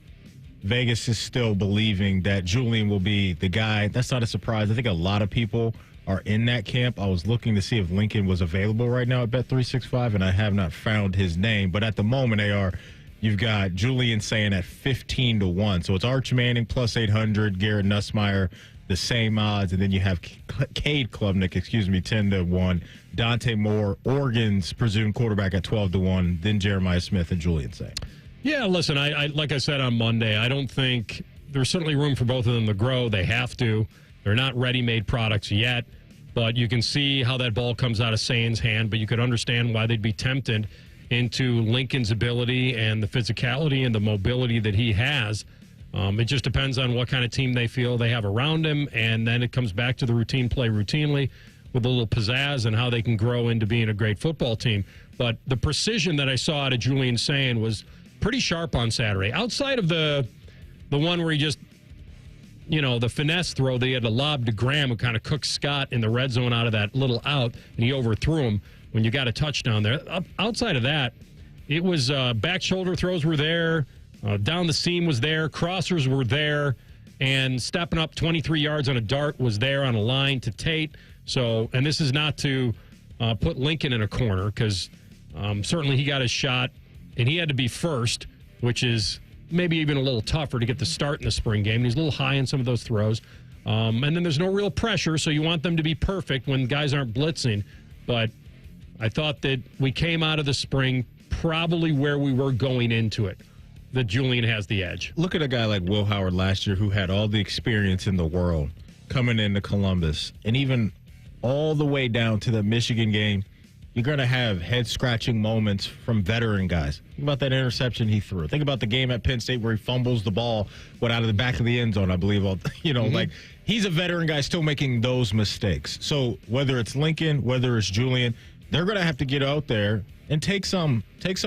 Vegas is still believing that Julian will be the guy. That's not a surprise. I think a lot of people are in that camp. I was looking to see if Lincoln was available right now at Bet365, and I have not found his name. But at the moment, you've got Julian Sand at 15-1. So it's Arch Manning plus 800, Garrett Nussmeier, the same odds. And then you have Cade Klubnik, 10-1. Dante Moore, Oregon's presumed quarterback at 12-1. Then Jeremiah Smith and Julian Sand. Yeah, listen, I like I said on Monday, I don't think there's certainly room for both of them to grow. They have to. They're not ready-made products yet, but you can see how that ball comes out of Sand's hand, but you could understand why they'd be tempted into Lincoln's ability and the physicality and the mobility that he has. It just depends on what kind of team they feel they have around him, and then it comes back to the routine play routinely with a little pizzazz and how they can grow into being a great football team. But the precision that I saw out of Julian Sand was pretty sharp on Saturday. Outside of the one where he just, the finesse throw that he had to lob to Graham, who kind of cooked Scott in the red zone out of that little out, and he overthrew him when you got a touchdown there. Outside of that, it was back shoulder throws were there, down the seam was there, crossers were there, and stepping up 23 yards on a dart was there on a line to Tate. So, and this is not to put Lincoln in a corner, because certainly he got his shot, and he had to be first, which is maybe even a little tougher to get the start in the spring game. He's a little high in some of those throws. And then there's no real pressure, so you want them to be perfect when guys aren't blitzing. But I thought that we came out of the spring probably where we were going into it, that Julian has the edge. Look at a guy like Will Howard last year who had all the experience in the world coming into Columbus, and even all the way down to the Michigan game. You're going to have head-scratching moments from veteran guys. Think about that interception he threw. Think about the game at Penn State where he fumbles the ball out of the back of the end zone, I believe. Like he's a veteran guy still making those mistakes. So whether it's Lincoln, whether it's Julian, they're going to have to get out there and take some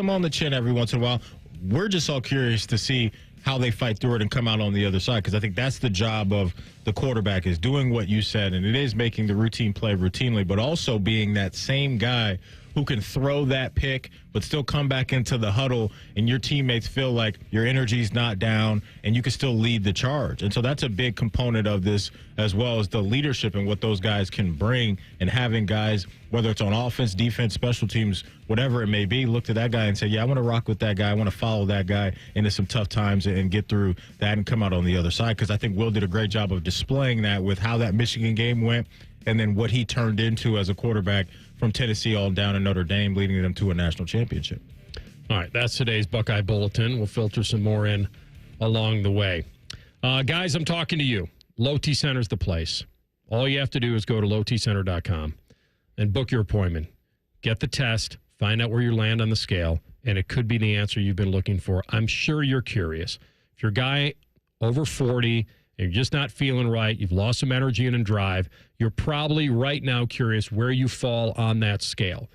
on the chin every once in a while. We're just all curious to see how they fight through it and come out on the other side, because I think that's the job of the quarterback, is doing what you said, and it is making the routine play routinely, but also being that same guy who can throw that pick but still come back into the huddle and your teammates feel like your energy's not down and you can still lead the charge. And so that's a big component of this, as well as the leadership and what those guys can bring, and having guys, whether it's on offense, defense, special teams, whatever it may be, look to that guy and say, yeah, I want to rock with that guy. I want to follow that guy into some tough times and get through that and come out on the other side. Because I think Will did a great job of displaying that with how that Michigan game went and then what he turned into as a quarterback from Tennessee all down in Notre Dame, leading them to a national championship. All right, that's today's Buckeye Bulletin. We'll filter some more in along the way. Guys, I'm talking to you. Low T Center's the place. All you have to do is go to lowtcenter.com and book your appointment. Get the test, find out where you land on the scale, and it could be the answer you've been looking for. I'm sure you're curious. If you're a guy over 40 and you're just not feeling right, you've lost some energy and drive, you're probably right now curious where you fall on that scale.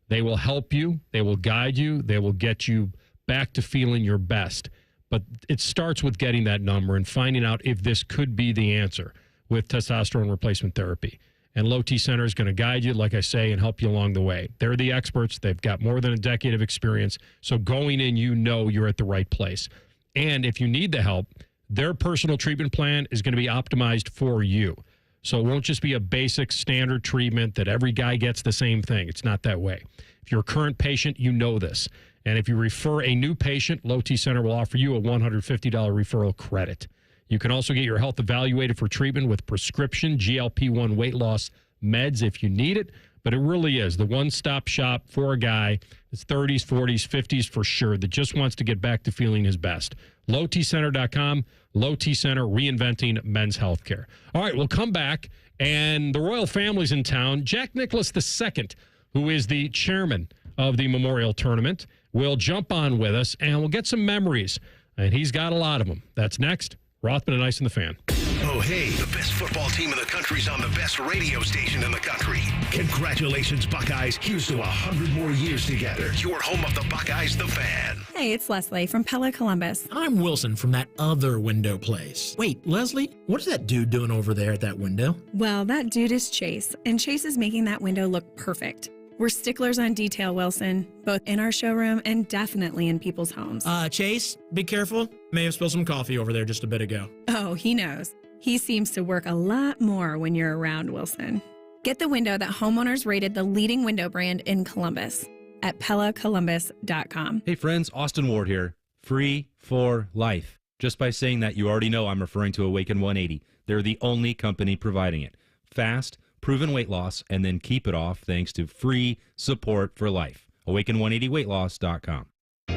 They will help you. They will guide you. They will get you back to feeling your best. But it starts with getting that number and finding out if this could be the answer with testosterone replacement therapy. And Low T Center is going to guide you, like I say, and help you along the way. They're the experts. They've got more than a decade of experience. So going in, you know you're at the right place. And if you need the help, their personal treatment plan is going to be optimized for you. So it won't just be a basic standard treatment that every guy gets the same thing. It's not that way. If you're a current patient, you know this. And if you refer a new patient, Low T Center will offer you a $150 referral credit. You can also get your health evaluated for treatment with prescription GLP-1 weight loss meds if you need it. But it really is the one-stop shop for a guy that's 30s, 40s, 50s for sure, that just wants to get back to feeling his best. LowTCenter.com, Low T Center, reinventing men's healthcare. All right, we'll come back, and the royal family's in town. Jack Nicklaus II, who is the chairman of the Memorial Tournament, will jump on with us, and we'll get some memories. And he's got a lot of them. That's next. Rothman and Ice in the Fan. Oh, hey, the best football team in the country's on the best radio station in the country. Congratulations, Buckeyes. Here's to 100 more years together. Your home of the Buckeyes, the Fan. Hey, it's Leslie from Pella Columbus. I'm Wilson from that other window place. Wait, Leslie, what is that dude doing over there at that window? Well, that dude is Chase, and Chase is making that window look perfect. We're sticklers on detail, Wilson, both in our showroom and definitely in people's homes. Chase, be careful. May have spilled some coffee over there just a bit ago. Oh, he knows. He seems to work a lot more when you're around, Wilson. Get the window that homeowners rated the leading window brand in Columbus at PellaColumbus.com. Hey friends, Austin Ward here. Free for life. Just by saying that, you already know I'm referring to Awaken 180. They're the only company providing it. Fast, proven weight loss, and then keep it off thanks to free support for life. Awaken180weightloss.com.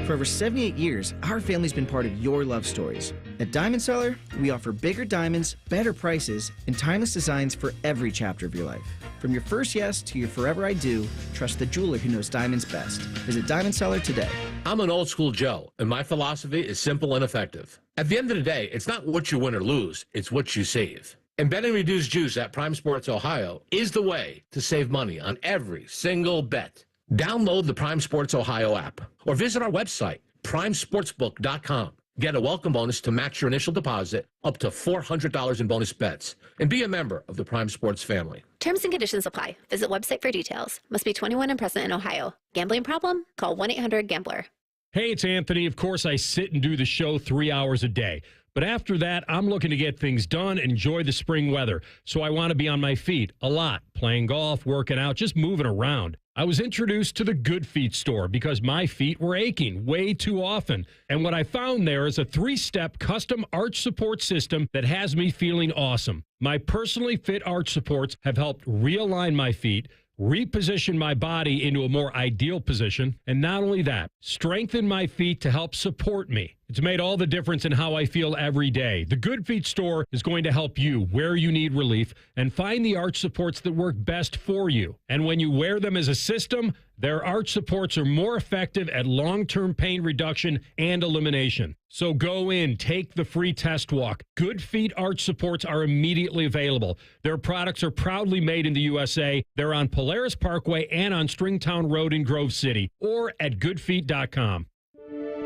For over 78 years, our family's been part of your love stories. At Diamond Seller, we offer bigger diamonds, better prices, and timeless designs for every chapter of your life. From your first yes to your forever I do, trust the jeweler who knows diamonds best. Visit Diamond Seller today. I'm an old school Joe, and my philosophy is simple and effective. At the end of the day, it's not what you win or lose, it's what you save. And betting reduced juice at Prime Sports Ohio is the way to save money on every single bet. Download the Prime Sports Ohio app or visit our website, primesportsbook.com. Get a welcome bonus to match your initial deposit up to $400 in bonus bets. And be a member of the Prime Sports family. Terms and conditions apply. Visit website for details. Must be 21 and present in Ohio. Gambling problem? Call 1-800-GAMBLER. Hey, it's Anthony. Of course, I sit and do the show 3 hours a day. But after that, I'm looking to get things done, enjoy the spring weather. So I want to be on my feet a lot, playing golf, working out, just moving around. I was introduced to the Good Feet store because my feet were aching way too often. And what I found there is a 3-step custom arch support system that has me feeling awesome. My personally fit arch supports have helped realign my feet, reposition my body into a more ideal position, and not only that, strengthen my feet to help support me. It's made all the difference in how I feel every day. The Good Feet store is going to help you where you need relief and find the arch supports that work best for you. And when you wear them as a system, their arch supports are more effective at long-term pain reduction and elimination. So go in, take the free test walk. Good Feet arch supports are immediately available. Their products are proudly made in the USA. They're on Polaris Parkway and on Stringtown Road in Grove City or at goodfeet.com.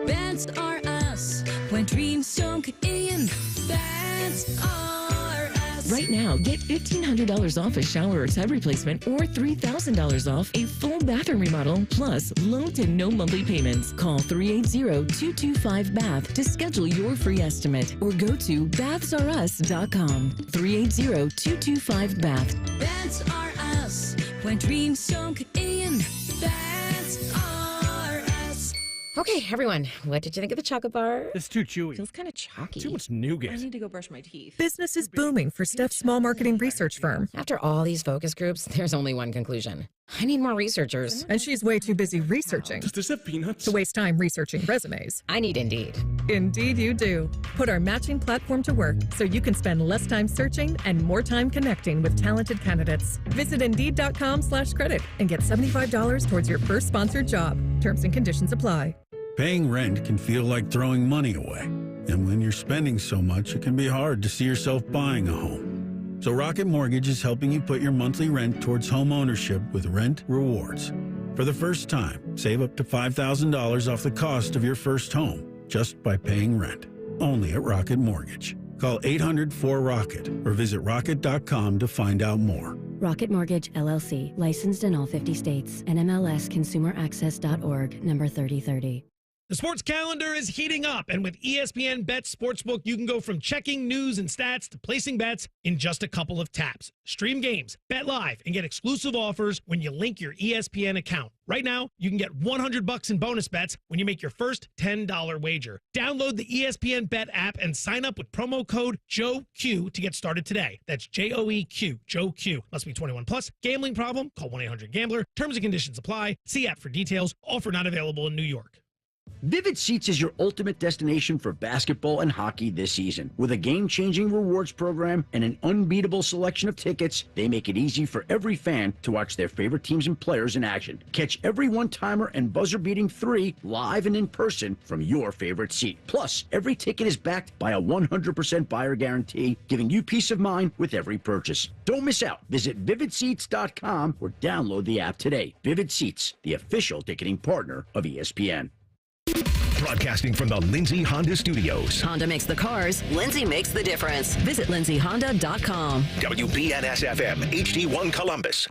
Beds are us when dreams don't get in. Beds are us. Right now, get $1,500 off a shower or tub replacement or $3,000 off a full bathroom remodel plus low to no monthly payments. Call 380-225-BATH to schedule your free estimate or go to bathsareus.com. 380-225-BATH. Beds are us when dreams don't get in. Beds are us. Okay, everyone, what did you think of the chocolate bar? It's too chewy. Feels kind of chalky. Too much nougat. I need to go brush my teeth. Business is booming for Steph's small marketing research firm. After all these focus groups, there's only one conclusion. I need more researchers. And she's way too busy researching. Does this have peanuts? To waste time researching resumes. I need Indeed. Indeed you do. Put our matching platform to work so you can spend less time searching and more time connecting with talented candidates. Visit Indeed.com/credit and get $75 towards your first sponsored job. Terms and conditions apply. Paying rent can feel like throwing money away. And when you're spending so much, it can be hard to see yourself buying a home. So Rocket Mortgage is helping you put your monthly rent towards home ownership with Rent Rewards. For the first time, save up to $5,000 off the cost of your first home just by paying rent. Only at Rocket Mortgage. Call 800-4ROCKET or visit rocket.com to find out more. Rocket Mortgage, LLC. Licensed in all 50 states. NMLSconsumeraccess.org, number 3030. The sports calendar is heating up, and with ESPN Bet Sportsbook, you can go from checking news and stats to placing bets in just a couple of taps. Stream games, bet live, and get exclusive offers when you link your ESPN account. Right now, you can get $100 in bonus bets when you make your first $10 wager. Download the ESPN Bet app and sign up with promo code JOEQ to get started today. That's JOEQ, Joe Q. Must be 21 plus. Gambling problem? Call 1-800-GAMBLER. Terms and conditions apply. See app for details. Offer not available in New York. Vivid Seats is your ultimate destination for basketball and hockey this season. With a game-changing rewards program and an unbeatable selection of tickets, they make it easy for every fan to watch their favorite teams and players in action. Catch every one-timer and buzzer-beating 3 live and in person from your favorite seat. Plus, every ticket is backed by a 100% buyer guarantee, giving you peace of mind with every purchase. Don't miss out. Visit vividseats.com or download the app today. Vivid Seats, the official ticketing partner of ESPN. Broadcasting from the Lindsay Honda Studios. Honda makes the cars. Lindsay makes the difference. Visit lindsayhonda.com. WBNS-FM, HD1 Columbus.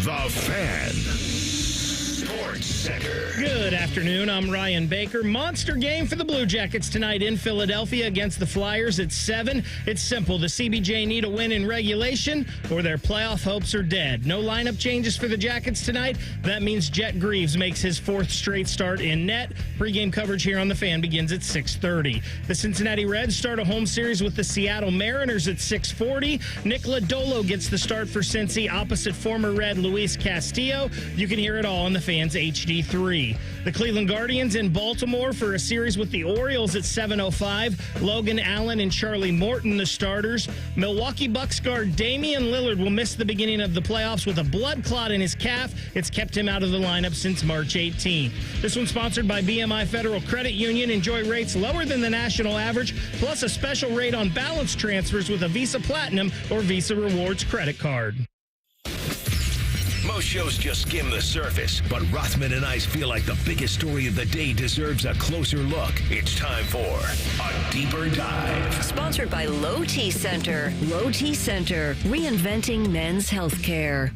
The Fan. Sports Center. Good afternoon. I'm Ryan Baker. Monster game for the Blue Jackets tonight in Philadelphia against the Flyers at 7. It's simple. The CBJ need a win in regulation or their playoff hopes are dead. No lineup changes for the Jackets tonight. That means Jet Greaves makes his 4th straight start in net. Pre-game coverage here on The Fan begins at 6:30. The Cincinnati Reds start a home series with the Seattle Mariners at 6:40. Nick Lodolo gets the start for Cincy opposite former Red Luis Castillo. You can hear it all on The Fan's HD3. The Cleveland Guardians in Baltimore for a series with the Orioles at 7:05. Logan Allen and Charlie Morton, the starters. Milwaukee Bucks guard Damian Lillard will miss the beginning of the playoffs with a blood clot in his calf. It's kept him out of the lineup since March 18th. This one's sponsored by BMI Federal Credit Union. Enjoy rates lower than the national average, plus a special rate on balance transfers with a Visa Platinum or Visa Rewards credit card. Most shows just skim the surface, but Rothman and Ice feel like the biggest story of the day deserves a closer look. It's time for a deeper dive. Sponsored by Low T Center. Low T Center, reinventing men's healthcare.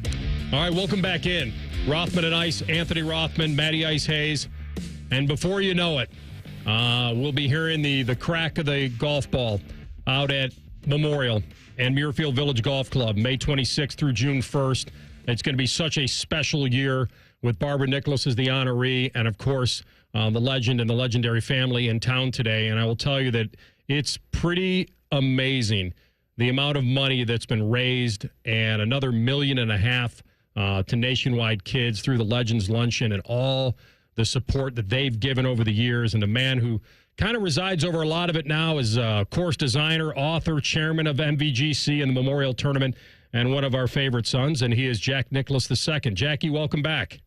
All right, welcome back in. Rothman and Ice, Anthony Rothman, Matty Ice Hayes. And before you know it, we'll be hearing the crack of the golf ball out at Memorial and Muirfield Village Golf Club, May 26th through June 1st. It's going to be such a special year with Barbara Nicholas as the honoree and, of course, the legend and the legendary family in town today. And I will tell you that it's pretty amazing the amount of money that's been raised and another $1.5 million to Nationwide Kids through the Legends Luncheon and all the support that they've given over the years. And the man who kind of resides over a lot of it now is course designer, author, chairman of MVGC and the Memorial Tournament, and one of our favorite sons, and he is Jack Nicholas II. Jackie, welcome back.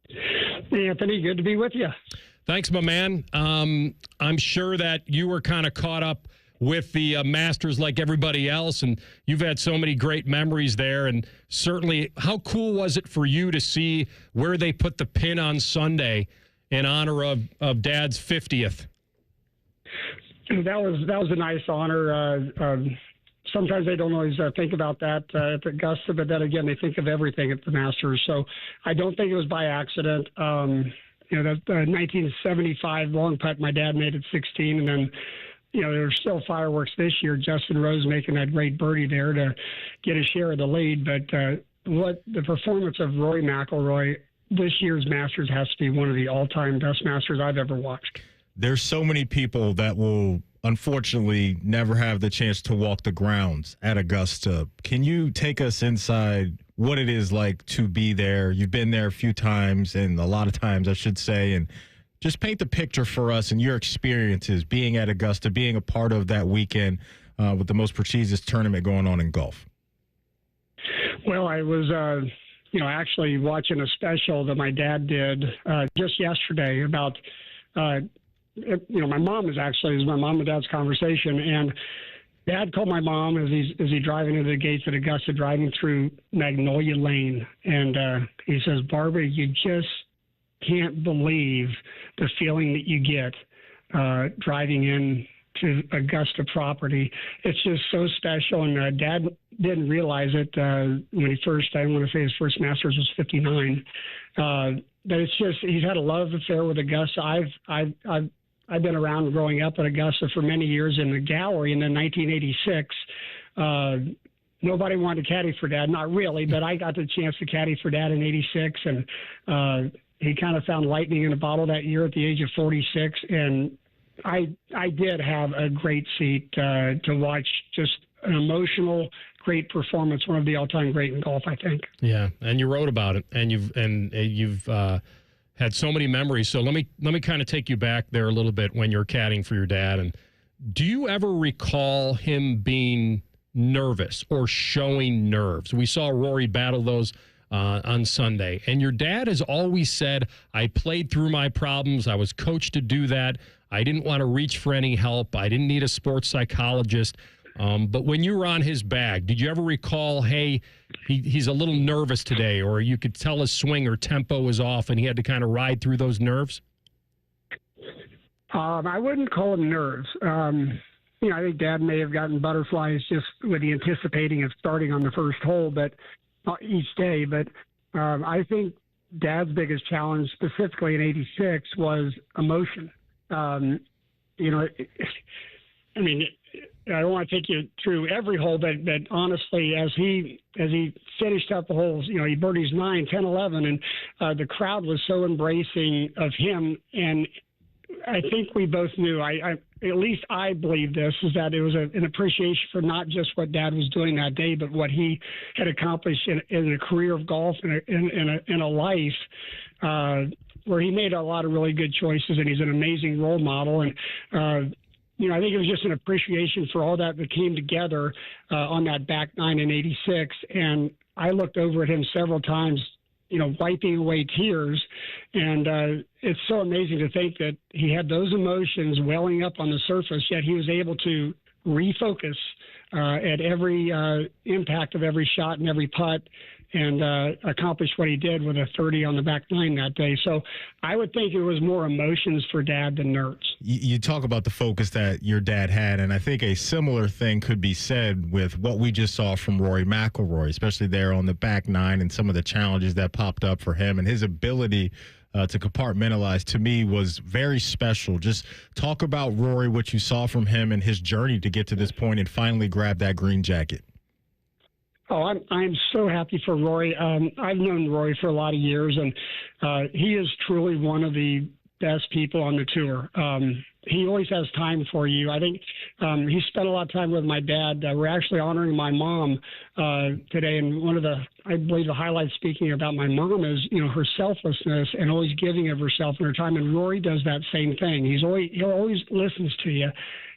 Hey, Anthony, good to be with you. Thanks, my man. I'm sure that you were kind of caught up with the Masters like everybody else, and you've had so many great memories there, and certainly how cool was it for you to see where they put the pin on Sunday in honor of Dad's 50th? That was a nice honor. Sometimes they don't always think about that at Augusta, but then again, they think of everything at the Masters. So I don't think it was by accident. That 1975 long putt my dad made at 16, and then, there were still fireworks this year. Justin Rose making that great birdie there to get a share of the lead. But what the performance of Rory McIlroy this year's Masters has to be one of the all-time best Masters I've ever watched. There's so many people that will unfortunately never have the chance to walk the grounds at Augusta. Can you take us inside what it is like to be there? You've been there a few times, and a lot of times, I should say, and just paint the picture for us and your experiences being at Augusta, being a part of that weekend with the most prestigious tournament going on in golf. Well, I was, actually watching a special that my dad did just yesterday about my mom is my mom and dad's conversation, and Dad called my mom as he's driving into the gates at Augusta, driving through Magnolia Lane, and he says, "Barbara, you just can't believe the feeling that you get driving in to Augusta property. It's just so special." And Dad didn't realize it when I want to say his first Masters was 59. But it's just, he's had a love affair with Augusta. I've been around growing up at Augusta for many years in the gallery. And in 1986, nobody wanted to caddy for Dad. Not really, but I got the chance to caddy for Dad in 86. And he kind of found lightning in a bottle that year at the age of 46. And I did have a great seat to watch, just an emotional, great performance, one of the all-time great in golf, I think. Yeah, and you wrote about it, and you've had so many memories. So let me kind of take you back there a little bit when you're caddying for your dad. And do you ever recall him being nervous or showing nerves? We saw Rory battle those on Sunday, and your dad has always said, "I played through my problems. I was coached to do that. I didn't want to reach for any help. I didn't need a sports psychologist." But when you were on his bag, did you ever recall, hey, he's a little nervous today, or you could tell his swing or tempo was off and he had to kind of ride through those nerves? I wouldn't call them nerves. I think Dad may have gotten butterflies just with the anticipating of starting on the first hole, but each day. But I think Dad's biggest challenge, specifically in '86, was emotion. You know, I mean, I don't want to take you through every hole, but honestly, as he finished up the holes, you know, he birdies 9, 10, 11, and the crowd was so embracing of him. And I think we both knew, at least I believe this, is that it was an appreciation for not just what Dad was doing that day, but what he had accomplished in a career of golf and in a life where he made a lot of really good choices, and he's an amazing role model. And, you know, I think it was just an appreciation for all that came together on that back nine in '86. And I looked over at him several times, you know, wiping away tears. And it's so amazing to think that he had those emotions welling up on the surface, yet he was able to refocus at every impact of every shot and every putt, and accomplish what he did with a 30 on the back nine that day. So I would think it was more emotions for Dad than nerves. You talk about the focus that your dad had, and I think a similar thing could be said with what we just saw from Rory McIlroy, especially there on the back nine and some of the challenges that popped up for him, and his ability to compartmentalize, to me, was very special. Just talk about Rory, what you saw from him and his journey to get to this point and finally grab that green jacket. Oh, I'm so happy for Rory. I've known Rory for a lot of years, and he is truly one of the best people on the tour. He always has time for you. I think he spent a lot of time with my dad. We're actually honoring my mom today, and one of I believe the highlights speaking about my mom is, you know, her selflessness and always giving of herself and her time. And Rory does that same thing. He always listens to you.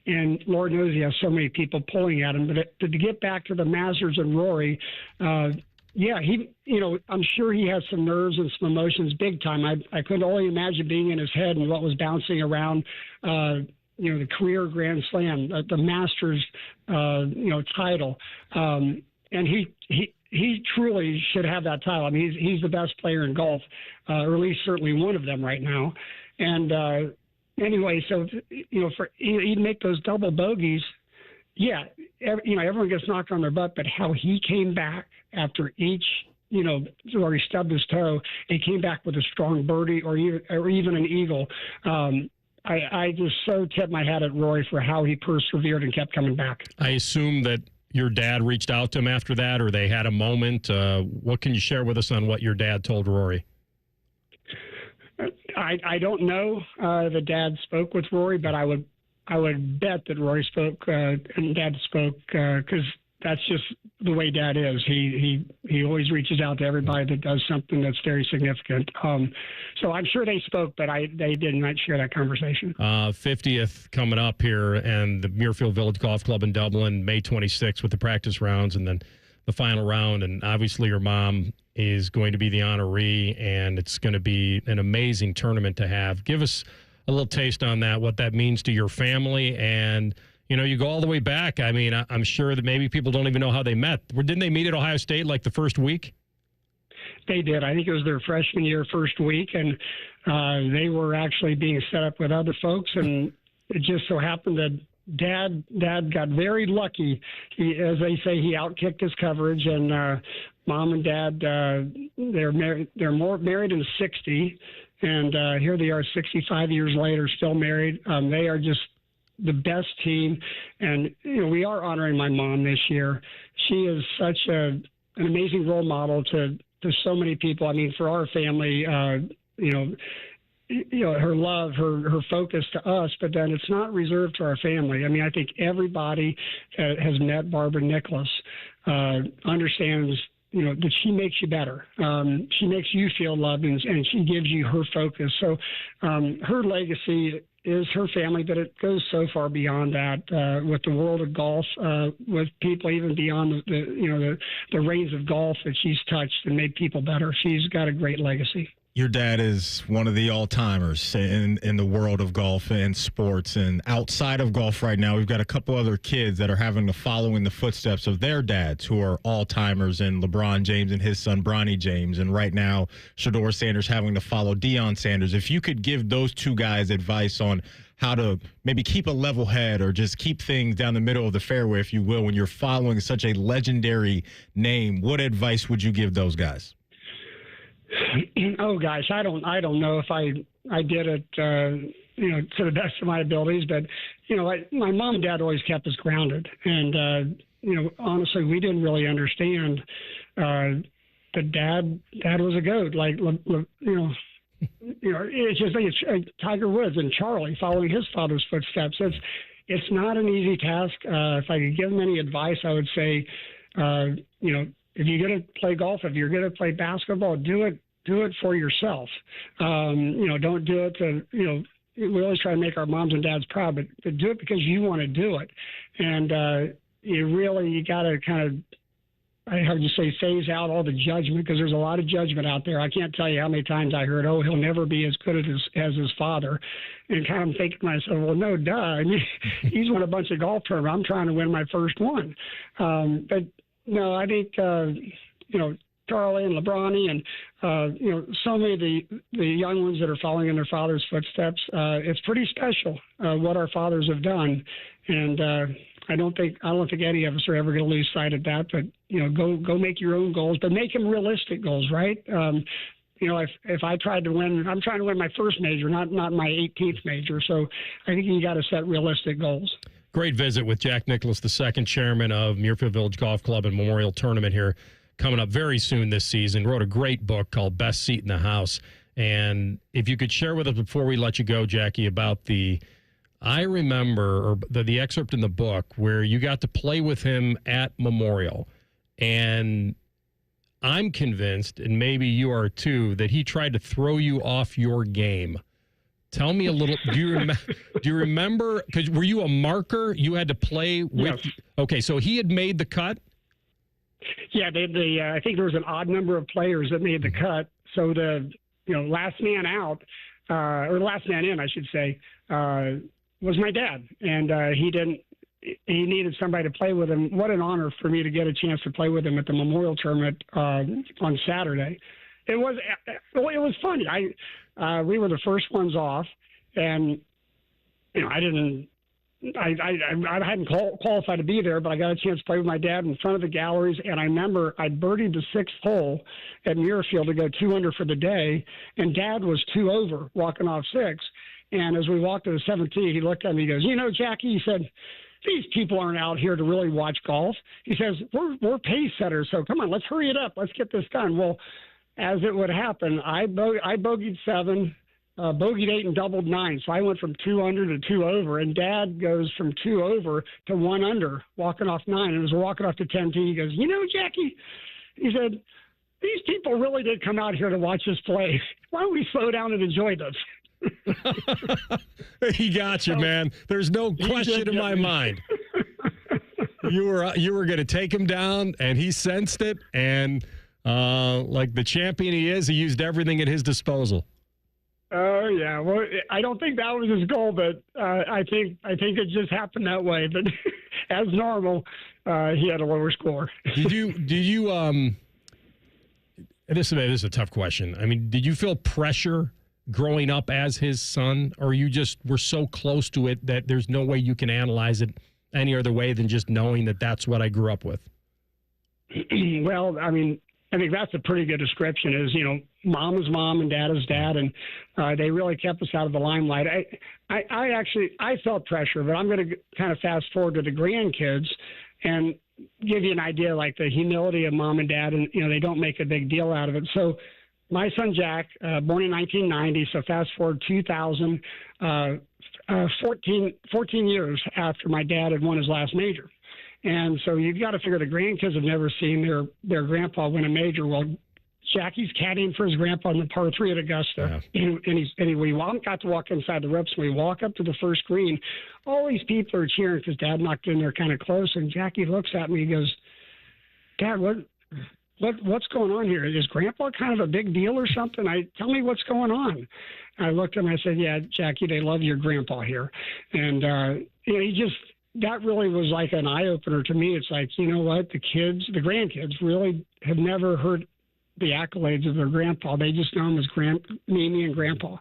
And Lord knows he has so many people pulling at him. But to get back to the Masters and Rory, yeah, I'm sure he has some nerves and some emotions big time. I could only imagine being in his head and what was bouncing around, the career Grand Slam, the Masters, title. And he truly should have that title. I mean, he's the best player in golf, or at least certainly one of them right now. And, anyway, so, he'd make those double bogeys. Yeah, everyone gets knocked on their butt, but how he came back after each, where he stubbed his toe, he came back with a strong birdie or even an eagle. I just so tip my hat at Rory for how he persevered and kept coming back. I assume that your dad reached out to him after that, or they had a moment. What can you share with us on what your dad told Rory? I don't know that Dad spoke with Rory, but I would bet that Rory spoke and Dad spoke because that's just the way Dad is. He always reaches out to everybody that does something that's very significant. So I'm sure they spoke, but they did not share that conversation. 50th coming up here, and the Muirfield Village Golf Club in Dublin, May 26th with the practice rounds, and then the final round. And obviously your mom is going to be the honoree, and it's going to be an amazing tournament to have. Give us a little taste on that, what that means to your family. And, you go all the way back. I mean, I'm sure that maybe people don't even know how they met. Didn't they meet at Ohio State like the first week? They did. I think it was their freshman year, first week, and they were actually being set up with other folks, and it just so happened that Dad got very lucky. As they say, he outkicked his coverage, and Mom and Dad, they're married. They're married in 60, and here they are 65 years later, still married. They are just the best team, and we are honoring my mom this year. She is such an amazing role model to so many people. I mean, for our family, her love, her focus to us, but then it's not reserved to our family. I mean, I think everybody has met Barbara Nicholas, understands, that she makes you better. She makes you feel loved, and she gives you her focus. So her legacy is her family, but it goes so far beyond that with the world of golf, with people even beyond the reins of golf that she's touched and made people better. She's got a great legacy. Your dad is one of the all-timers in the world of golf and sports. And outside of golf right now, we've got a couple other kids that are having to follow in the footsteps of their dads who are all-timers, and LeBron James and his son, Bronny James. And right now, Shedeur Sanders having to follow Deion Sanders. If you could give those two guys advice on how to maybe keep a level head or just keep things down the middle of the fairway, if you will, when you're following such a legendary name, what advice would you give those guys? Oh gosh, I don't know if I did it, to the best of my abilities, but my mom and dad always kept us grounded, and honestly, we didn't really understand that dad was a goat, it's just like it's Tiger Woods and Charlie following his father's footsteps. It's not an easy task. If I could give them any advice, I would say, if you're going to play golf, if you're going to play basketball, do it for yourself. Don't do it to, we always try to make our moms and dads proud, but do it because you want to do it. And you got to kind of, I heard you say, phase out all the judgment, because there's a lot of judgment out there. I can't tell you how many times I heard, he'll never be as good as his father. And kind of thinking to myself, well, no, duh. I mean, he's won a bunch of golf tournaments. I'm trying to win my first one. But no, I think, Charlie and LeBron and, so many of the young ones that are following in their father's footsteps, it's pretty special what our fathers have done. And I don't think any of us are ever going to lose sight of that. But go make your own goals, but make them realistic goals, right? If I tried to win, I'm trying to win my first major, not my 18th major. So I think you got to set realistic goals. Great visit with Jack Nicklaus, the second chairman of Muirfield Village Golf Club and Memorial Tournament here, coming up very soon this season. Wrote a great book called Best Seat in the House. And if you could share with us before we let you go, Jackie, about I remember the excerpt in the book where you got to play with him at Memorial. And I'm convinced, and maybe you are too, that he tried to throw you off your game. Tell me a little. Do you remember? Because were you a marker? You had to play with. Yes. Okay, so he had made the cut. Yeah, I think there was an odd number of players that made the cut. So the last man out, or last man in, I should say, was my dad, and he needed somebody to play with him. What an honor for me to get a chance to play with him at the Memorial Tournament on Saturday. It was funny. We were the first ones off, and I hadn't qualified to be there, but I got a chance to play with my dad in front of the galleries. And I remember I birdied the sixth hole at Muirfield to go 2 under for the day, and Dad was 2 over walking off 6. And as we walked to the 7th tee, he looked at me, he goes, Jackie, he said, these people aren't out here to really watch golf. He says, we're pace setters, so come on, let's hurry it up. Let's get this done. Well, as it would happen, I bogeyed 7, bogeyed 8, and doubled 9. So I went from 2 under to 2 over, and Dad goes from 2 over to 1 under, walking off 9. And as we're walking off to 10 tee, he goes, Jackie, he said, these people really did come out here to watch us play. Why don't we slow down and enjoy this? He got you, man. There's no question in my mind. You were going to take him down, and he sensed it, and like the champion he is, he used everything at his disposal. Oh yeah, well, I don't think that was his goal, but I think it just happened that way. But as normal, he had a lower score. Did you? This is a tough question. I mean, did you feel pressure growing up as his son, or you just were so close to it that there's no way you can analyze it any other way than just knowing that that's what I grew up with? Well, I mean, I think that's a pretty good description is, mom is mom and dad is dad. And they really kept us out of the limelight. I felt pressure, but I'm going to kind of fast forward to the grandkids and give you an idea, like the humility of mom and dad. And, they don't make a big deal out of it. So my son, Jack, born in 1990. So fast forward 2000, 14 years after my dad had won his last major. And so you've got to figure the grandkids have never seen their grandpa win a major. Well, Jackie's caddying for his grandpa on the par 3 at Augusta. Yeah. And we got to walk inside the ropes. And we walk up to the first green. All these people are cheering because Dad knocked in there kind of close. And Jackie looks at me and goes, Dad, what's going on here? Is Grandpa kind of a big deal or something? Tell me what's going on. I looked at him and I said, yeah, Jackie, they love your grandpa here. And, that really was like an eye-opener to me. It's like, you know what? The grandkids really have never heard the accolades of their grandpa. They just know him as Mimi and Grandpa.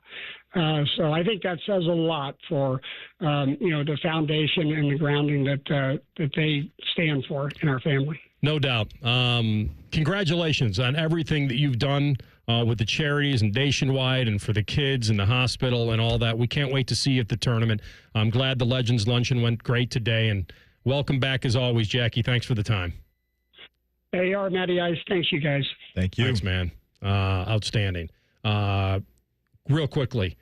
So I think that says a lot for, the foundation and the grounding that they stand for in our family. No doubt. Congratulations on everything that you've done with the charities and nationwide and for the kids and the hospital and all that. We can't wait to see you at the tournament. I'm glad the Legends Luncheon went great today. And welcome back as always, Jackie. Thanks for the time. AR, Matty Ice. Thanks, you guys. Thank you. Thanks, man. Outstanding. Real quickly,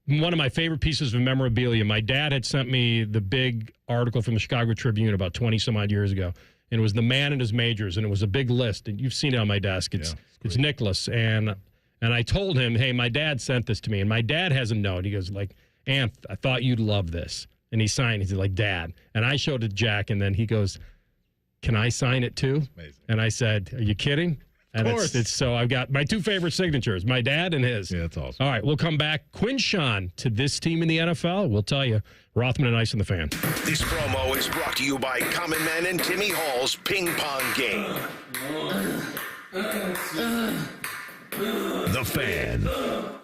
one of my favorite pieces of memorabilia, my dad had sent me the big article from the Chicago Tribune about 20 some odd years ago. And it was the man and his majors, and it was a big list. And you've seen it on my desk. It's Nicholas. And I told him, hey, my dad sent this to me. And my dad has a note. He goes, like, Anth, I thought you'd love this. And he signed. He's like, Dad. And I showed it to Jack, and then he goes, can I sign it too? Amazing. And I said, are you kidding? And of course. It's so I've got my two favorite signatures, my dad and his. Yeah, that's awesome. All right, we'll come back. Quinshawn to this team in the NFL. We'll tell you. Rothman and Ice on the Fan. This promo is brought to you by Common Man and Timmy Hall's Ping Pong Game. The Fan.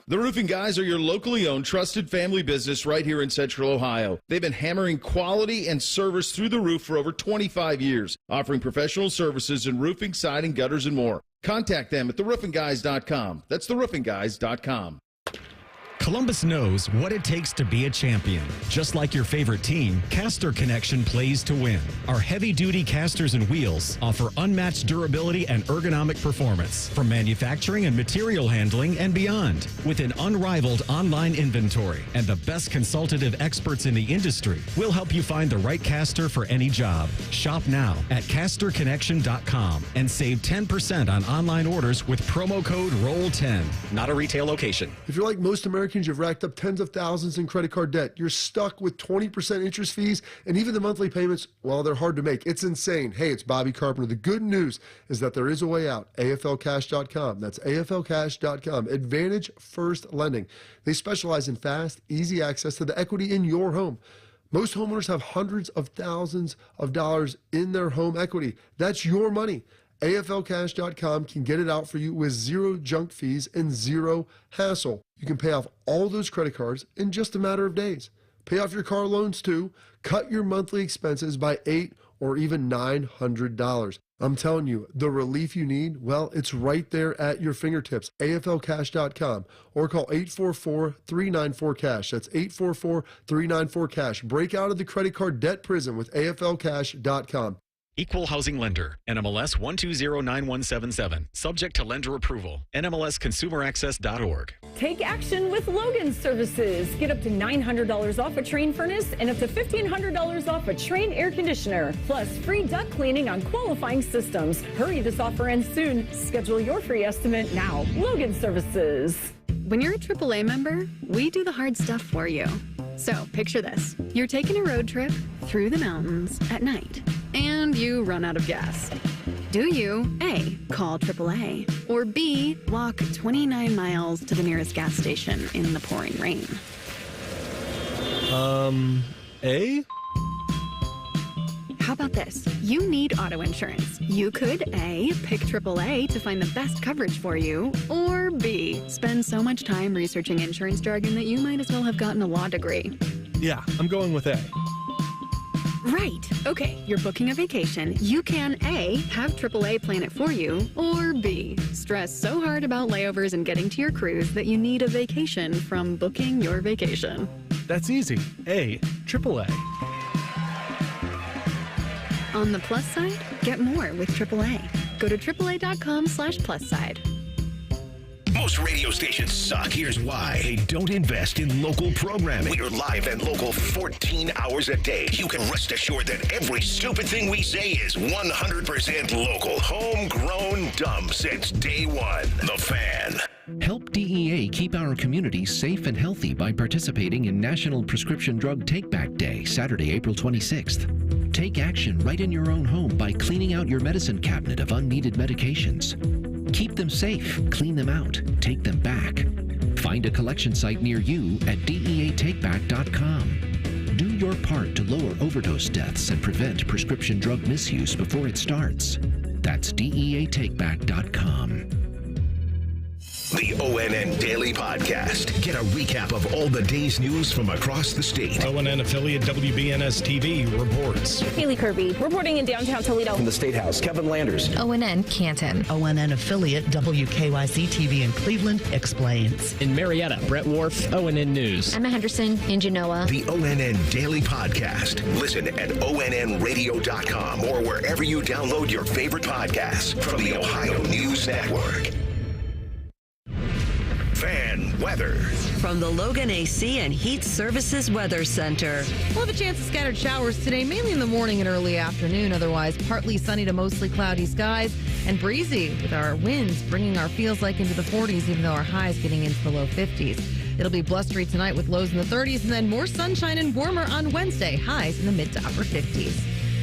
The Roofing Guys are your locally owned, trusted family business right here in Central Ohio. They've been hammering quality and service through the roof for over 25 years, offering professional services in roofing, siding, gutters, and more. Contact them at theroofingguys.com. That's theroofingguys.com. Columbus knows what it takes to be a champion. Just like your favorite team, Caster Connection plays to win. Our heavy-duty casters and wheels offer unmatched durability and ergonomic performance from manufacturing and material handling and beyond. With an unrivaled online inventory and the best consultative experts in the industry, we'll help you find the right caster for any job. Shop now at casterconnection.com and save 10% on online orders with promo code ROLL10. Not a retail location. If you're like most Americans, you've racked up tens of thousands in credit card debt. You're stuck with 20% interest fees, and even the monthly payments, well, they're hard to make. It's insane. Hey, it's Bobby Carpenter. The good news is that there is a way out. AFLcash.com. That's AFLcash.com. Advantage First Lending. They specialize in fast, easy access to the equity in your home. Most homeowners have hundreds of thousands of dollars in their home equity. That's your money. AFLcash.com can get it out for you with zero junk fees and zero hassle. You can pay off all those credit cards in just a matter of days. Pay off your car loans too. Cut your monthly expenses by $800 or even $900. I'm telling you, the relief you need, well, it's right there at your fingertips. AFLcash.com or call 844-394-CASH. That's 844-394-CASH. Break out of the credit card debt prison with AFLcash.com. Equal Housing Lender. NMLS 1209177. Subject to lender approval. NMLSconsumeraccess.org. Take action with Logan Services. Get up to $900 off a Train furnace and up to $1,500 off a Train air conditioner. Plus free duct cleaning on qualifying systems. Hurry, this offer ends soon. Schedule your free estimate now. Logan Services. When you're a AAA member, we do the hard stuff for you. So picture this. You're taking a road trip through the mountains at night, and you run out of gas. Do you, A, call AAA, or B, walk 29 miles to the nearest gas station in the pouring rain? A? How about this? You need auto insurance. You could A, pick AAA to find the best coverage for you, or B, spend so much time researching insurance jargon that you might as well have gotten a law degree. Yeah, I'm going with A. Right. Okay, you're booking a vacation. You can A, have AAA plan it for you, or B, stress so hard about layovers and getting to your cruise that you need a vacation from booking your vacation. That's easy. A, AAA. On the plus side, get more with AAA. Go to AAA.com/plus side. Most radio stations suck. Here's why. They don't invest in local programming. We are live and local 14 hours a day. You can rest assured that every stupid thing we say is 100% local. Homegrown dumb since day one. The Fan. Help DEA keep our community safe and healthy by participating in National Prescription Drug Take-Back Day, Saturday, April 26th. Take action right in your own home by cleaning out your medicine cabinet of unneeded medications. Keep them safe, clean them out, take them back. Find a collection site near you at DEATakeback.com. Do your part to lower overdose deaths and prevent prescription drug misuse before it starts. That's DEATakeback.com. The ONN Daily Podcast. Get a recap of all the day's news from across the state. ONN affiliate WBNS TV reports. Haley Kirby reporting in downtown Toledo. From the State House, Kevin Landers. ONN Canton. ONN affiliate WKYC TV in Cleveland explains. In Marietta, Brett Wharf, ONN News. Emma Henderson in Genoa. The ONN Daily Podcast. Listen at ONNradio.com or wherever you download your favorite podcasts from the Ohio News Network. Fan weather. From the Logan AC and Heat Services Weather Center. We'll have a chance of scattered showers today, mainly in the morning and early afternoon. Otherwise, partly sunny to mostly cloudy skies and breezy with our winds bringing our feels like into the 40s, even though our highs getting into the low 50s. It'll be blustery tonight with lows in the 30s and then more sunshine and warmer on Wednesday, highs in the mid to upper 50s.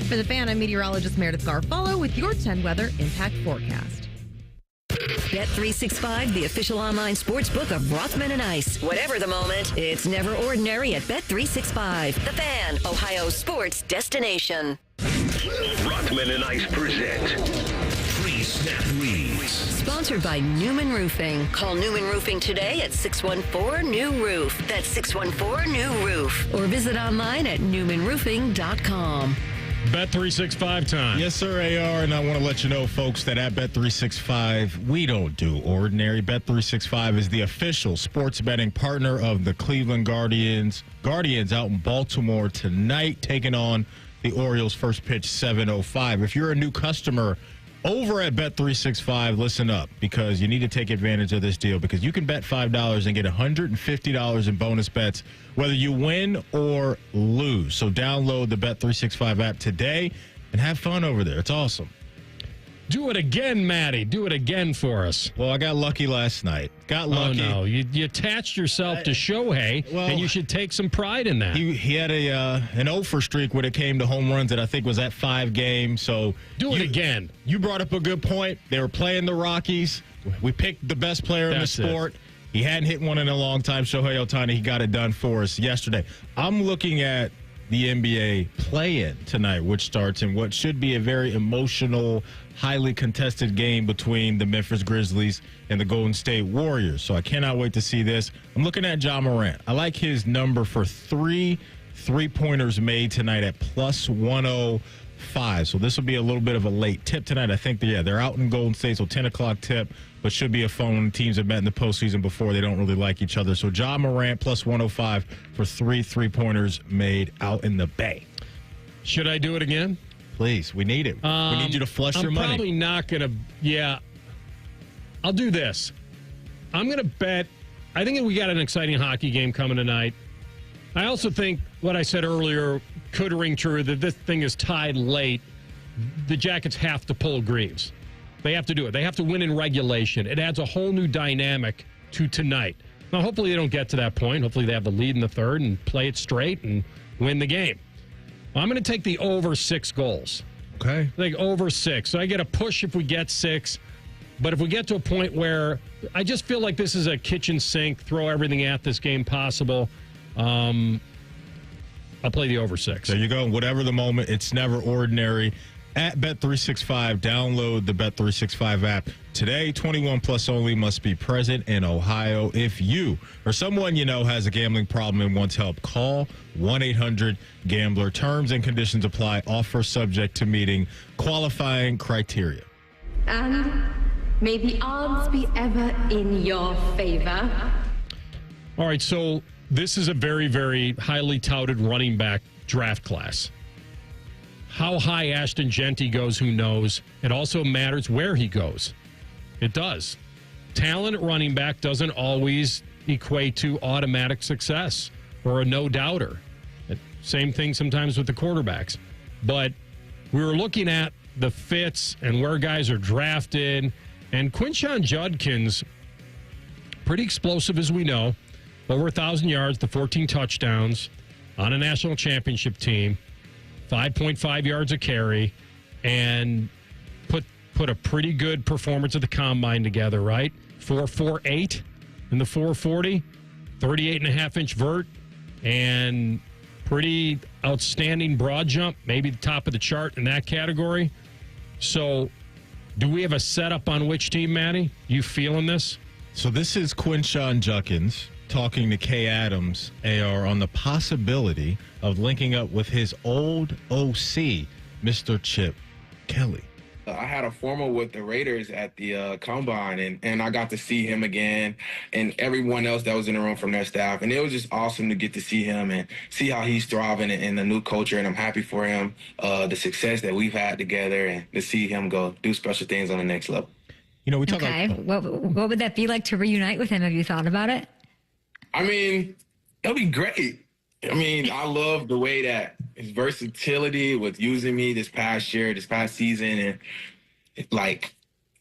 For the Fan, I'm meteorologist Meredith Garfolo with your 10 weather impact forecast. Bet365, the official online sports book of Rothman and Ice. Whatever the moment, it's never ordinary at Bet365. The Fan, Ohio sports destination. Rothman and Ice present Free Snap Reads. Sponsored by Newman Roofing. Call Newman Roofing today at 614-NEW-ROOF. That's 614-NEW-ROOF. Or visit online at newmanroofing.com. Bet365 time. Yes, sir, AR. And I want to let you know, folks, that at Bet365, we don't do ordinary. Bet365 is the official sports betting partner of the Cleveland Guardians. Guardians out in Baltimore tonight, taking on the Orioles. First pitch, 7:05. If you're a new customer over at Bet365, listen up, because you need to take advantage of this deal, because you can bet $5 and get $150 in bonus bets, whether you win or lose. So download the Bet365 app today and have fun over there. It's awesome. Do it again, Maddie. Do it again for us. Well, I got lucky last night. Got lucky. Oh, no. You attached yourself to Shohei, and you should take some pride in that. He had an 0-for streak when it came to home runs that I think was at 5 games. So do it again. You brought up a good point. They were playing the Rockies. We picked the best player in the sport. He hadn't hit one in a long time. Shohei Ohtani, he got it done for us yesterday. I'm looking at the NBA play-in tonight, which starts in what should be a very emotional, highly contested game between the Memphis Grizzlies and the Golden State Warriors. So I cannot wait to see this. I'm looking at Ja Morant. I like his number for 3 3-pointers made tonight at plus 105. So this will be a little bit of a late tip tonight. I think they're out in Golden State, so 10 o'clock tip, but should be a fun one. Teams have met in the postseason before. They don't really like each other. So Ja Morant plus 105 for 3 3-pointers made out in the Bay. Should I do it again? Please, we need it. We need you to flush your money. I'm probably not going to. Yeah. I'll do this. I'm going to bet. I think we got an exciting hockey game coming tonight. I also think what I said earlier could ring true, that this thing is tied late. The Jackets have to pull Greaves. They have to do it. They have to win in regulation. It adds a whole new dynamic to tonight. Now, hopefully they don't get to that point. Hopefully they have the lead in the third and play it straight and win the game. I'm going to take the over 6 goals. Okay. Like over 6. So I get a push if we get 6. But if we get to a point where I just feel like this is a kitchen sink, throw everything at this game possible, I'll play the over 6. There you go. Whatever the moment, it's never ordinary. At Bet365, download the Bet365 app. Today, 21 plus only, must be present in Ohio. If you or someone you know has a gambling problem and wants help, call 1-800-GAMBLER. Terms and conditions apply. Offer subject to meeting qualifying criteria. And may the odds be ever in your favor. All right, so this is a very, very highly touted running back draft class. How high Ashton Genty goes, who knows? It also matters where he goes. It does. Talent at running back doesn't always equate to automatic success or a no-doubter. Same thing sometimes with the quarterbacks. But we were looking at the fits and where guys are drafted. And Quinshon Judkins, pretty explosive as we know. Over 1,000 yards to 14 touchdowns on a national championship team. 5.5 yards a carry, and put a pretty good performance at the combine together, right? 4.48 in the 4.40, 38.5-inch vert, and pretty outstanding broad jump, maybe the top of the chart in that category. So Do we have a setup on which team, Matty? You feeling this? So this is Quinshon Judkins talking to Kay Adams, AR, on the possibility of linking up with his old OC, Mr. Chip Kelly. I had a formal with the Raiders at the Combine, and I got to see him again and everyone else that was in the room from their staff. And it was just awesome to get to see him and see how he's thriving in the new culture. And I'm happy for him, the success that we've had together, and to see him go do special things on the next level. You know, we talk Okay, about... what would that be like to reunite with him? Have you thought about it? I mean, it'll be great. I mean, I love the way that his versatility with using me this past season, and like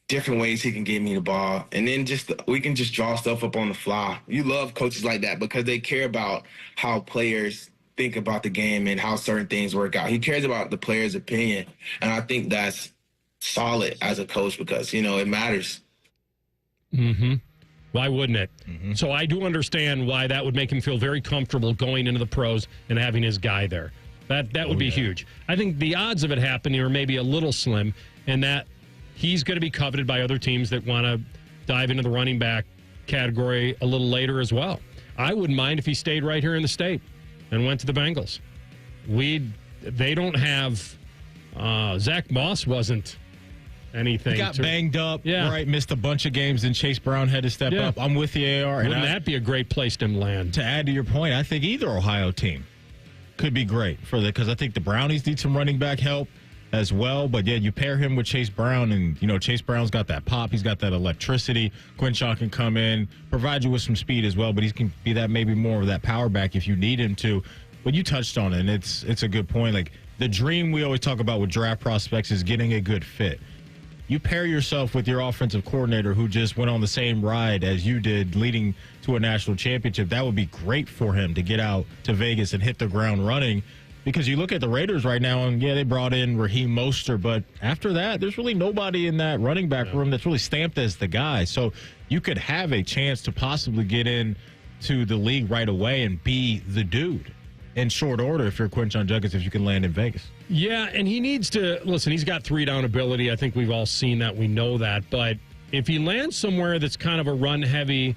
different ways he can get me the ball. And then we can just draw stuff up on the fly. You love coaches like that because they care about how players think about the game and how certain things work out. He cares about the player's opinion. And I think that's solid as a coach because, it matters. Mm-hmm. Why wouldn't it? Mm-hmm. So I do understand why that would make him feel very comfortable going into the pros and having his guy there. That would be huge. I think the odds of it happening are maybe a little slim, and that he's going to be coveted by other teams that want to dive into the running back category a little later as well. I wouldn't mind if he stayed right here in the state and went to the Bengals. They don't have Zach Moss wasn't anything. He got banged up, yeah. Right? Missed a bunch of games, and Chase Brown had to step up. I'm with you, AR. Wouldn't that be a great place to land? To add to your point, I think either Ohio team could be great for because I think the Brownies need some running back help as well. But yeah, you pair him with Chase Brown, and Chase Brown's got that pop, he's got that electricity. Quinshon can come in, provide you with some speed as well, but he can be that maybe more of that power back if you need him to. But you touched on it, and it's a good point. Like the dream we always talk about with draft prospects is getting a good fit. You pair yourself with your offensive coordinator who just went on the same ride as you did, leading to a national championship. That would be great for him to get out to Vegas and hit the ground running. Because you look at the Raiders right now, and they brought in Raheem Mostert, but after that, there's really nobody in that running back room that's really stamped as the guy. So you could have a chance to possibly get into the league right away and be the dude in short order if you're Quinshon Judkins, if you can land in Vegas. Yeah, and he needs to, listen, he's got 3-down ability. I think we've all seen that. We know that. But if he lands somewhere that's kind of a run-heavy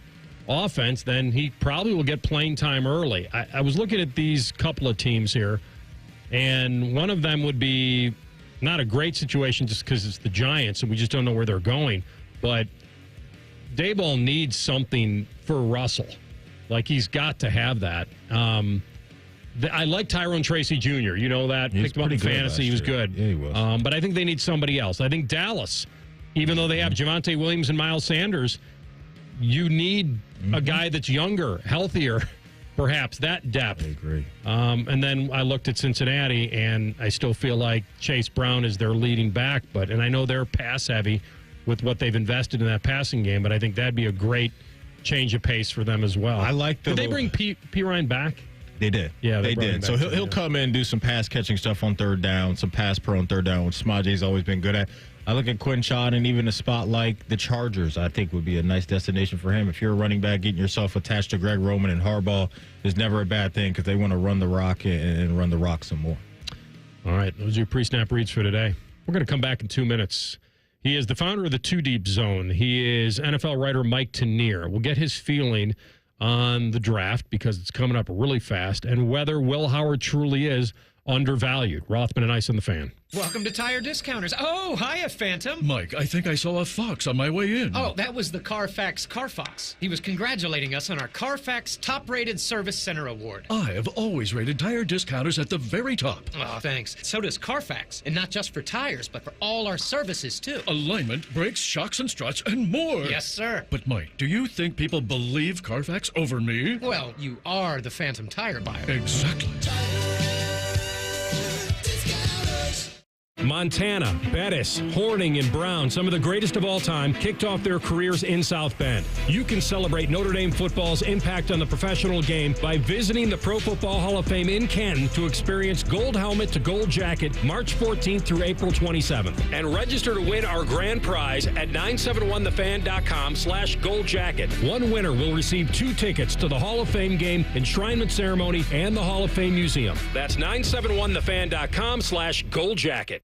offense, then he probably will get playing time early. I was looking at these couple of teams here, and one of them would be not a great situation just because it's the Giants, and we just don't know where they're going. But Daboll needs something for Russell. Like, he's got to have that. I like Tyrone Tracy Jr. You know that. Picked him up in fantasy. He was good. Yeah, he was. But I think they need somebody else. I think Dallas, even though they have Javonte Williams and Miles Sanders, you need a guy that's younger, healthier, perhaps, that depth. I agree. And then I looked at Cincinnati, and I still feel like Chase Brown is their leading back. And I know they're pass-heavy with what they've invested in that passing game, but I think that'd be a great change of pace for them as well. I like Did they bring P. Ryan back? They did. Yeah, they did. So he'll come in and do some pass catching stuff on third down, some pass pro on third down, which Smaje's always been good at. I look at Quinshon, and even a spot like the Chargers, I think would be a nice destination for him. If you're a running back, getting yourself attached to Greg Roman and Harbaugh is never a bad thing because they want to run the rock and run the rock some more. All right, those are your pre-snap reads for today. We're going to come back in 2 minutes. He is the founder of the Two Deep Zone. He is NFL writer Mike Tanier. We'll get his feeling on the draft because it's coming up really fast, and whether Will Howard truly is undervalued. Rothman and Ice on the Fan. Welcome to Tire Discounters. Oh, hiya, Phantom. Mike, I think I saw a fox on my way in. Oh, that was the Carfax Carfox. He was congratulating us on our Carfax Top-Rated Service Center Award. I have always rated Tire Discounters at the very top. Oh, thanks. So does Carfax. And not just for tires, but for all our services, too. Alignment, brakes, shocks, and struts, and more. Yes, sir. But, Mike, do you think people believe Carfax over me? Well, you are the Phantom tire buyer. Exactly. Montana, Bettis, Horning, and Brown, some of the greatest of all time, kicked off their careers in South Bend. You can celebrate Notre Dame football's impact on the professional game by visiting the Pro Football Hall of Fame in Canton to experience gold helmet to gold jacket March 14th through April 27th. And register to win our grand prize at 971thefan.com/gold jacket. One winner will receive 2 tickets to the Hall of Fame game, enshrinement ceremony, and the Hall of Fame Museum. That's 971thefan.com/gold jacket.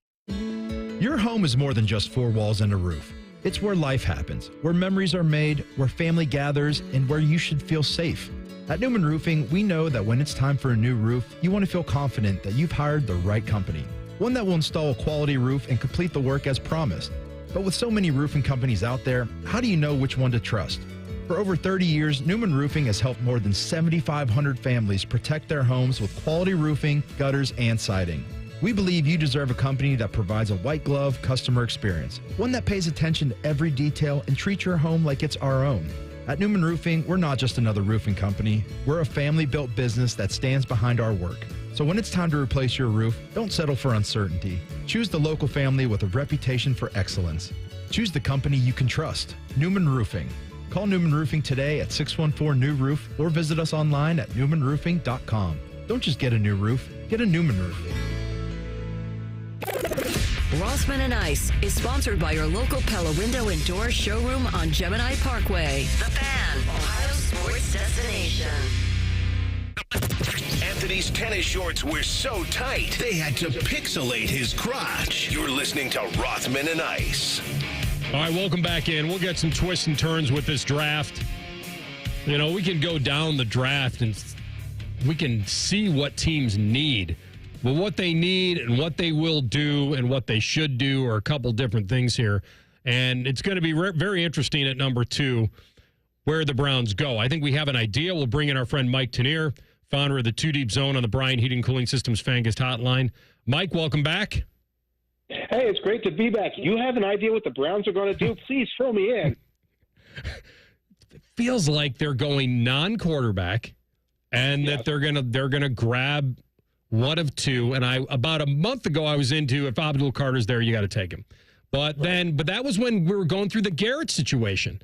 Your home is more than just four walls and a roof. It's where life happens, where memories are made, where family gathers, and where you should feel safe. At Newman Roofing, we know that when it's time for a new roof, you want to feel confident that you've hired the right company. One that will install a quality roof and complete the work as promised. But with so many roofing companies out there, how do you know which one to trust? For over 30 years, Newman Roofing has helped more than 7,500 families protect their homes with quality roofing, gutters, and siding. We believe you deserve a company that provides a white glove customer experience, one that pays attention to every detail and treats your home like it's our own. At Newman Roofing, we're not just another roofing company. We're a family-built business that stands behind our work. So when it's time to replace your roof, don't settle for uncertainty. Choose the local family with a reputation for excellence. Choose the company you can trust. Newman Roofing. Call Newman Roofing today at 614-NEW-ROOF or visit us online at newmanroofing.com. Don't just get a new roof, get a Newman roof. Rothman and Ice is sponsored by your local Pella Window and Door showroom on Gemini Parkway. The Fan, Ohio's sports destination. Anthony's tennis shorts were so tight, they had to pixelate his crotch. You're listening to Rothman and Ice. All right, welcome back in. We'll get some twists and turns with this draft. You know, we can go down the draft and we can see what teams need. Well, what they need and what they will do and what they should do are a couple different things here. And it's going to be very interesting at number 2 where the Browns go. I think we have an idea. We'll bring in our friend Mike Tenier, founder of the 2 Deep Zone on the Bryant Heating Cooling Systems Fan Guest Hotline. Mike, welcome back. Hey, it's great to be back. You have an idea what the Browns are going to do? Please fill me in. It feels like they're going non-quarterback and that they're gonna grab one of two. And about a month ago, I was into if Abdul Carter's there, you got to take him. But that was when we were going through the Garrett situation,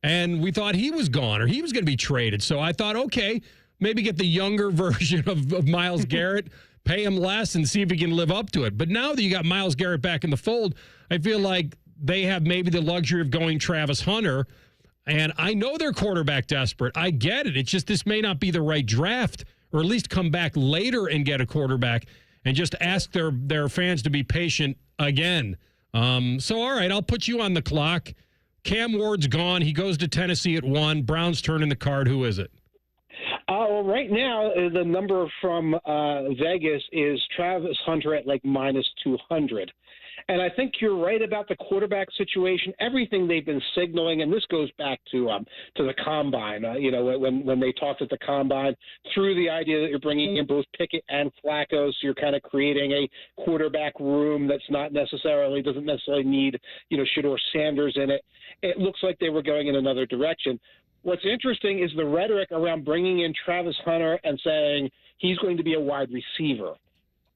and we thought he was gone or he was going to be traded. So I thought, okay, maybe get the younger version of Myles Garrett, pay him less, and see if he can live up to it. But now that you got Myles Garrett back in the fold, I feel like they have maybe the luxury of going Travis Hunter. And I know they're quarterback desperate. I get it. It's just this may not be the right draft, or at least come back later and get a quarterback and just ask their fans to be patient again. So, all right, I'll put you on the clock. Cam Ward's gone. He goes to Tennessee at 1. Browns turning the card. Who is it? Well, right now, the number from Vegas is Travis Hunter at like -200. And I think you're right about the quarterback situation. Everything they've been signaling, and this goes back to the combine. When they talked at the combine, through the idea that you're bringing in both Pickett and Flacco, so you're kind of creating a quarterback room that's doesn't necessarily need Shedeur Sanders in it. It looks like they were going in another direction. What's interesting is the rhetoric around bringing in Travis Hunter and saying he's going to be a wide receiver,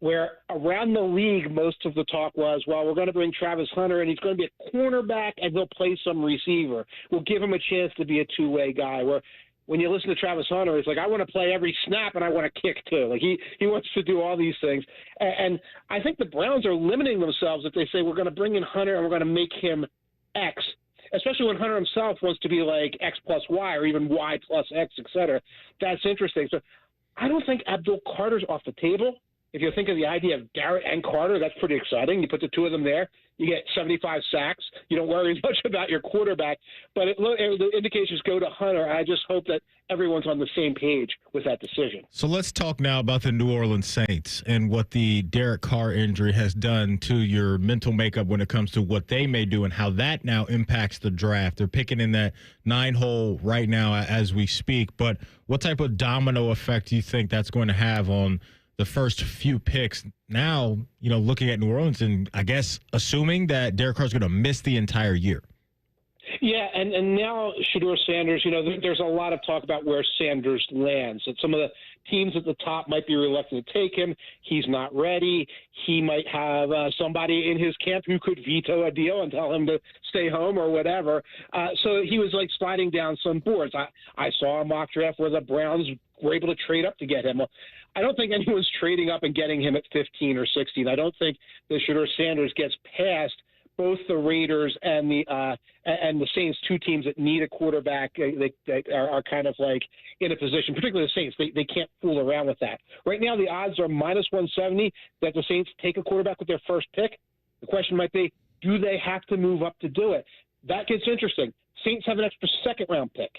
where around the league, most of the talk was, well, we're going to bring Travis Hunter, and he's going to be a cornerback, and he'll play some receiver. We'll give him a chance to be a two-way guy, where when you listen to Travis Hunter, it's like, I want to play every snap, and I want to kick, too. Like, he wants to do all these things. And I think the Browns are limiting themselves if they say, we're going to bring in Hunter, and we're going to make him X, especially when Hunter himself wants to be like X plus Y or even Y plus X, et cetera. That's interesting. So I don't think Abdul Carter's off the table. If you think of the idea of Garrett and Carter, that's pretty exciting. You put the two of them there, you get 75 sacks. You don't worry much about your quarterback. But the indications go to Hunter. I just hope that everyone's on the same page with that decision. So let's talk now about the New Orleans Saints and what the Derek Carr injury has done to your mental makeup when it comes to what they may do and how that now impacts the draft. They're picking in that 9 hole right now as we speak. But what type of domino effect do you think that's going to have on the first few picks now, looking at New Orleans and I guess assuming that Derek Carr's going to miss the entire year? Yeah, and now Shedeur Sanders, there's a lot of talk about where Sanders lands. And some of the teams at the top might be reluctant to take him. He's not ready. He might have somebody in his camp who could veto a deal and tell him to stay home or whatever. So he was like sliding down some boards. I saw a mock draft where the Browns were able to trade up to get him. Well, I don't think anyone's trading up and getting him at 15 or 16. I don't think that Shedeur Sanders gets past both the Raiders and the Saints, two teams that need a quarterback. They are kind of like in a position, particularly the Saints. They can't fool around with that. Right now, the odds are -170 that the Saints take a quarterback with their first pick. The question might be, do they have to move up to do it? That gets interesting. Saints have an extra second-round pick.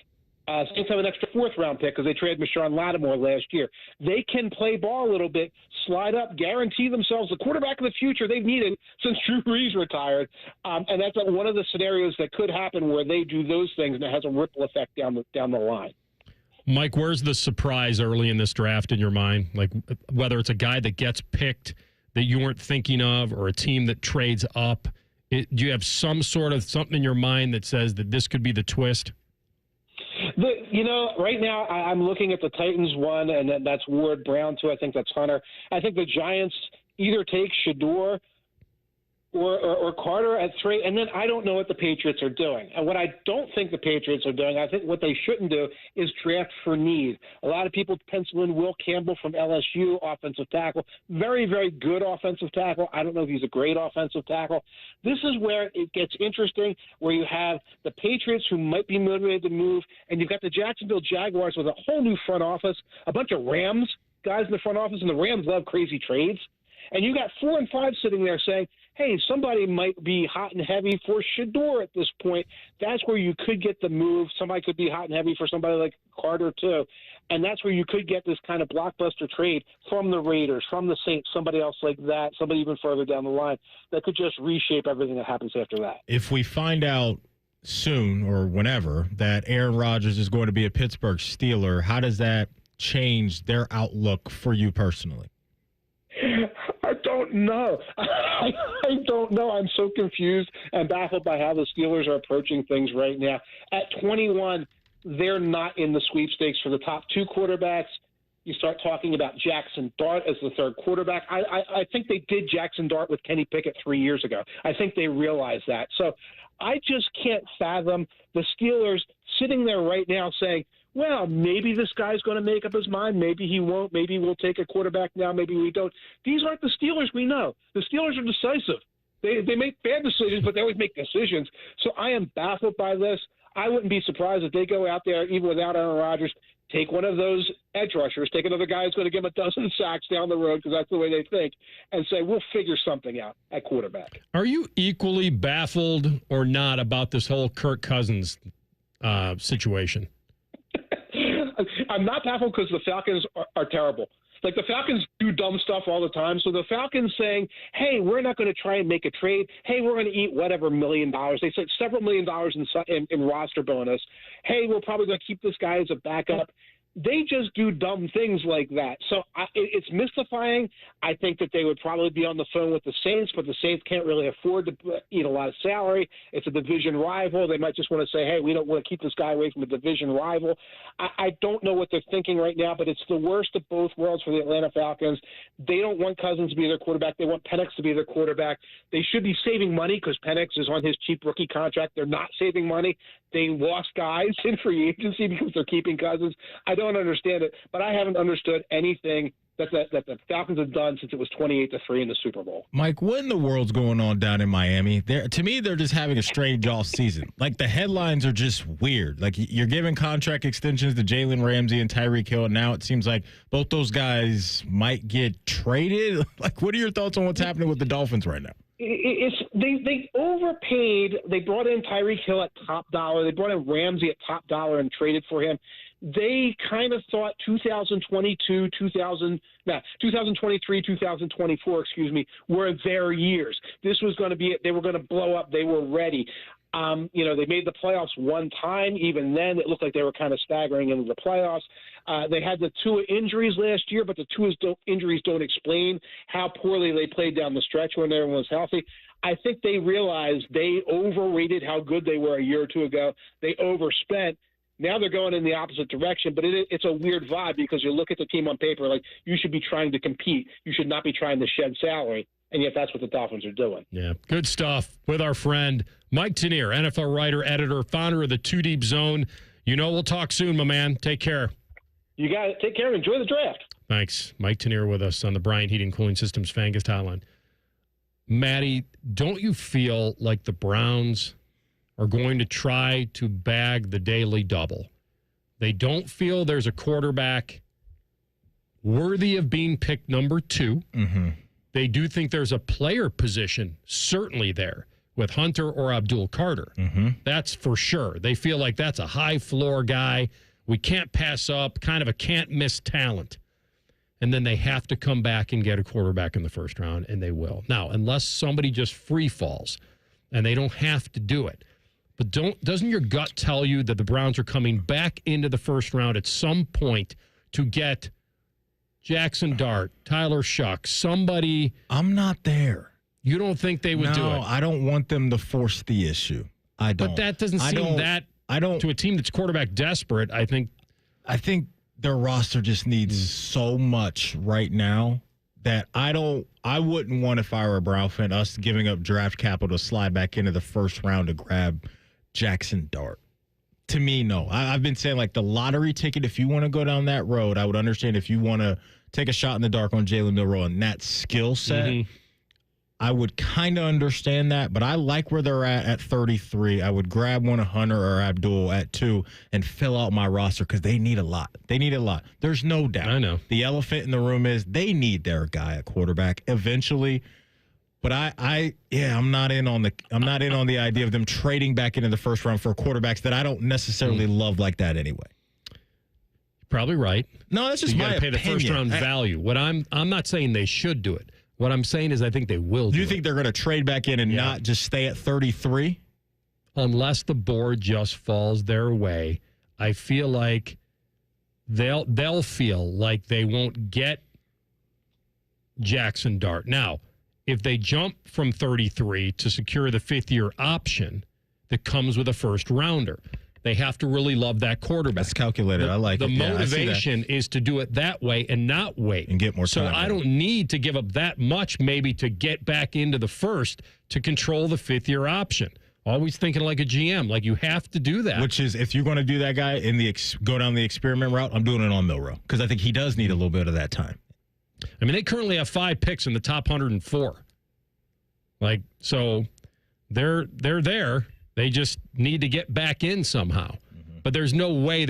Saints have an extra fourth-round pick because they traded Marshawn Lattimore last year. They can play ball a little bit, slide up, guarantee themselves the quarterback of the future they've needed since Drew Brees retired. And that's one of the scenarios that could happen where they do those things, and it has a ripple effect down the line. Mike, where's the surprise early in this draft in your mind? Like whether it's a guy that gets picked that you weren't thinking of or a team that trades up. Do you have some sort of something in your mind that says that this could be the twist? Right now I'm looking at the Titans one, and that's Ward. Brown two. I think that's Hunter. I think the Giants either take Shador or Carter at 3, and then I don't know what the Patriots are doing. And what I don't think the Patriots are doing, I think what they shouldn't do is draft for need. A lot of people pencil in Will Campbell from LSU, offensive tackle. Very, very good offensive tackle. I don't know if he's a great offensive tackle. This is where it gets interesting, where you have the Patriots who might be motivated to move, and you've got the Jacksonville Jaguars with a whole new front office, a bunch of Rams guys in the front office, and the Rams love crazy trades. And you got 4 and 5 sitting there saying, hey, somebody might be hot and heavy for Shador at this point. That's where you could get the move. Somebody could be hot and heavy for somebody like Carter, too. And that's where you could get this kind of blockbuster trade from the Raiders, from the Saints, somebody else like that, somebody even further down the line that could just reshape everything that happens after that. If we find out soon or whenever that Aaron Rodgers is going to be a Pittsburgh Steeler, how does that change their outlook for you personally? I don't know. I don't know. I'm so confused and baffled by how the Steelers are approaching things right now. At 21, they're not in the sweepstakes for the top 2 quarterbacks. You start talking about Jackson Dart as the third quarterback. I think they did Jackson Dart with Kenny Pickett 3 years ago. I think they realized that. So I just can't fathom the Steelers sitting there right now saying, well, maybe this guy's going to make up his mind. Maybe he won't. Maybe we'll take a quarterback now. Maybe we don't. These aren't the Steelers we know. The Steelers are decisive. They make bad decisions, but they always make decisions. So I am baffled by this. I wouldn't be surprised if they go out there, even without Aaron Rodgers, take one of those edge rushers, take another guy who's going to give him a dozen sacks down the road because that's the way they think, and say, we'll figure something out at quarterback. Are you equally baffled or not about this whole Kirk Cousins situation? I'm not baffled because the Falcons are terrible. Like, the Falcons do dumb stuff all the time. So the Falcons saying, hey, we're not going to try and make a trade. Hey, we're going to eat whatever $1 million. They said several $1 million in roster bonus. Hey, we're probably going to keep this guy as a backup. They just do dumb things like that. So it's mystifying. I think that they would probably be on the phone with the Saints, but the Saints can't really afford to eat a lot of salary. It's a division rival. They might just want to say, hey, we don't want to keep this guy away from a division rival. I don't know what they're thinking right now, but it's the worst of both worlds for the Atlanta Falcons. They don't want Cousins to be their quarterback. They want Penix to be their quarterback. They should be saving money because Penix is on his cheap rookie contract. They're not saving money. They lost guys in free agency because they're keeping Cousins. I don't understand it, but I haven't understood anything that the Falcons have done since it was 28-3 in the Super Bowl. Mike, what in the world's going on down in Miami? To me, they're just having a strange off season. Like, the headlines are just weird. Like, you're giving contract extensions to Jalen Ramsey and Tyreek Hill, and now it seems like both those guys might get traded. Like, what are your thoughts on what's happening with the Dolphins right now? They overpaid. They brought in Tyreek Hill at top dollar. They brought in Ramsey at top dollar and traded for him. They kind of thought 2023, 2024, were their years. This was going to be it. They were going to blow up. They were ready. They made the playoffs one time. Even then, it looked like they were kind of staggering into the playoffs. They had the Tua injuries last year, but the Tua injuries don't explain how poorly they played down the stretch when everyone was healthy. I think they realized they overrated how good they were a year or two ago. They overspent. Now they're going in the opposite direction, but it's a weird vibe because you look at the team on paper like you should be trying to compete. You should not be trying to shed salary, and yet that's what the Dolphins are doing. Yeah, good stuff with our friend Mike Tanier, NFL writer, editor, founder of the Two Deep Zone. We'll talk soon, my man. Take care. You got it. Take care and enjoy the draft. Thanks. Mike Tanier with us on the Bryant Heating Cooling Systems Fan Guest Hotline. Maddie, don't you feel like the Browns are going to try to bag the daily double? They don't feel there's a quarterback worthy of being picked number 2. Mm-hmm. They do think there's a player position certainly there with Hunter or Abdul Carter. Mm-hmm. That's for sure. They feel like that's a high floor guy. We can't pass up, kind of a can't miss talent. And then they have to come back and get a quarterback in the first round, and they will. Now, unless somebody just free falls, and they don't have to do it. But doesn't your gut tell you that the Browns are coming back into the first round at some point to get Jackson Dart, Tyler Shuck, somebody? I'm not there. You don't think they would do it? No, I don't want them to force the issue. I don't. But that doesn't seem to a team that's quarterback desperate. I think their roster just needs so much right now that I wouldn't want, if I were a Brown fan, us giving up draft capital to slide back into the first round to grab Jackson Dart. To me, no. I've been saying, like, the lottery ticket, if you want to go down that road, I would understand if you want to take a shot in the dark on Jalen Milroe and that skill set. Mm-hmm. I would kind of understand that, but I like where they're at 33. I would grab one of Hunter or Abdul at 2 and fill out my roster because they need a lot. They need a lot. There's no doubt. I know. The elephant in the room is they need their guy at quarterback eventually. But I'm not in on the idea of them trading back into the first round for quarterbacks that I don't necessarily love like that anyway. Probably right. No, that's just you my opinion. You got to pay the first round value. What I'm not saying they should do it. What I'm saying is I think they will do it. Do you think they're going to trade back in and not just stay at 33? Unless the board just falls their way, I feel like they'll feel like they won't get Jackson Dart. Now, if they jump from 33 to secure the fifth-year option that comes with a first-rounder, they have to really love that quarterback. That's calculated. I like it. The motivation is to do it that way and not wait. And get more time. So I don't need to give up that much maybe to get back into the first to control the fifth-year option. Always thinking like a GM. Like, you have to do that. Which is, if you're going to do that guy go down the experiment route, I'm doing it on Milroe. Because I think he does need a little bit of that time. I mean, they currently have 5 picks in the top 104. Like, so they're there. They just need to get back in somehow. Mm-hmm. But there's no way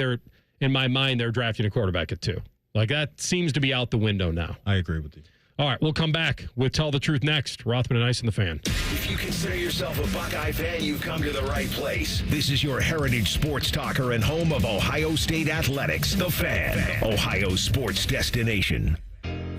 in my mind, they're drafting a quarterback at 2. Like, that seems to be out the window now. I agree with you. All right, we'll come back with Tell the Truth next. Rothman and Ice and the Fan. If you consider yourself a Buckeye fan, you've come to the right place. This is your heritage sports talker and home of Ohio State Athletics, The Fan, Ohio sports destination.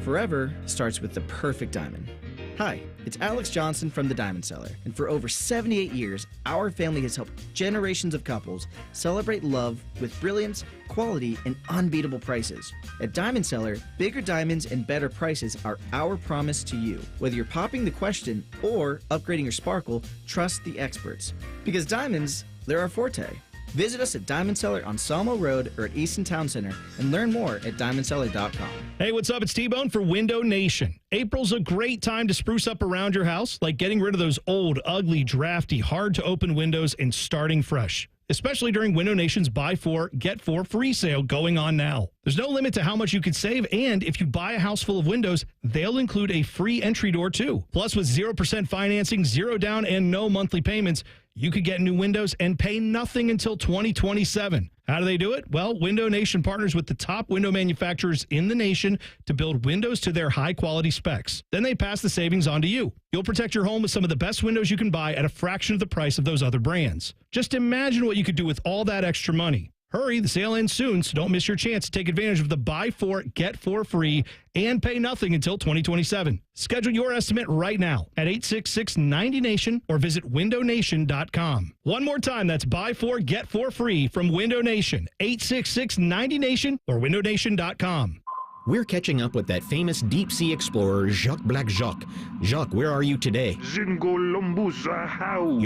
Forever starts with the perfect diamond. Hi, it's Alex Johnson from the Diamond Cellar, and for over 78 years, our family has helped generations of couples celebrate love with brilliance, quality, and unbeatable prices. At Diamond Cellar, bigger diamonds and better prices are our promise to you. Whether you're popping the question or upgrading your sparkle, trust the experts. Because diamonds, they're our forte. Visit us at Diamond Cellar on Salmo Road or at Easton Town Center and learn more at diamondcellar.com. Hey, what's up? It's T-Bone for Window Nation. April's a great time to spruce up around your house, like getting rid of those old, ugly, drafty, hard-to-open windows and starting fresh. Especially during Window Nation's Buy 4, Get 4 free sale going on now. There's no limit to how much you could save, and if you buy a house full of windows, they'll include a free entry door too. Plus, with 0% financing, 0 down, and no monthly payments, you could get new windows and pay nothing until 2027. How do they do it? Well, Window Nation partners with the top window manufacturers in the nation to build windows to their high-quality specs. Then they pass the savings on to you. You'll protect your home with some of the best windows you can buy at a fraction of the price of those other brands. Just imagine what you could do with all that extra money. Hurry, the sale ends soon, so don't miss your chance to take advantage of the Buy 4, Get 4 free and pay nothing until 2027. Schedule your estimate right now at 866-90NATION or visit windownation.com. One more time, that's Buy 4, Get 4 free from Window Nation, 866-90NATION or windownation.com. We're catching up with that famous deep-sea explorer, Jacques Black Jacques. Jacques, where are you today? You're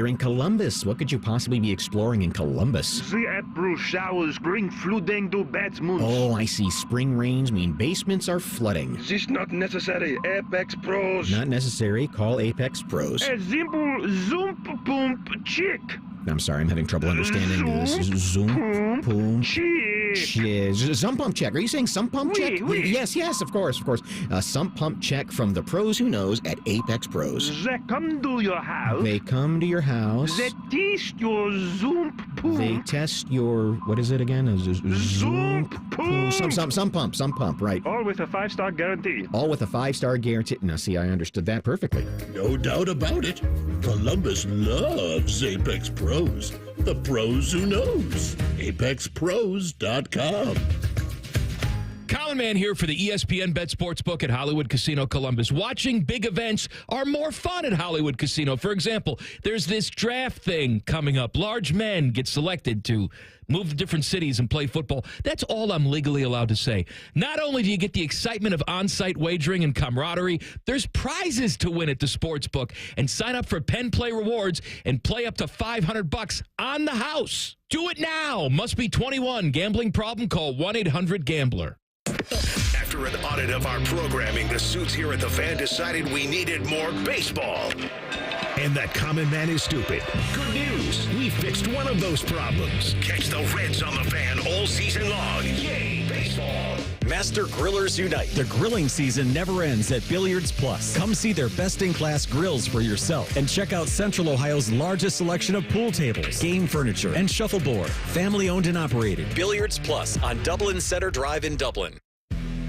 in Columbus. What could you possibly be exploring in Columbus? The April showers bring flooding to Batmouth. Oh, I see. Spring rains mean basements are flooding. This not necessary. Apex Pros. Not necessary. Call Apex Pros. A simple zoom pump chick. I'm sorry, I'm having trouble understanding this. Zoom, boom, chick. Sump pump check. Are you saying sump pump check? Oui. Yes, of course. A sump pump check from the pros who knows at Apex Pros. They come to your house. They come to your house. They test your zoom pump. They test your, what is it again? Zoom pump. Some pump, right. All with a 5-star guarantee. All with a 5-star guarantee. Now, see, I understood that perfectly. No doubt about it. Columbus loves Apex Pros. The pros who knows. ApexPros.com. Colin Man here for the ESPN Bet Sportsbook at Hollywood Casino Columbus. Watching big events are more fun at Hollywood Casino. For example, there's this draft thing coming up. Large men get selected to move to different cities and play football. That's all I'm legally allowed to say. Not only do you get the excitement of on-site wagering and camaraderie, there's prizes to win at the sportsbook. And sign up for Penn Play Rewards and play up to $500 on the house. Do it now. Must be 21. Gambling problem? Call 1-800-GAMBLER. After an audit of our programming, the suits here at The Fan decided we needed more baseball. And that common man is stupid. Good news. We fixed one of those problems. Catch the Reds on The Fan all season long. Yay, baseball. Master Grillers Unite. The grilling season never ends at Billiards Plus. Come see their best-in-class grills for yourself and check out Central Ohio's largest selection of pool tables, game furniture, and shuffleboard. Family-owned and operated. Billiards Plus on Dublin Center Drive in Dublin.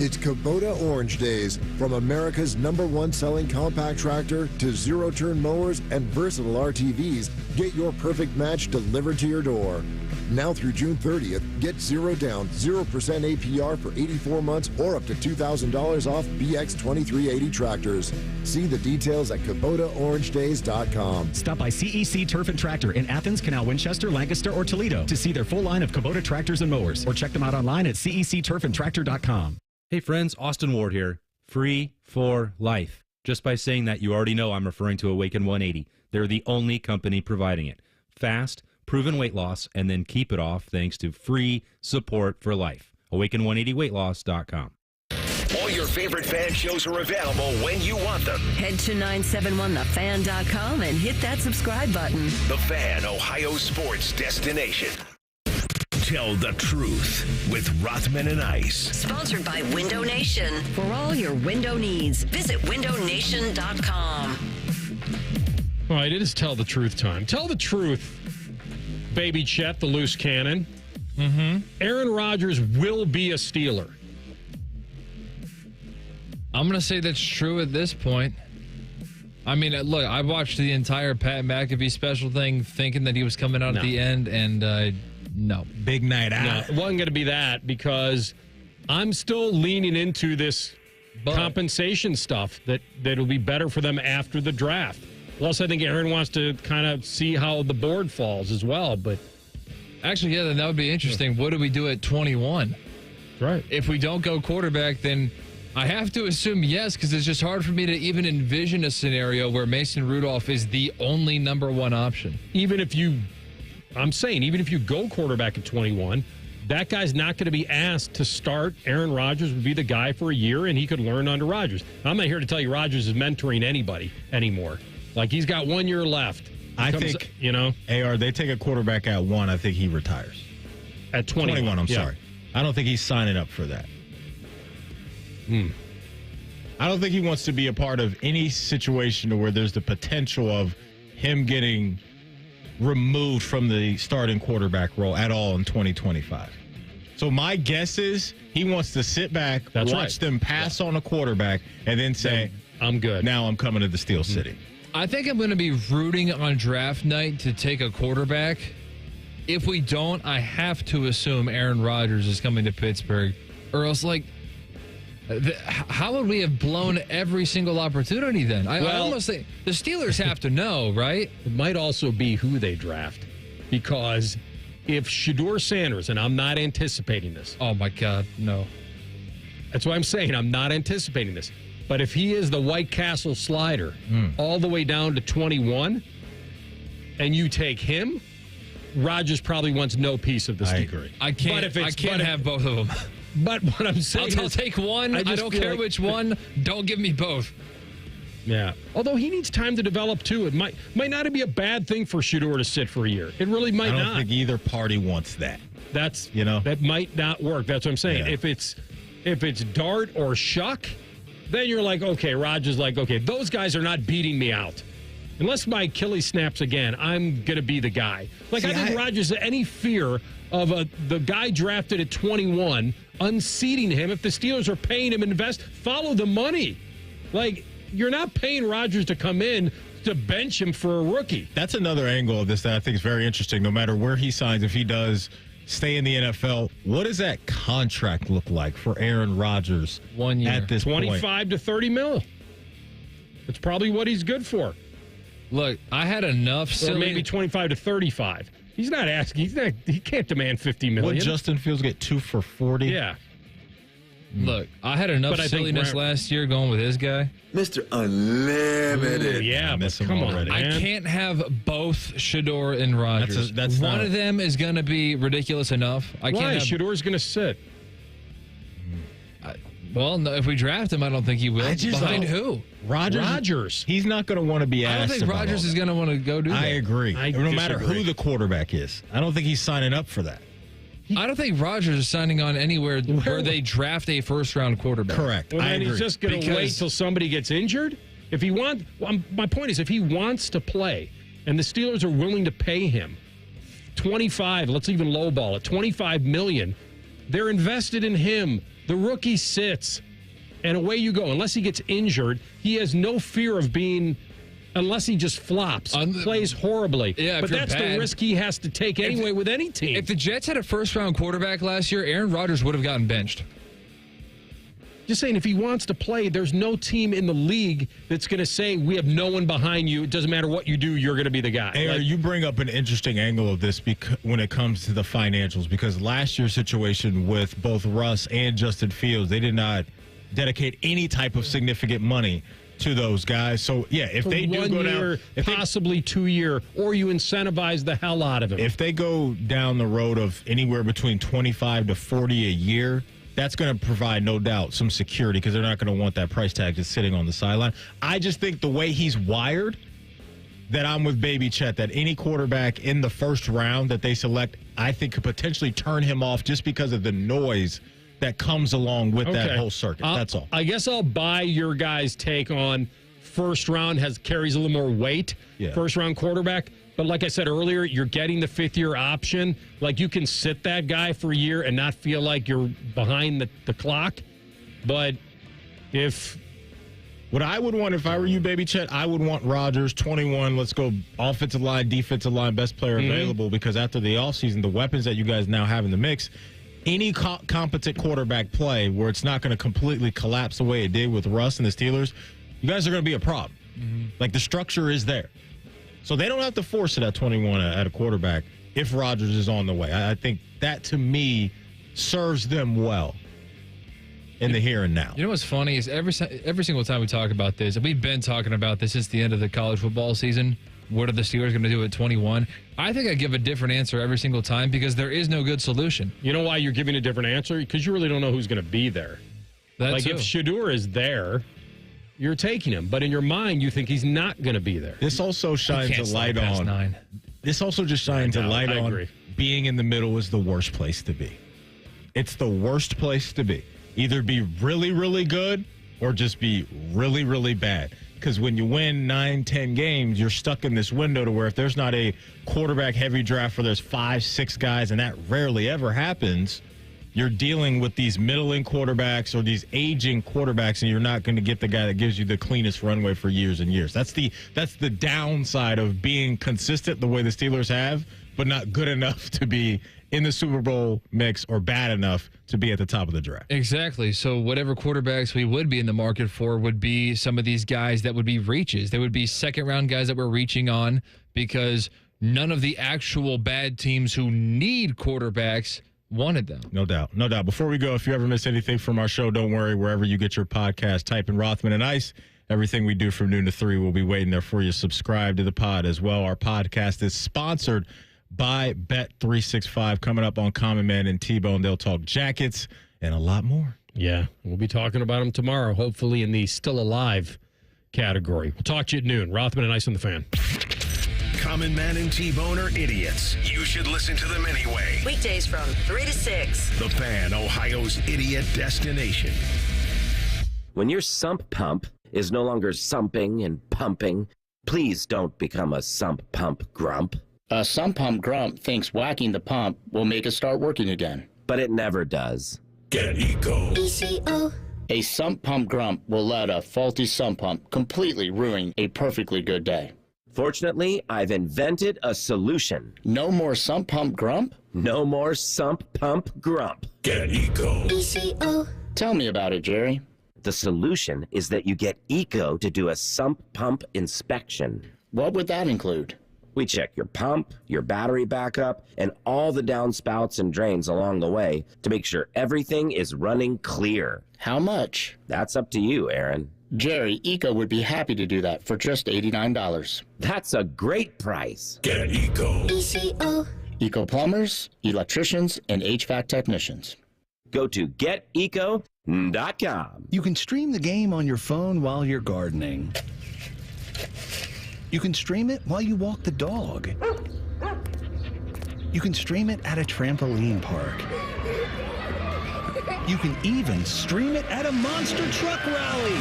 It's Kubota Orange Days. From America's #1 selling compact tractor to zero-turn mowers and versatile RTVs, get your perfect match delivered to your door. Now through June 30th, get 0 down, 0% APR for 84 months or up to $2,000 off BX 2380 tractors. See the details at KubotaOrangeDays.com. Stop by CEC Turf and Tractor in Athens, Canal, Winchester, Lancaster, or Toledo to see their full line of Kubota tractors and mowers, or check them out online at CECTurfandTractor.com. Hey friends, Austin Ward here. Free for life. Just by saying that, you already know I'm referring to Awaken 180. They're the only company providing it. Fast, proven weight loss, and then keep it off thanks to free support for life. Awaken180weightloss.com. All your favorite fan shows are available when you want them. Head to 971thefan.com and hit that subscribe button. The Fan, Ohio sports destination. Tell the truth with Rothman and Ice. Sponsored by Window Nation. For all your window needs, visit windownation.com. All right, it is Tell the Truth time. Tell the truth, Baby Chet, the loose cannon. Aaron Rodgers will be a Steeler. I'm going to say that's true at this point. I mean, look, I watched the entire Pat McAfee special thing thinking that he was coming out at the end, and no. Big night out. No, it wasn't going to be that because I'm still leaning into this compensation stuff that it'll be better for them after the draft. Plus, I think Aaron wants to kind of see how the board falls as well. But actually, yeah, then that would be interesting. What do we do at 21? Right. If we don't go quarterback, then I have to assume yes, because it's just hard for me to even envision a scenario where Mason Rudolph is the only #1 option. Even if you go quarterback at 21, that guy's not going to be asked to start. Aaron Rodgers would be the guy for a year, and he could learn under Rodgers. I'm not here to tell you Rodgers is mentoring anybody anymore. Like, he's got 1 year left. I think, AR, they take a quarterback at 1. I think he retires. At 21. I'm sorry. I don't think he's signing up for that. I don't think he wants to be a part of any situation where there's the potential of him getting removed from the starting quarterback role at all in 2025. So my guess is he wants to sit back, watch them pass on a quarterback, and then say, I'm good. Now I'm coming to the Steel City. I think I'm going to be rooting on draft night to take a quarterback. If we don't, I have to assume Aaron Rodgers is coming to Pittsburgh, or else, how would we have blown every single opportunity then? I almost think the Steelers have to know, right? It might also be who they draft, because if Shedeur Sanders, and I'm not anticipating this. Oh, my God, no. That's what I'm saying. I'm not anticipating this. But if he is the White Castle slider all the way down to 21, and you take him, Rodgers probably wants no piece of this deal. I can't have both of them. But what I'm saying I'll take one. I don't care which one. Don't give me both. Yeah. Although he needs time to develop, too. It might not be a bad thing for Shedeur to sit for a year. It really might not. I don't think either party wants that. That might not work. That's what I'm saying. Yeah. If it's Dart or Shuck, then you're like, okay, Rodgers okay, those guys are not beating me out. Unless my Achilles snaps again, I'm going to be the guy. I think Rodgers has any fear of the guy drafted at 21 unseating him. If the Steelers are paying him invest, follow the money. You're not paying Rodgers to come in to bench him for a rookie. That's another angle of this that I think is very interesting. No matter where he signs, if he does stay in the NFL, what does that contract look like for Aaron Rodgers 1 year? At this 25 to 30 mil. That's probably what he's good for. Look, I had enough Or maybe 25 to 35. He's not asking. He can't demand $50 million. Would Justin Fields get 2 for 40? Yeah. Look, I had enough silliness last year going with this guy. Mr. Unlimited. Ooh, yeah, but come on. Already, I can't have both Shedeur and Rodgers. That's one not... of them is going to be ridiculous enough. Why? Shedeur's going to sit. Well, no, if we draft him, I don't think he will. Behind who? Rodgers. He's not going to want to be asked. I don't think Rodgers is going to want to go do that. I agree. No matter who the quarterback is. I don't think he's signing up for that. I don't think Rodgers is signing on anywhere where they draft a first-round quarterback. Correct. Well, I agree. He's just going to wait till somebody gets injured? If he wants, my point is, if he wants to play and the Steelers are willing to pay him 25, let's even lowball it, $25 million, they're invested in him. The rookie sits, and away you go. Unless he gets injured, he has no fear of being, unless he just flops, plays horribly. Yeah, but that's the risk he has to take anyway with any team. If the Jets had a first-round quarterback last year, Aaron Rodgers would have gotten benched. Just saying, if he wants to play, there's no team in the league that's going to say, we have no one behind you. It doesn't matter what you do, you're going to be the guy. Aaron, you bring up an interesting angle of this when it comes to the financials, because last year's situation with both Russ and Justin Fields, they did not dedicate any type of significant money to those guys. So, yeah, if they do go down... possibly 2 year, or you incentivize the hell out of him. If they go down the road of anywhere between 25 to 40 a year... that's going to provide, no doubt, some security because they're not going to want that price tag just sitting on the sideline. I just think the way he's wired, that I'm with Baby Chet, that any quarterback in the first round that they select, I think could potentially turn him off just because of the noise that comes along with that whole circuit. That's all. I guess I'll buy your guys' take on first round carries a little more weight, first round quarterback. But like I said earlier, you're getting the fifth-year option. You can sit that guy for a year and not feel like you're behind the clock. But what I would want if I were you, Baby Chet, I would want Rodgers, 21, let's go offensive line, defensive line, best player available, because after the offseason, the weapons that you guys now have in the mix, any competent quarterback play where it's not going to completely collapse the way it did with Russ and the Steelers, you guys are going to be a problem. The structure is there. So they don't have to force it at 21 at a quarterback if Rodgers is on the way. I think that, to me, serves them well in the here and now. You know what's funny is every single time we talk about this, and we've been talking about this since the end of the college football season, what are the Steelers going to do at 21? I think I give a different answer every single time because there is no good solution. You know why you're giving a different answer? Because you really don't know who's going to be there. If Shedeur is there, you're taking him, but in your mind, you think he's not going to be there. This also shines a light on. 9. This also just shines a light on being in the middle is the worst place to be. It's the worst place to be. Either be really, really good or just be really, really bad. Because when you win 9-10 games, you're stuck in this window to where if there's not a quarterback-heavy draft where there's 5-6 guys, and that rarely ever happens, you're dealing with these middling quarterbacks or these aging quarterbacks, and you're not going to get the guy that gives you the cleanest runway for years and years. That's the downside of being consistent the way the Steelers have, but not good enough to be in the Super Bowl mix or bad enough to be at the top of the draft. Exactly. So whatever quarterbacks we would be in the market for would be some of these guys that would be reaches. They would be second-round guys that we're reaching on because none of the actual bad teams who need quarterbacks wanted them. No doubt. No doubt. Before we go, if you ever miss anything from our show, don't worry. Wherever you get your podcast, type in Rothman and Ice. Everything we do from noon to 3 will be waiting there for you. Subscribe to the pod as well. Our podcast is sponsored by Bet365. Coming up on Common Man and T-Bone, they'll talk jackets and a lot more. Yeah, we'll be talking about them tomorrow, hopefully in the Still Alive category. We'll talk to you at noon. Rothman and Ice on the Fan. Common Man and T-Bone are idiots. You should listen to them anyway. Weekdays from 3 to 6. The Fan, Ohio's idiot destination. When your sump pump is no longer sumping and pumping, please don't become a sump pump grump. A sump pump grump thinks whacking the pump will make it start working again. But it never does. Get Eco. ECO. A sump pump grump will let a faulty sump pump completely ruin a perfectly good day. Fortunately, I've invented a solution. No more sump pump grump? No more sump pump grump. Get Eco. ECO. Tell me about it, Jerry. The solution is that you get Eco to do a sump pump inspection. What would that include? We check your pump, your battery backup, and all the downspouts and drains along the way to make sure everything is running clear. How much? That's up to you, Aaron. Jerry, Eco would be happy to do that for just $89. That's a great price. Get Eco. ECO. Eco plumbers, electricians, and HVAC technicians. Go to geteco.com. You can stream the game on your phone while you're gardening. You can stream it while you walk the dog. You can stream it at a trampoline park. You can even stream it at a monster truck rally.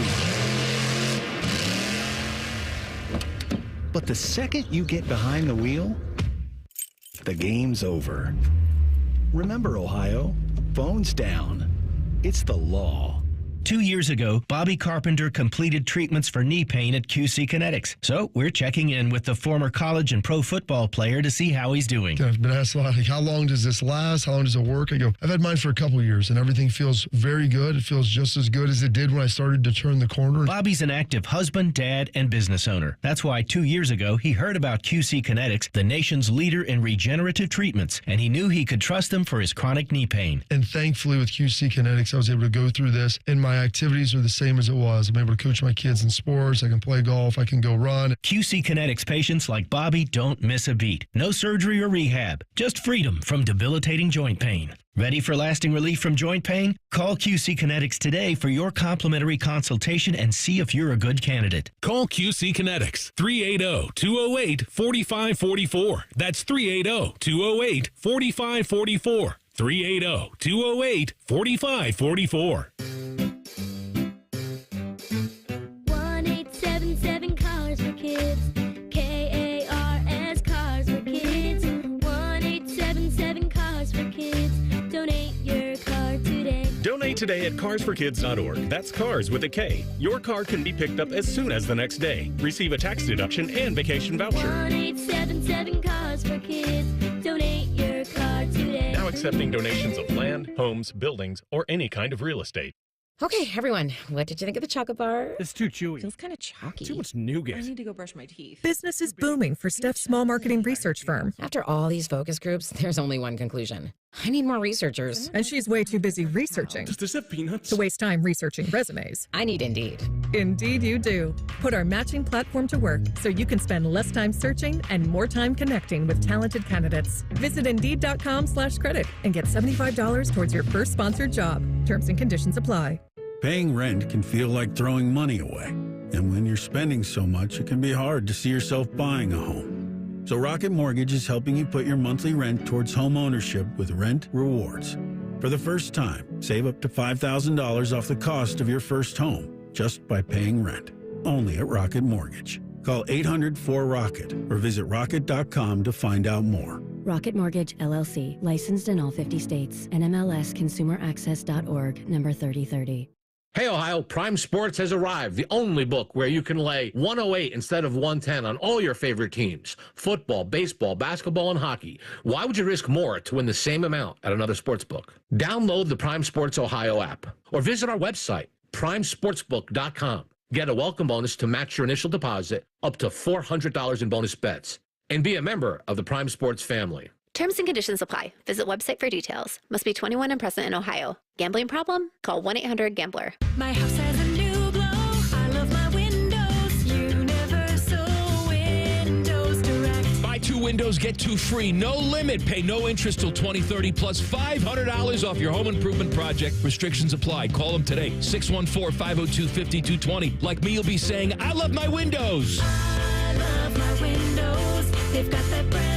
But the second you get behind the wheel, the game's over. Remember, Ohio, phones down. It's the law. 2 years ago, Bobby Carpenter completed treatments for knee pain at QC Kinetics. So we're checking in with the former college and pro football player to see how he's doing. I've been asked a lot, like, how long does this last? How long does it work? I go, I've had mine for a couple of years, and everything feels very good. It feels just as good as it did when I started to turn the corner. Bobby's an active husband, dad, and business owner. That's why 2 years ago, he heard about QC Kinetics, the nation's leader in regenerative treatments, and he knew he could trust them for his chronic knee pain. And thankfully, with QC Kinetics, I was able to go through this, and my activities are the same as it was. I'm able to coach my kids in sports. I can play golf. I can go run. QC Kinetics patients like Bobby don't miss a beat. No surgery or rehab. Just freedom from debilitating joint pain. Ready for lasting relief from joint pain? Call QC Kinetics today for your complimentary consultation and see if you're a good candidate. Call QC Kinetics, 380-208-4544. That's 380-208-4544. 380-208-4544. 1877 Cars for Kids. KARS Cars for Kids. 1877 Cars for Kids. Donate your car today. Donate today at carsforkids.org. That's cars with a K. Your car can be picked up as soon as the next day. Receive a tax deduction and vacation voucher. 1877 Cars for Kids. Donate your car today. Now accepting donations of land, homes, buildings, or any kind of real estate. Okay, everyone, what did you think of the chocolate bar? It's too chewy. Feels kind of chalky. Too much nougat. I need to go brush my teeth. Business is booming for Steph's small marketing research firm. After all these focus groups, there's only one conclusion. I need more researchers. And she's way too busy researching. Does this have peanuts? To waste time researching resumes. I need Indeed. Indeed you do. Put our matching platform to work so you can spend less time searching and more time connecting with talented candidates. Visit Indeed.com/credit and get $75 towards your first sponsored job. Terms and conditions apply. Paying rent can feel like throwing money away. And when you're spending so much, it can be hard to see yourself buying a home. So Rocket Mortgage is helping you put your monthly rent towards home ownership with Rent Rewards. For the first time, save up to $5,000 off the cost of your first home just by paying rent. Only at Rocket Mortgage. Call 800-4ROCKET or visit rocket.com to find out more. Rocket Mortgage, LLC. Licensed in all 50 states. NMLSconsumeraccess.org, number 3030. Hey, Ohio, Prime Sports has arrived, the only book where you can lay 108 instead of 110 on all your favorite teams. Football, baseball, basketball, and hockey. Why would you risk more to win the same amount at another sports book? Download the Prime Sports Ohio app or visit our website, primesportsbook.com. Get a welcome bonus to match your initial deposit up to $400 in bonus bets. And be a member of the Prime Sports family. Terms and conditions apply. Visit website for details. Must be 21 and present in Ohio. Gambling problem? Call 1-800-GAMBLER. My house has a new glow. I love my windows. Universal Windows Direct. Buy 2 windows Windows get two free. No limit. Pay no interest till 2030 plus $500 off your home improvement project. Restrictions apply. Call them today. 614-502-5220. Like me, you'll be saying, I love my windows. I love my windows. They've got that brand